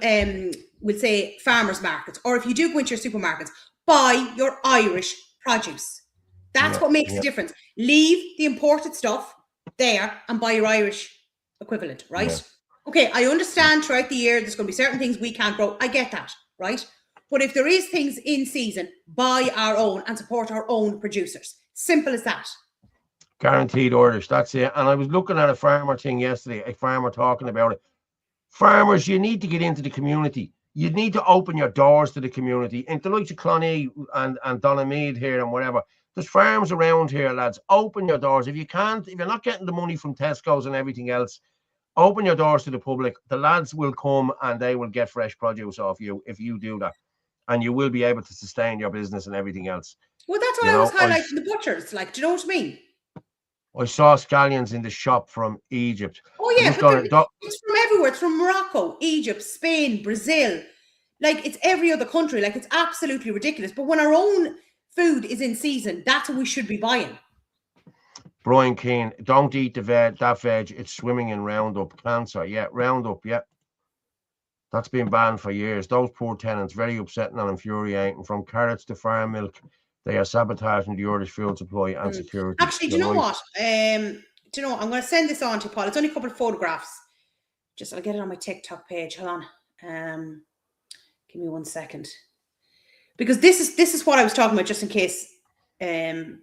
we'll say farmers markets, or if you do go into your supermarkets, buy your Irish produce. That's what makes the difference. Leave the imported stuff there and buy your Irish equivalent, right? Yeah. Okay, I understand throughout the year there's going to be certain things we can't grow. I get that, right? But if there is things in season, buy our own and support our own producers. Simple as that. Guaranteed Irish, that's it. And I was looking at a farmer thing yesterday, a farmer talking about it. Farmers, you need to get into the community. You need to open your doors to the community. And the likes of Clonee and Donamead here and whatever. There's farms around here, lads. Open your doors. If you're not getting the money from Tesco's and everything else, open your doors to the public. The lads will come and they will get fresh produce off you if you do that. And you will be able to sustain your business and everything else. Well, that's why I was highlighting the butchers. Like, do you know what I mean? I saw scallions in the shop from Egypt. Oh, yeah. It's from everywhere. It's from Morocco, Egypt, Spain, Brazil. Like, it's every other country. Like, it's absolutely ridiculous. But when our own food is in season, that's what we should be buying. Brian Keane, don't eat that veg. It's swimming in Roundup. Cancer. Yeah, Roundup. Yeah. That's been banned for years. Those poor tenants, very upsetting and infuriating. From carrots to farm milk, they are sabotaging the Irish food supply and security. Actually, do you know what? I'm going to send this on to Paul. It's only a couple of photographs. I'll get it on my TikTok page. Hold on. Give me 1 second. Because this is what I was talking about, just in case people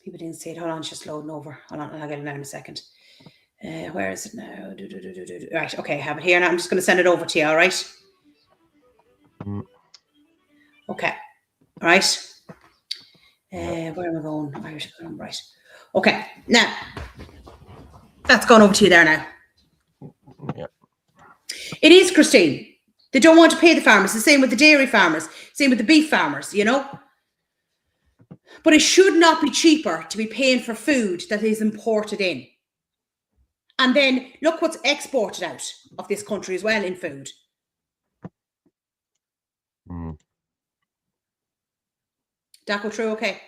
didn't see it. Hold on, it's just loading over. Hold on, I'll get it now in a second. Where is it now? Right, okay, I have it here now. I'm just going to send it over to you, all right? Okay, all right. Where am I going? Irish, right. Okay, now, that's gone over to you there now. Yeah. It is, Christine. They don't want to pay the farmers. The same with the dairy farmers. Same with the beef farmers, you know? But it should not be cheaper to be paying for food that is imported in. And then look what's exported out of this country as well in food. That go through okay?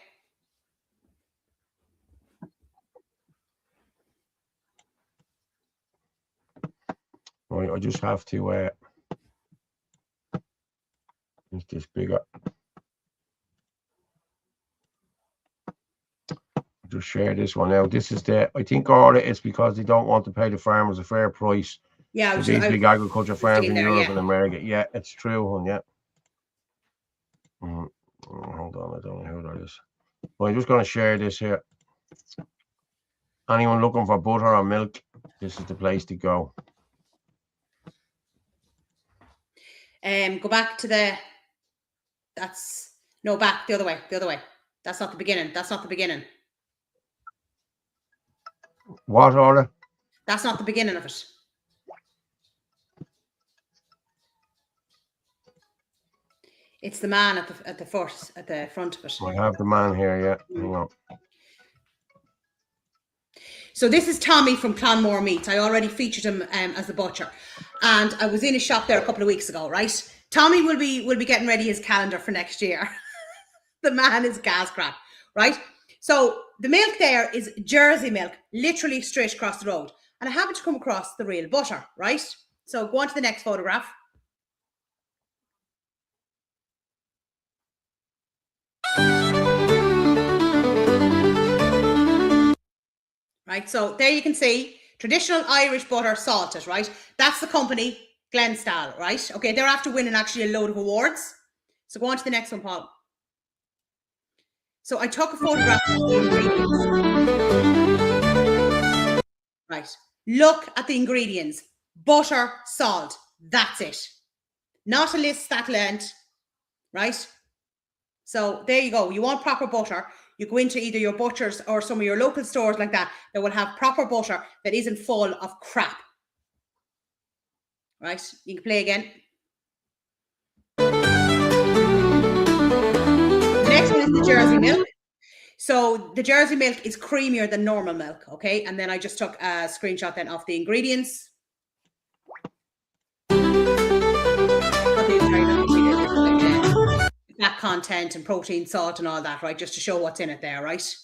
Right, I just have to make this bigger. Just share this one out. This is I think all it is because they don't want to pay the farmers a fair price. Yeah, these big agriculture farms in Europe and America. Yeah, it's true, one. Yeah. Hold on, I don't know who that is. Well, I'm just going to share this here. Anyone looking for butter or milk, this is the place to go. Go back to back the other way. That's not the beginning. What order? That's not the beginning of it. It's the man at the front of it. I have the man here, yeah. Hang on. So this is Tommy from Clonmore Meats. I already featured him as the butcher, and I was in his shop there a couple of weeks ago. Right, Tommy will be getting ready his calendar for next year. The man is gas crap, right? So the milk there is Jersey milk, literally straight across the road, and I happened to come across the real butter, right? So go on to the next photograph. Right, so there you can see traditional Irish butter salted, right? That's the company, Glenstyle, right? Okay, they're after winning actually a load of awards. So go on to the next one, Paul. So I took a photograph of the ingredients. Right, look at the ingredients. Butter, salt, that's it. Not a list that length, right? So there you go. You want proper butter. You go into either your butchers or some of your local stores like that will have proper butter that isn't full of crap. Right? You can play again. The next one is the Jersey milk. So the Jersey milk is creamier than normal milk, okay? And then I just took a screenshot then of the ingredients. Fat content and protein, salt and all that, right? Just to show what's in it there, right?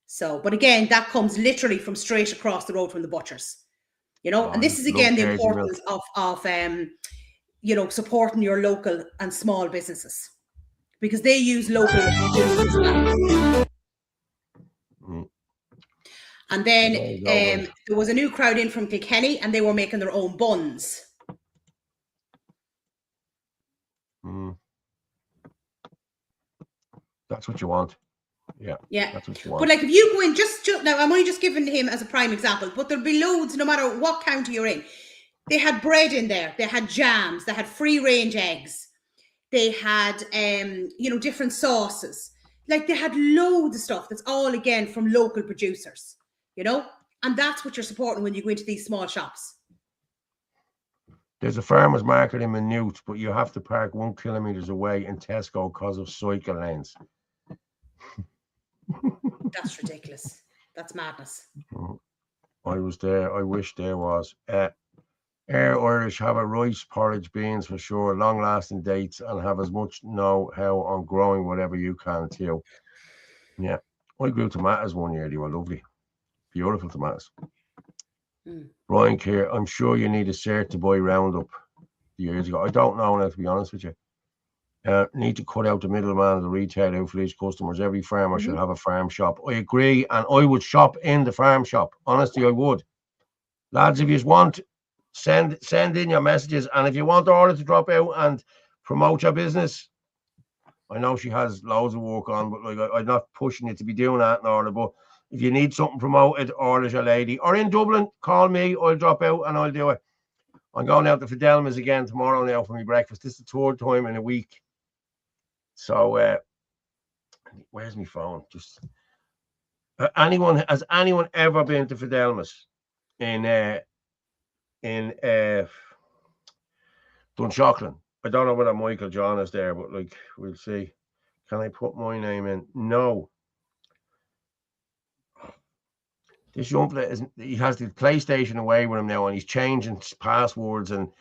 So, but again, that comes literally from straight across the road from the butchers, you know? And this is again the importance of you know, supporting your local and small businesses because they use local businesses. And then there was a new crowd in from Kilkenny and they were making their own buns. That's what you want. Yeah. That's what you want. But like if you go in, just now, I'm only just giving him as a prime example, but there'll be loads no matter what county you're in. They had bread in there. They had jams. They had free range eggs. They had, you know, different sauces. Like they had loads of stuff that's all again from local producers, you know, and that's what you're supporting when you go into these small shops. There's a farmer's market in Maynooth, but you have to park 1 kilometre away in Tesco because of cycle lanes. That's ridiculous. That's madness. I was there. I wish there was. Air Irish have a rice, porridge, beans for sure, long-lasting dates, and have as much know-how on growing whatever you can too. Yeah, I grew tomatoes one year. They were lovely, beautiful tomatoes. Brian Keir, I'm sure you need a cert to buy Roundup years ago. I don't know now, to be honest with you. Need to cut out the middleman of the retail out for these customers. Every farmer should have a farm shop. I agree, and I would shop in the farm shop. Honestly, I would. Lads, if you want, send in your messages, and if you want Orla to drop out and promote your business, I know she has loads of work on, but like I'm not pushing you to be doing that, Orla. But if you need something promoted, Orla's your lady. Or in Dublin, call me. I'll drop out and I'll do it. I'm going out to Fidelma's again tomorrow now for my breakfast. This is the 3rd time in a week. So, where's my phone? Just has anyone ever been to Fidelma's in Dunshaughlin? I don't know whether Michael John is there, but like we'll see. Can I put my name in? No. This young fella he has the PlayStation away with him now, and he's changing passwords and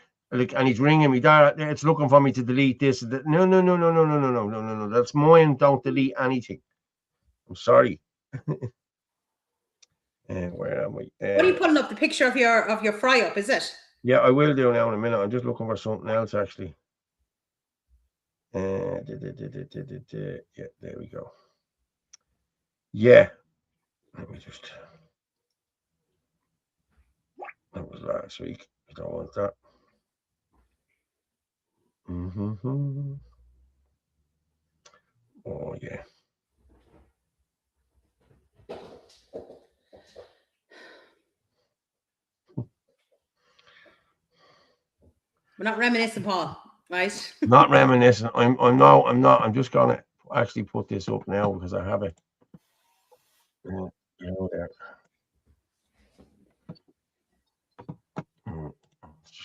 he's ringing me. Dad, it's looking for me to delete this. No. That's mine. Don't delete anything. I'm sorry. Where am I? What are you putting up? The picture of your fry up, is it? Yeah, I will do now in a minute. I'm just looking for something else actually. Yeah, there we go. Yeah. Let me just. That was last week. I don't want that. Oh yeah. We're not reminiscing, Paul, right? Not reminiscing. I'm not. I'm just gonna actually put this up now because I have it. You know there.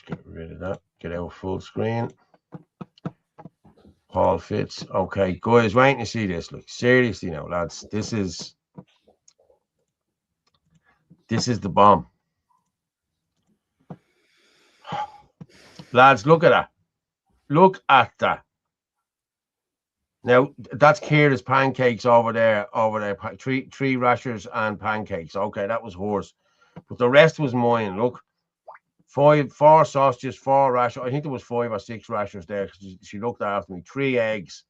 get rid of that. Get out full screen. Paul Fitz. Okay, guys, waiting to see this. Look, seriously now, lads. This is the bomb. Lads, look at that. Look at that. Now, that's Kira's pancakes over there. Three rashers and pancakes. Okay, that was hers. But the rest was mine. Look. 4 sausages, 4 rashers. I think there was 5 or 6 rashers there. She looked after me. 3 eggs,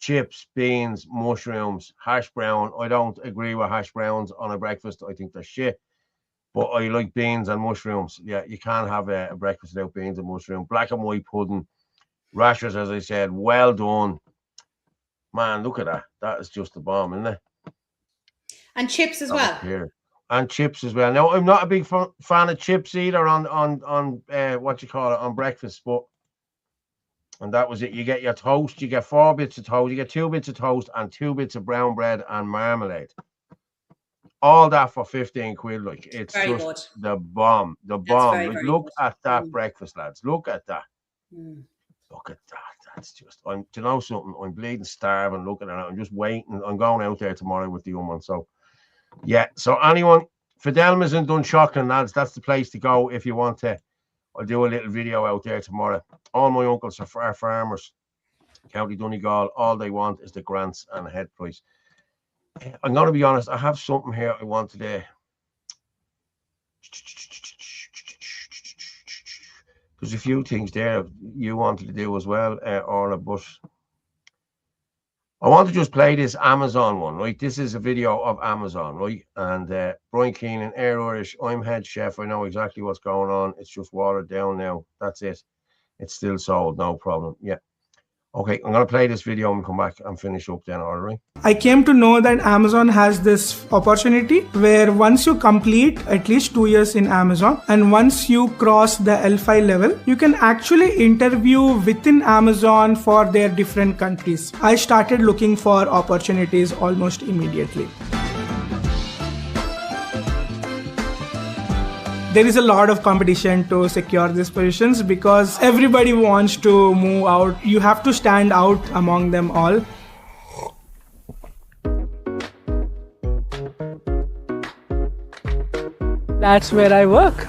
chips, beans, mushrooms, hash brown. I don't agree with hash browns on a breakfast. I think they're shit. But I like beans and mushrooms. Yeah, you can't have a breakfast without beans and mushrooms. Black and white pudding. Rashers, as I said, well done. Man, look at that. That is just a bomb, isn't it? And chips as well. And chips as well. Now, I'm not a big fan of chips either on what you call it, on breakfast, and that was it. You get your toast, you get 4 bits of toast, you get 2 bits of toast and 2 bits of brown bread and marmalade. All that for 15 quid. Like, it's very just good. The bomb. The bomb. Very, like, look at that breakfast, lads. Look at that. Look at that. That's just, do you know something? I'm bleeding starving looking at it. I'm just waiting. I'm going out there tomorrow with the young one. So, yeah. So, anyone, Fidelma's in Dunshaughlin, lads, that's the place to go if you want to. I'll do a little video out there tomorrow. All my uncles are farmers. County Donegal. All they want is the grants and the head price. I'm going to be honest. I have something here I wanted to. There's a few things there you wanted to do as well, Orla, but I want to just play this Amazon one, right? This is a video of Amazon, right? And Brian Keenan, Air Irish, I'm head chef. I know exactly what's going on. It's just watered down now. That's it. It's still sold, no problem. Yeah. Okay, I'm going to play this video and come back and finish up then, all right? I came to know that Amazon has this opportunity where once you complete at least 2 years in Amazon and once you cross the L5 level, you can actually interview within Amazon for their different countries. I started looking for opportunities almost immediately. There is a lot of competition to secure these positions because everybody wants to move out. You have to stand out among them all. That's where I work.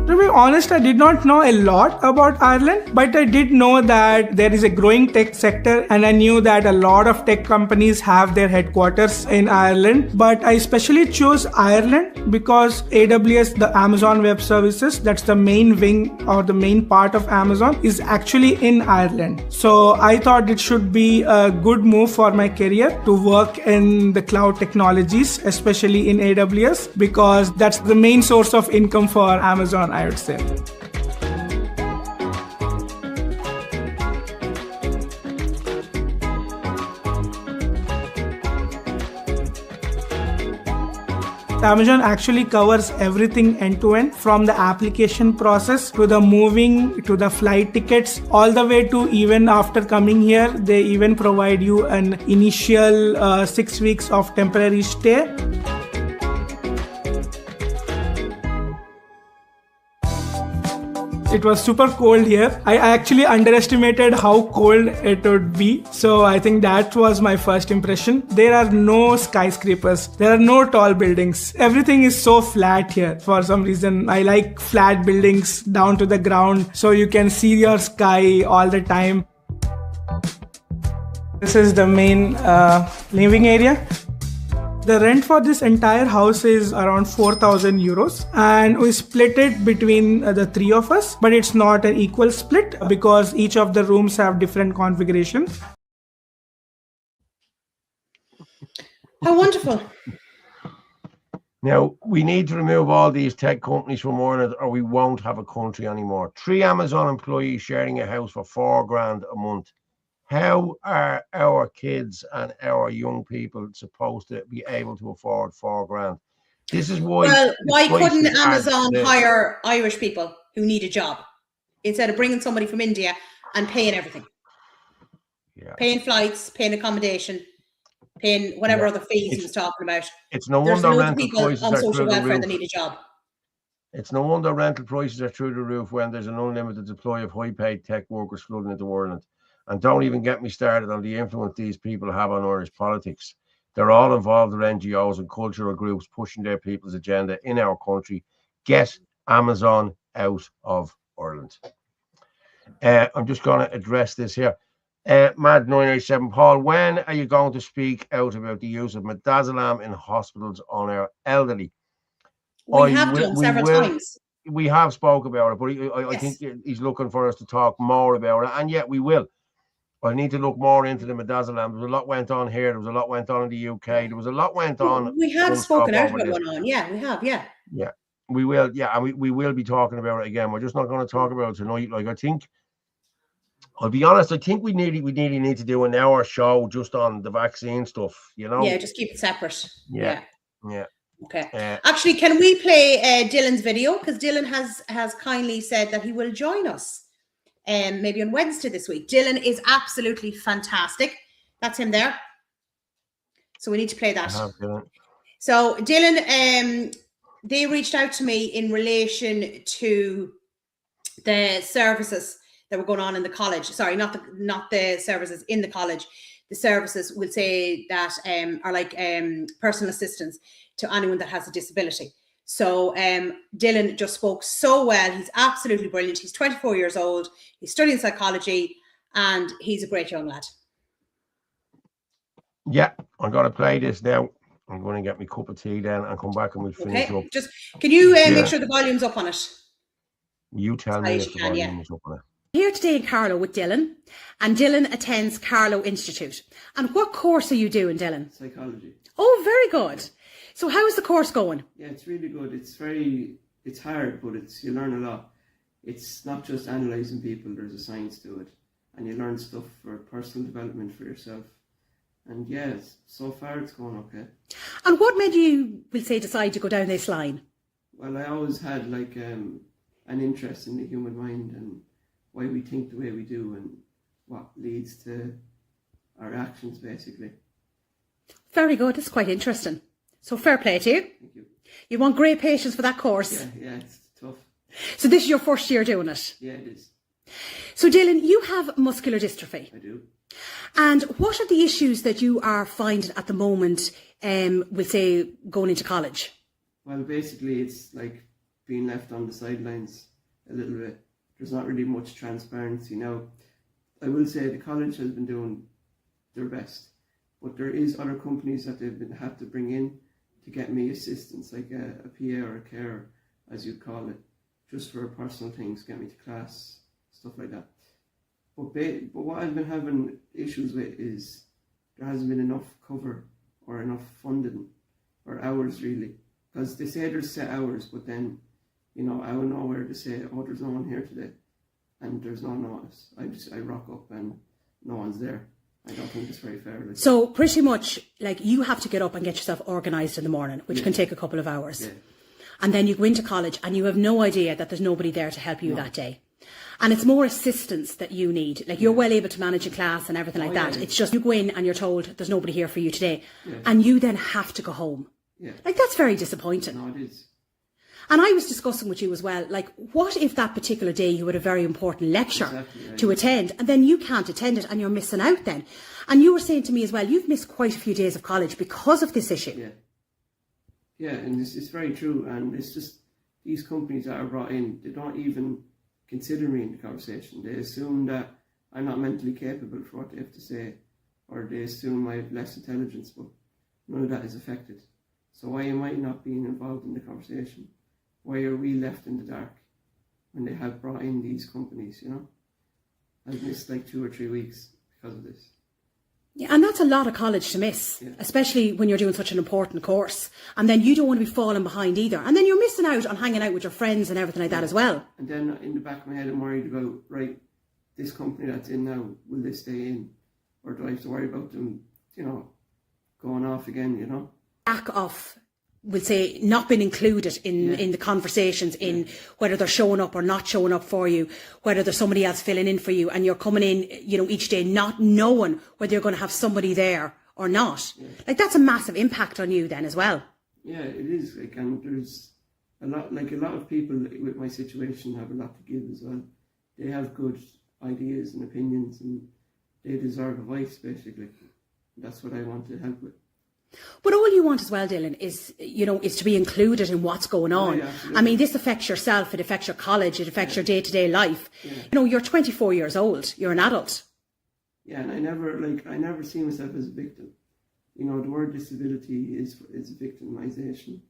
To be honest, I did not know a lot about Ireland, but I did know that there is a growing tech sector and I knew that a lot of tech companies have their headquarters in Ireland. But I especially chose Ireland because AWS, the Amazon Web Services, that's the main wing or the main part of Amazon, is actually in Ireland. So I thought it should be a good move for my career to work in the cloud technologies, especially in AWS, because that's the main source of income for Amazon, I would say. Amazon actually covers everything end to end, from the application process to the moving to the flight tickets, all the way to even after coming here, they even provide you an initial 6 weeks of temporary stay. It was super cold here. I actually underestimated how cold it would be. So I think that was my first impression. There are no skyscrapers. There are no tall buildings. Everything is so flat here. For some reason, I like flat buildings down to the ground so you can see your sky all the time. This is the main living area. The rent for this entire house is around 4,000 euros and we split it between the 3 of us, but it's not an equal split because each of the rooms have different configurations. How wonderful. Now, we need to remove all these tech companies from Ireland or we won't have a country anymore. 3 Amazon employees sharing a house for $4,000 a month. How are our kids and our young people supposed to be able to afford $4,000? This is why. Well, why couldn't Amazon hire Irish people who need a job instead of bringing somebody from India and paying everything? Yeah. Paying flights, paying accommodation, paying whatever other fees he was talking about. It's no There's wonder loads of people on social welfare that need a job. It's no wonder rental prices are through the roof when there's an unlimited supply of high-paid tech workers flooding into Ireland. And don't even get me started on the influence these people have on Irish politics. They're all involved with NGOs and cultural groups pushing their people's agenda in our country. Get Amazon out of Ireland. I'm just going to address this here. Mad987, Paul, when are you going to speak out about the use of midazolam in hospitals on our elderly? We have done several times. We have spoke about it, but I think he's looking for us to talk more about it, and yet we will. I need to look more into the midazolam. There was a lot went on here. There was a lot went on in the UK. There was a lot went on. We have spoken out about one on. Yeah, we have. Yeah. Yeah, we will. Yeah, and we will be talking about it again. We're just not going to talk about it tonight. Like, I think, I'll be honest, I think we nearly need to do an hour show just on the vaccine stuff, you know? Yeah, just keep it separate. Yeah. Okay. Actually, can we play Dylan's video? Because Dylan has kindly said that he will join us maybe on Wednesday this week. Dylan is absolutely fantastic. That's him there. So we need to play that. So Dylan, they reached out to me in relation to the services that were going on in the college. Sorry, not the services in the college. The services will say that are like personal assistance to anyone that has a disability. So Dylan just spoke so well. He's absolutely brilliant. He's 24 years old. He's studying psychology and he's a great young lad. Yeah, I'm going to play this now. I'm going to get my cup of tea then and come back and we'll finish up. Just, can you make sure the volume's up on it? You tell me if the volume is up on it. Here today in Carlow with Dylan, and Dylan attends Carlow Institute. And what course are you doing, Dylan? Psychology. Oh, very good. So how is the course going? Yeah, it's really good. It's hard, but you learn a lot. It's not just analysing people, there's a science to it. And you learn stuff for personal development for yourself. And yeah, so far it's going okay. And what made you, we'll say, decide to go down this line? Well, I always had like an interest in the human mind and why we think the way we do and what leads to our actions, basically. Very good. That's quite interesting. So fair play to you. Thank you. You want great patience for that course. Yeah, it's tough. So this is your first year doing it? Yeah, it is. So Dylan, you have muscular dystrophy. I do. And what are the issues that you are finding at the moment, we'll say, going into college? Well, basically it's like being left on the sidelines a little bit. There's not really much transparency. Now, I will say the college has been doing their best, but there is other companies that they've had to bring in to get me assistance, like a PA or a carer, as you'd call it, just for personal things, get me to class, stuff like that. But what I've been having issues with is there hasn't been enough cover or enough funding or hours, really, because they say there's set hours, but then, you know, I don't know where to say, oh, there's no one here today, and there's no notice. I rock up and no one's there. I don't think it's very fair. So pretty much, like, you have to get up and get yourself organised in the morning, which can take a couple of hours. Yeah. And then you go into college and you have no idea that there's nobody there to help you that day. And it's more assistance that you need. Like, you're well able to manage a class and everything like that. Yeah. It's just you go in and you're told there's nobody here for you today. Yeah. And you then have to go home. Yeah. Like, that's very disappointing. No, it is. And I was discussing with you as well, like, what if that particular day you had a very important lecture to attend, and then you can't attend it and you're missing out then? And you were saying to me as well, you've missed quite a few days of college because of this issue. Yeah. Yeah, and it's very true. And it's just these companies that are brought in, they don't even consider me in the conversation. They assume that I'm not mentally capable for what they have to say, or they assume I have less intelligence, but none of that is affected. So why am I not being involved in the conversation? Why are we left in the dark when they have brought in these companies, you know? I've missed like 2 or 3 weeks because of this. Yeah, and that's a lot of college to miss, especially when you're doing such an important course. And then you don't want to be falling behind either. And then you're missing out on hanging out with your friends and everything like that as well. And then in the back of my head, I'm worried about, right, this company that's in now, will they stay in? Or do I have to worry about them, you know, going off again, you know? Back off. We'll say not been included in the conversations, in whether they're showing up or not showing up for you, whether there's somebody else filling in for you, and you're coming in, you know, each day not knowing whether you're going to have somebody there or not. Like, that's a massive impact on you then as well. Yeah, it is. Like, and a lot of people with my situation have a lot to give as well. They have good ideas and opinions, and they deserve a voice, basically. That's what I want to help with. But all you want as well, Dylan, is, is to be included in what's going on. Yeah, I mean, this affects yourself, it affects your college, it affects your day-to-day life. Yeah. You're 24 years old, you're an adult. Yeah, and I never see myself as a victim. The word disability is victimization.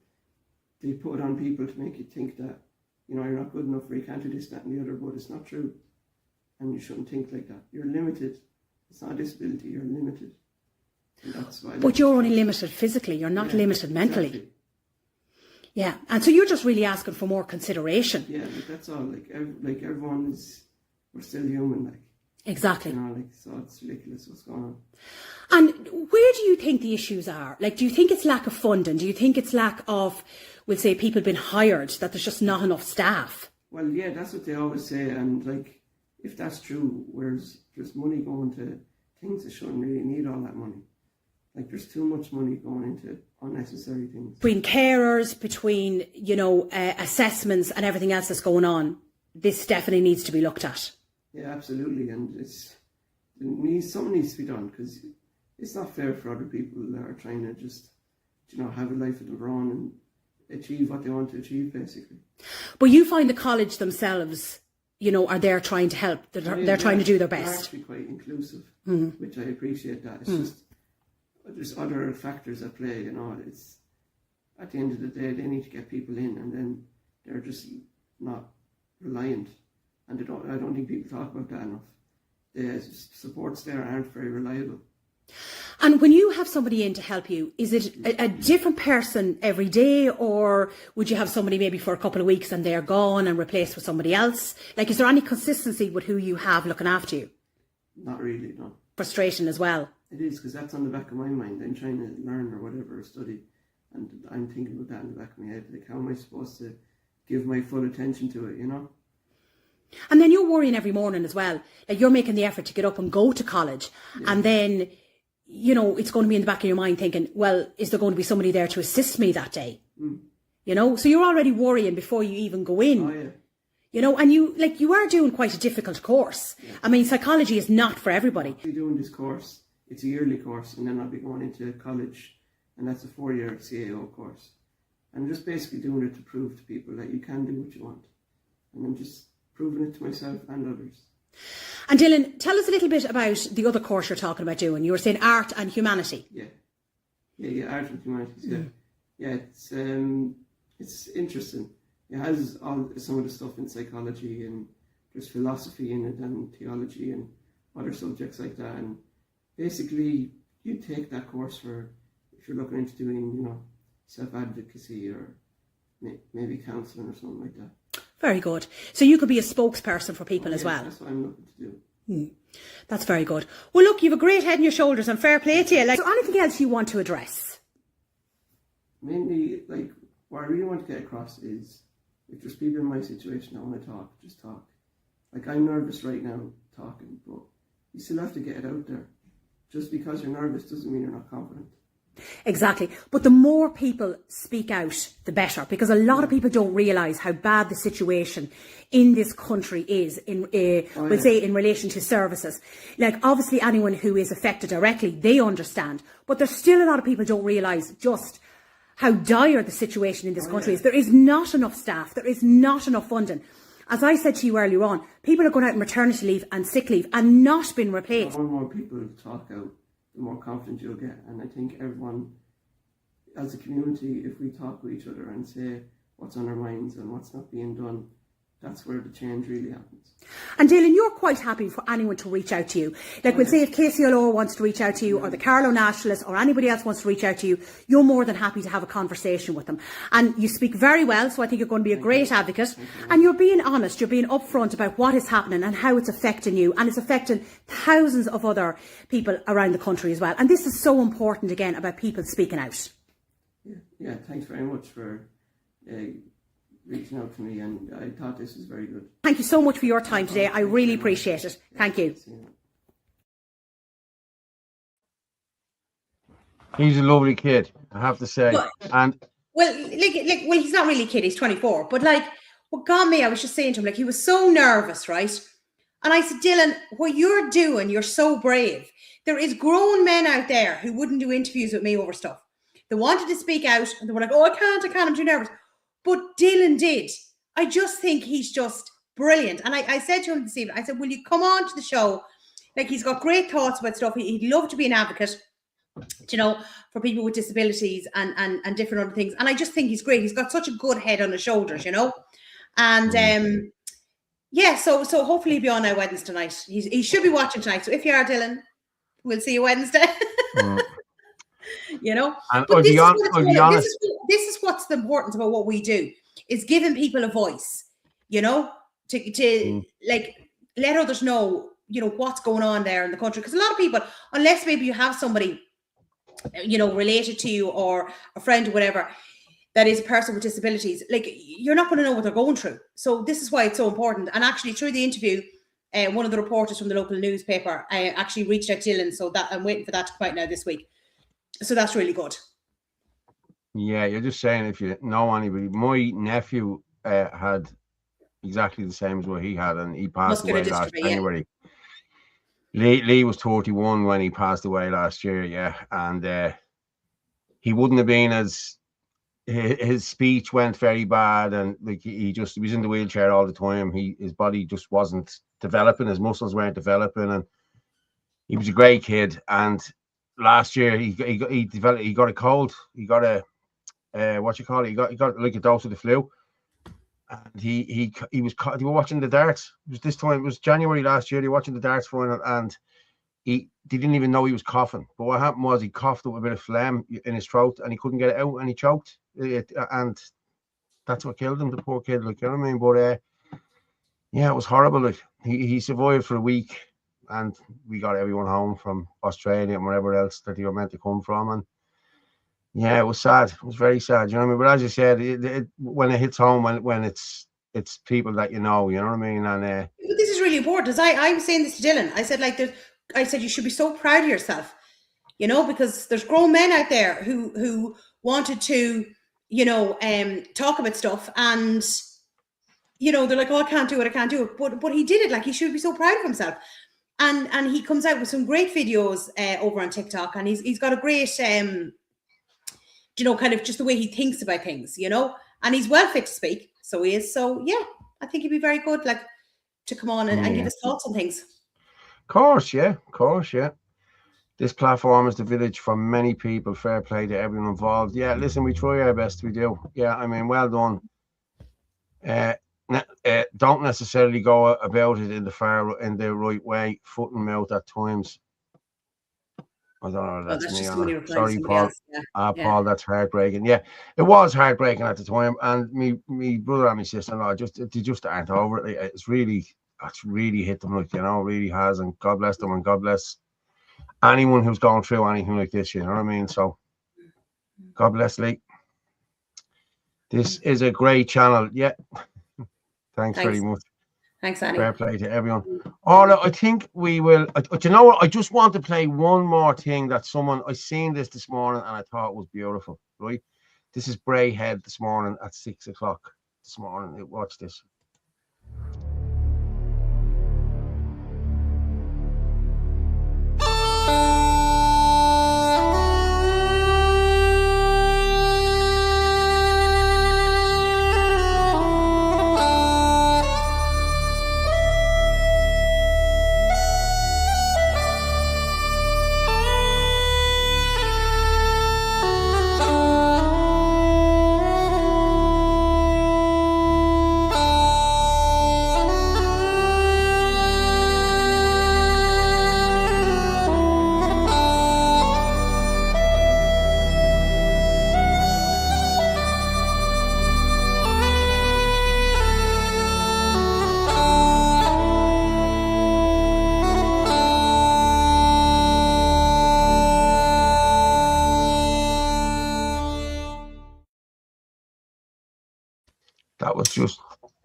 They put it on people to make you think that, you're not good enough, or you can't do this, that and the other, but it's not true. And you shouldn't think like that. You're limited. It's not a disability, you're limited. And that's why. But you're only limited physically, you're not limited mentally. Exactly. Yeah, and so you're just really asking for more consideration. Yeah, that's all. Everyone we're still human, Exactly. So it's ridiculous what's going on. And where do you think the issues are? Do you think it's lack of funding? Do you think it's lack of, we'll say, people being hired, that there's just not enough staff? Well, yeah, that's what they always say. And if that's true, whereas there's money going to things that shouldn't really need all that money. There's too much money going into unnecessary things. Between carers, between, assessments and everything else that's going on, this definitely needs to be looked at. Yeah, absolutely. And something needs to be done, because it's not fair for other people that are trying to just, have a life of their own and achieve what they want to achieve, basically. But you find the college themselves, are there trying to help. They're trying to do their best. They're actually quite inclusive, Mm-hmm. which I appreciate that. It's just, there's other factors at play, It's, at the end of the day, they need to get people in, and then they're just not reliant. And I don't think people talk about that enough. The supports there aren't very reliable. And when you have somebody in to help you, is it a different person every day, or would you have somebody maybe for a couple of weeks and they're gone and replaced with somebody else? Is there any consistency with who you have looking after you? Not really, no. Frustration as well. It is, because that's on the back of my mind. I'm trying to learn or whatever, or study, and I'm thinking about that in the back of my head. How am I supposed to give my full attention to it, And then you're worrying every morning as well. You're making the effort to get up and go to college, and then, it's going to be in the back of your mind thinking, well, is there going to be somebody there to assist me that day? So you're already worrying before you even go in. Oh, yeah. And you are doing quite a difficult course. Yeah. I mean, psychology is not for everybody. I'll be doing this course. It's a yearly course, and then I'll be going into college, and that's a 4-year CAO course. I'm just basically doing it to prove to people that you can do what you want. And I'm just proving it to myself and others. And Dylan, tell us a little bit about the other course you're talking about doing. You were saying art and humanity. Yeah, art and humanities, yeah. Yeah, it's interesting. It has some of the stuff in psychology, and there's philosophy in it, and theology, and other subjects like that. And basically, you take that course if you're looking into doing, self-advocacy or maybe counselling or something like that. Very good. So you could be a spokesperson for people as well. That's what I'm looking to do. That's very good. Well, look, you have a great head on your shoulders, and fair play to you. Is there anything else you want to address? Mainly, what I really want to get across is, if there's people in my situation that want to talk, just talk. I'm nervous right now talking, but you still have to get it out there. Just because you're nervous doesn't mean you're not confident. Exactly. But the more people speak out, the better, because a lot of people don't realise how bad the situation in this country is, say, in relation to services. Obviously, anyone who is affected directly, they understand. But there's still a lot of people who don't realise just how dire the situation in this country is. There is not enough staff. There is not enough funding. As I said to you earlier on, people are going out on maternity leave and sick leave and not being replaced. The more people talk out, the more confident you'll get. And I think everyone, as a community, if we talk with each other and say what's on our minds and what's not being done, that's where the change really happens. And Dylan, you're quite happy for anyone to reach out to you. We'll say if Casey O'Lower wants to reach out to you, or the Carlow Nationalists, or anybody else wants to reach out to you, you're more than happy to have a conversation with them. And you speak very well, so I think you're going to be a great advocate. And you're being honest, you're being upfront about what is happening and how it's affecting you, and it's affecting thousands of other people around the country as well. And this is so important, again, about people speaking out. Yeah, thanks very much for reaching out to me, and I thought this was very good. Thank you so much for your time today. I really appreciate it. Thank you. He's a lovely kid, I have to say. And Well, well, he's not really a kid. He's 24. But like, what got me, I was just saying to him, like, he was so nervous, right? And I said, Dylan, what you're doing, you're so brave. There is grown men out there who wouldn't do interviews with me over stuff. They wanted to speak out, and they were like, oh, I can't, I'm too nervous. But Dylan did. I just think he's just brilliant. And I said to him this evening, I said, will you come on to the show? Like, he's got great thoughts about stuff. He'd love to be an advocate, you know, for people with disabilities and different other things. And I just think he's great. He's got such a good head on his shoulders, you know. And yeah, so hopefully he'll be on our Wednesday night. He should be watching tonight. So if you are, Dylan, we'll see you Wednesday. You know, and but this is what's the importance about what we do, is giving people a voice, you know, to like let others know, you know, what's going on there in the country. Because a lot of people, unless maybe you have somebody, you know, related to you or a friend or whatever, that is a person with disabilities, like, you're not going to know what they're going through. So this is why it's so important. And actually, through the interview, one of the reporters from the local newspaper actually reached out to Dylan, so that I'm waiting for that to come out now this week. So that's really good. Yeah, you're just saying, if you know anybody, my nephew had exactly the same as what he had, and he passed away last January. Lee was 31 when he passed away last year, yeah, and he wouldn't have been as, his speech went very bad, and like he was in the wheelchair all the time. His body just wasn't developing, his muscles weren't developing, and he was a great kid. And last year he got a cold. He got a what you call it? He got like a dose of the flu, and they were watching the darts. It was January last year. They were watching the darts final, and they didn't even know he was coughing. But what happened was he coughed up a bit of phlegm in his throat, and he couldn't get it out, and he choked. And that's what killed him, the poor kid. Like, you know what I mean? But yeah, it was horrible. Like, he survived for a week, and we got everyone home from Australia and wherever else that they were meant to come from. And yeah, it was sad. It was very sad. You know what I mean? But as you said, when it hits home, when it's people that you know what I mean? And this is really important. As I was saying this to Dylan, I said you should be so proud of yourself, you know, because there's grown men out there who wanted to, you know, talk about stuff, and you know, they're like, oh, I can't do it. But he did it. Like, he should be so proud of himself. And he comes out with some great videos over on TikTok, and he's got a great, you know, kind of just the way he thinks about things, you know, and he's well fit to speak. So he is. So yeah, I think he'd be very good, like, to come on and give his thoughts on things. Of course, yeah. This platform is the village for many people. Fair play to everyone involved. Yeah, listen, we try our best. We do. Yeah, I mean, well done. Don't necessarily go about it in the right way, foot and mouth at times. I don't know. That's me. Sorry, Paul. Paul, that's heartbreaking. Yeah, it was heartbreaking at the time, and me brother and my sister-in-law they just aren't over it. It's really hit them, like, you know, really has. And God bless them, and God bless anyone who's going through anything like this. You know what I mean? So, God bless Lee. This is a great channel. Yeah. Thanks very much. Thanks, Annie. Fair play to everyone. Orla, I think we will. Do you know what? I just want to play one more thing that I seen this morning, and I thought it was beautiful. Right? This is Braehead this morning at 6 o'clock this morning. Watch this. That was just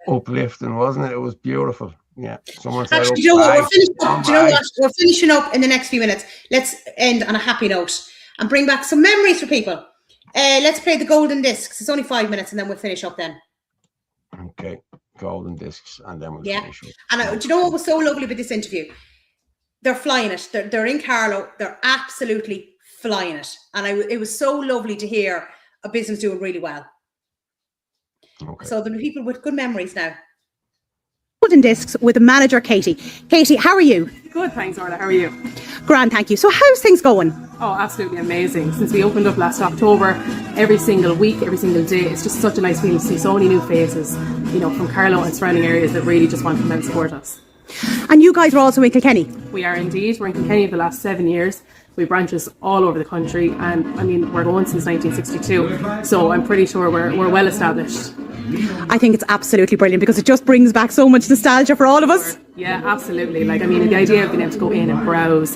uplifting, wasn't it? It was beautiful. Yeah. Someone said, actually, you know what? We're finishing up in the next few minutes. Let's end on a happy note and bring back some memories for people. Let's play the golden discs. It's only 5 minutes and then we'll finish up then. Okay, golden discs, and then we'll finish up. And do you know what was so lovely about this interview? They're flying it. They're in Carlow. They're absolutely flying it. And it was so lovely to hear a business doing really well. Okay. So there are people with good memories now. Golden Discs with manager Katie. Katie, how are you? Good, thanks, Orla. How are you? Grand, thank you. So how's things going? Oh, absolutely amazing. Since we opened up last October, every single week, every single day, it's just such a nice feeling to see so many new faces, you know, from Carlow and surrounding areas that really just want to come and support us. And you guys are also in Kilkenny? We are indeed. We're in Kilkenny for the last 7 years. We have branches all over the country, and I mean, we're going since 1962, so I'm pretty sure we're well established. I think it's absolutely brilliant because it just brings back so much nostalgia for all of us. Yeah, absolutely. Like, I mean, the idea of being able to go in and browse,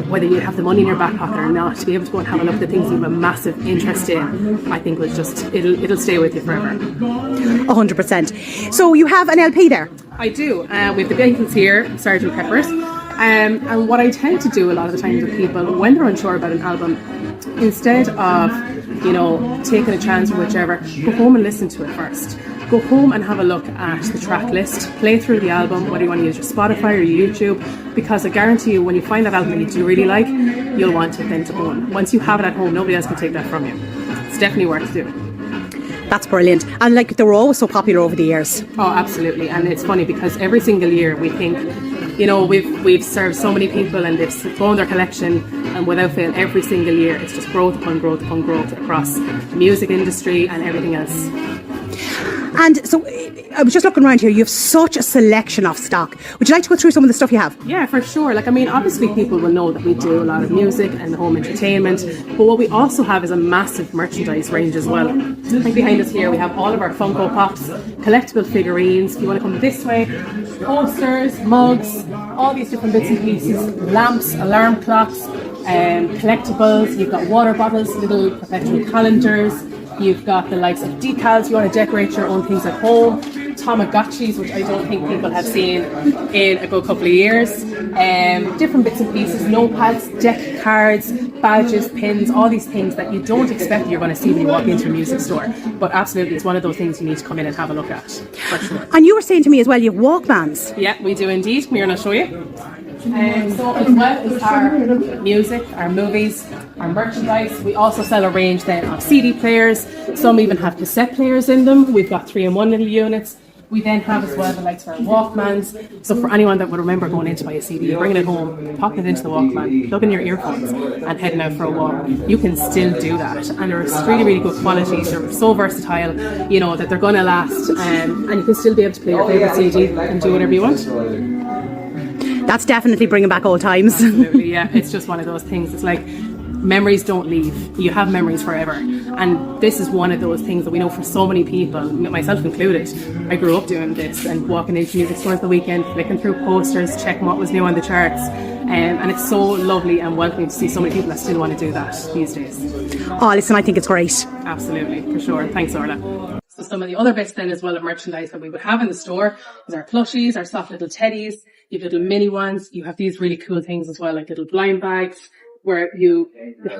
whether you have the money in your back pocket or not, to be able to go and have a look at the things you have a massive interest in, I think was just, it'll stay with you forever. 100%. So you have an LP there? I do. We have the Beatles here, Sgt. Pepper's. And what I tend to do a lot of the times with people, when they're unsure about an album, instead of, you know, taking a chance or whichever, go home and listen to it first. Go home and have a look at the track list, play through the album, whether you want to use your Spotify or your YouTube, because I guarantee you, when you find that album that you do really like, you'll want it then to own. Once you have it at home, nobody else can take that from you. It's definitely worth doing. That's brilliant. And like, they were always so popular over the years. Oh, absolutely. And it's funny because every single year we think, you know, we've served so many people and they've grown their collection, and without fail, every single year it's just growth upon growth upon growth across the music industry and everything else. And so I was just looking around here, you have such a selection of stock. Would you like to go through some of the stuff you have? Yeah, for sure. Like, I mean, obviously people will know that we do a lot of music and home entertainment, but what we also have is a massive merchandise range as well. Like behind us here, we have all of our Funko Pops, collectible figurines. If you want to come this way, posters, mugs, all these different bits and pieces, lamps, alarm clocks, collectibles. You've got water bottles, little perpetual calendars. You've got the likes of decals. You want to decorate your own things at home. Tamagotchis, which I don't think people have seen in a good couple of years. Different bits and pieces, notepads, deck cards, badges, pins, all these things that you don't expect you're going to see when you walk into a music store. But absolutely, it's one of those things you need to come in and have a look at, for sure. And you were saying to me as well, you have Walkmans. Yeah, we do indeed. Come here and I'll show you. So as well as our music, our movies, our merchandise, we also sell a range then of CD players. Some even have cassette players in them. We've got 3-in-1 little units. We then have as well the likes of our Walkmans. So for anyone that would remember going in to buy a CD, you're bringing it home, popping it into the Walkman, plugging your earphones and heading out for a walk, you can still do that. And they're really, really good quality. They're so versatile, you know, that they're going to last. And you can still be able to play your favourite CD and do whatever you want. That's definitely bringing back old times. Absolutely, yeah. It's just one of those things. It's like memories don't leave. You have memories forever. And this is one of those things that we know for so many people, myself included. I grew up doing this and walking into music stores the weekend, flicking through posters, checking what was new on the charts. And it's so lovely and welcoming to see so many people that still want to do that these days. Oh, listen, I think it's great. Absolutely, for sure. Thanks, Orla. So some of the other bits then as well of merchandise that we would have in the store is our plushies, our soft little teddies. You have little mini ones. You have these really cool things as well, like little blind bags, where you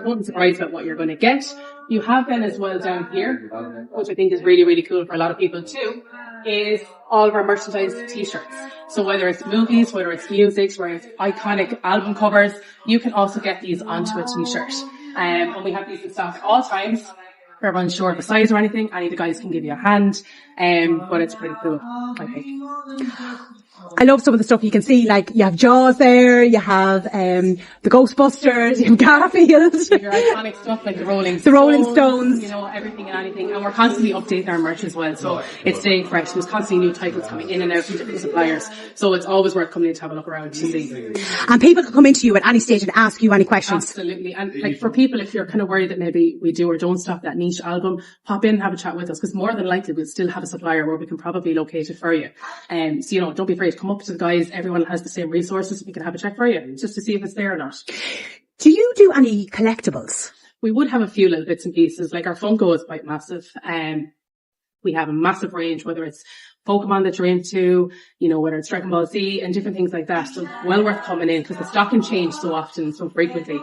won't be surprised about what you're going to get. You have then as well down here, which I think is really, really cool for a lot of people too, is all of our merchandise t-shirts. So whether it's movies, whether it's music, whether it's iconic album covers, you can also get these onto a t-shirt. And we have these in stock at all times. If everyone's sure of the size or anything, any of the guys can give you a hand. But it's pretty cool, I think. I love some of the stuff you can see, like you have Jaws there, you have the Ghostbusters, you have Garfield. Your iconic stuff like the Rolling Stones, you know, everything and anything. And we're constantly updating our merch as well, so it's staying fresh. There's constantly new titles coming in and out from different suppliers, so it's always worth coming in to have a look around to see. And people can come into you at any stage and ask you any questions. Absolutely. And like for people, if you're kind of worried that maybe we do or don't stock that niche album, pop in and have a chat with us, because more than likely we'll still have a supplier where we can probably locate it for you. So, you know, don't be afraid to come up to the guys. Everyone has the same resources. We can have a check for you just to see if it's there or not. Do you do any collectibles? We would have a few little bits and pieces. Like our Funko is quite massive. We have a massive range, whether it's Pokemon that you're into, you know, whether it's Dragon Ball Z and different things like that. So well worth coming in because the stock can change so often, so frequently.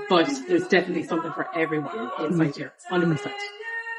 But there's definitely something for everyone inside here, 100%.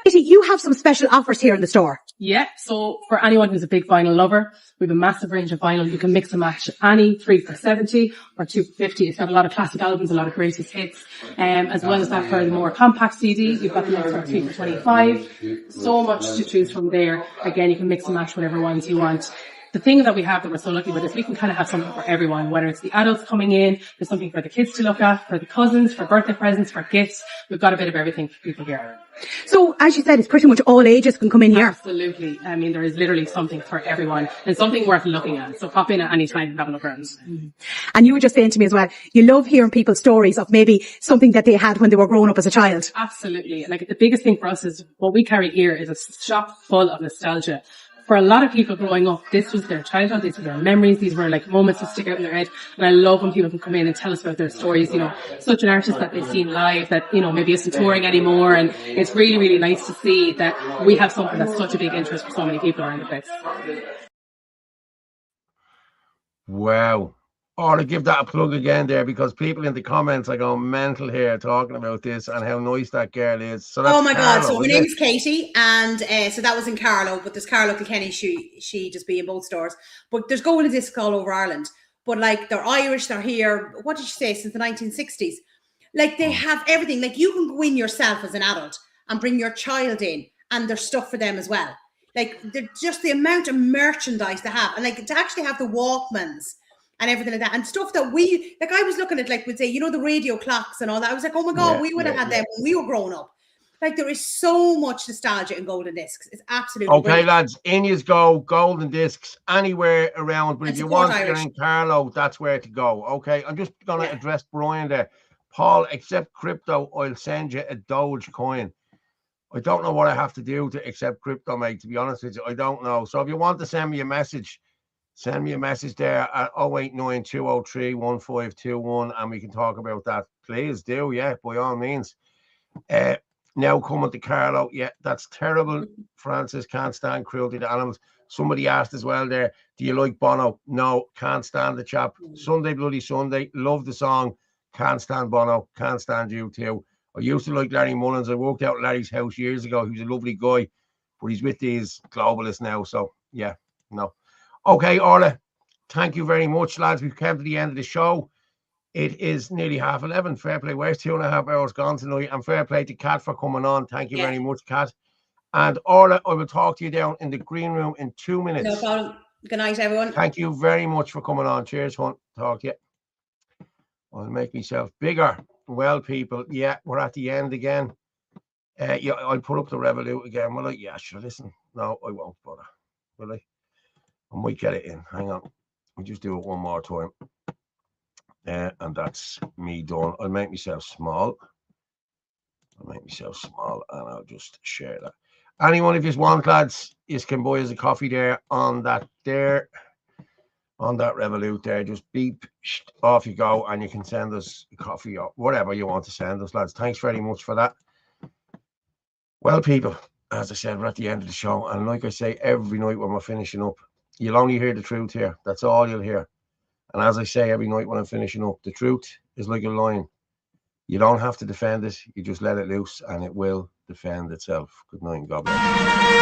You have some special offers here in the store. Yeah, so for anyone who's a big vinyl lover, we have a massive range of vinyl. You can mix and match any 3 for $70 or 2 for $50. It's got a lot of classic albums, a lot of greatest hits. As well as that, for the more compact CD, you've got the next one 3 for $25. So much to choose from there. Again, you can mix and match whatever ones you want. The thing that we have that we're so lucky with is we can kind of have something for everyone, whether it's the adults coming in, there's something for the kids to look at, for the cousins, for birthday presents, for gifts. We've got a bit of everything for people here. So, as you said, it's pretty much all ages can come in here. Absolutely. I mean, there is literally something for everyone and something worth looking at. So pop in at any time and have a look around. Mm-hmm. And you were just saying to me as well, you love hearing people's stories of maybe something that they had when they were growing up as a child. Absolutely. Like, the biggest thing for us is what we carry here is a shop full of nostalgia. For a lot of people growing up, this was their childhood, these were their memories, these were like moments that stick out in their head. And I love when people can come in and tell us about their stories, you know, such an artist that they've seen live that, you know, maybe isn't touring anymore. And it's really, really nice to see that we have something that's such a big interest for so many people around the place. Wow. Or to give that a plug again there, because people in the comments are going mental here talking about this and how nice that girl is. So that's oh my God. Carlo, so her name is Katie, and so that was in Carlow, but there's Carlow Kilkenny, she just be in both stores. But there's Golden Discs all over Ireland. But like, they're Irish, they're here, what did you say, since the 1960s? Like, they have everything. Like, you can go in yourself as an adult and bring your child in, and there's stuff for them as well. Like, just the amount of merchandise they have, and like to actually have the Walkmans and everything like that, and stuff that we, like, I was looking at, like, we'd say, you know, the radio clocks and all that. I was like, oh my God, we would have had them when we were growing up. Like, there is so much nostalgia in Golden Discs. It's absolutely okay, brilliant. lads. In you go, Golden Discs, anywhere around. But if you want to get in Carlow, that's where to go. Okay, I'm just going to address Brian there. Paul, accept crypto, I'll send you a Doge coin. I don't know what I have to do to accept crypto, mate, to be honest with you. I don't know. So if you want to send me a message, send me a message there at 089 203 1521, and we can talk about that. Please do, yeah, by all means. Now coming to Carlo, yeah, that's terrible. Francis, can't stand cruelty to animals. Somebody asked as well there, do you like Bono? No, can't stand the chap. Sunday Bloody Sunday, love the song. Can't stand Bono, can't stand you too. I used to like Larry Mullins. I worked out at Larry's house years ago. He was a lovely guy, but he's with these globalists now. So yeah, no. Okay, Orla, thank you very much, lads. We've come to the end of the show. It is nearly 11:30. Fair play. Where's 2.5 hours gone tonight? And fair play to Kat for coming on. Thank you very much, Kat. And Orla, I will talk to you down in the green room in 2 minutes. No problem. Good night, everyone. Thank you very much for coming on. Cheers, Hunt. Talk to you. I'll make myself bigger. Well, people, yeah, we're at the end again. Yeah, I'll put up the Revolut again. Will I? Yeah, sure. Listen, no, I won't bother. Will I? I might get it in. Hang on. I'll just do it one more time. And that's me done. I'll make myself small. And I'll just share that. Anyone, if you want, lads, you can buy us a coffee there on that Revolut there. Just beep, off you go, and you can send us a coffee or whatever you want to send us, lads. Thanks very much for that. Well, people, as I said, we're at the end of the show, and like I say every night when we're finishing up, you'll only hear the truth here. That's all you'll hear. And as I say every night when I'm finishing up, the truth is like a lion. You don't have to defend it. You just let it loose, and it will defend itself. Good night, and God bless.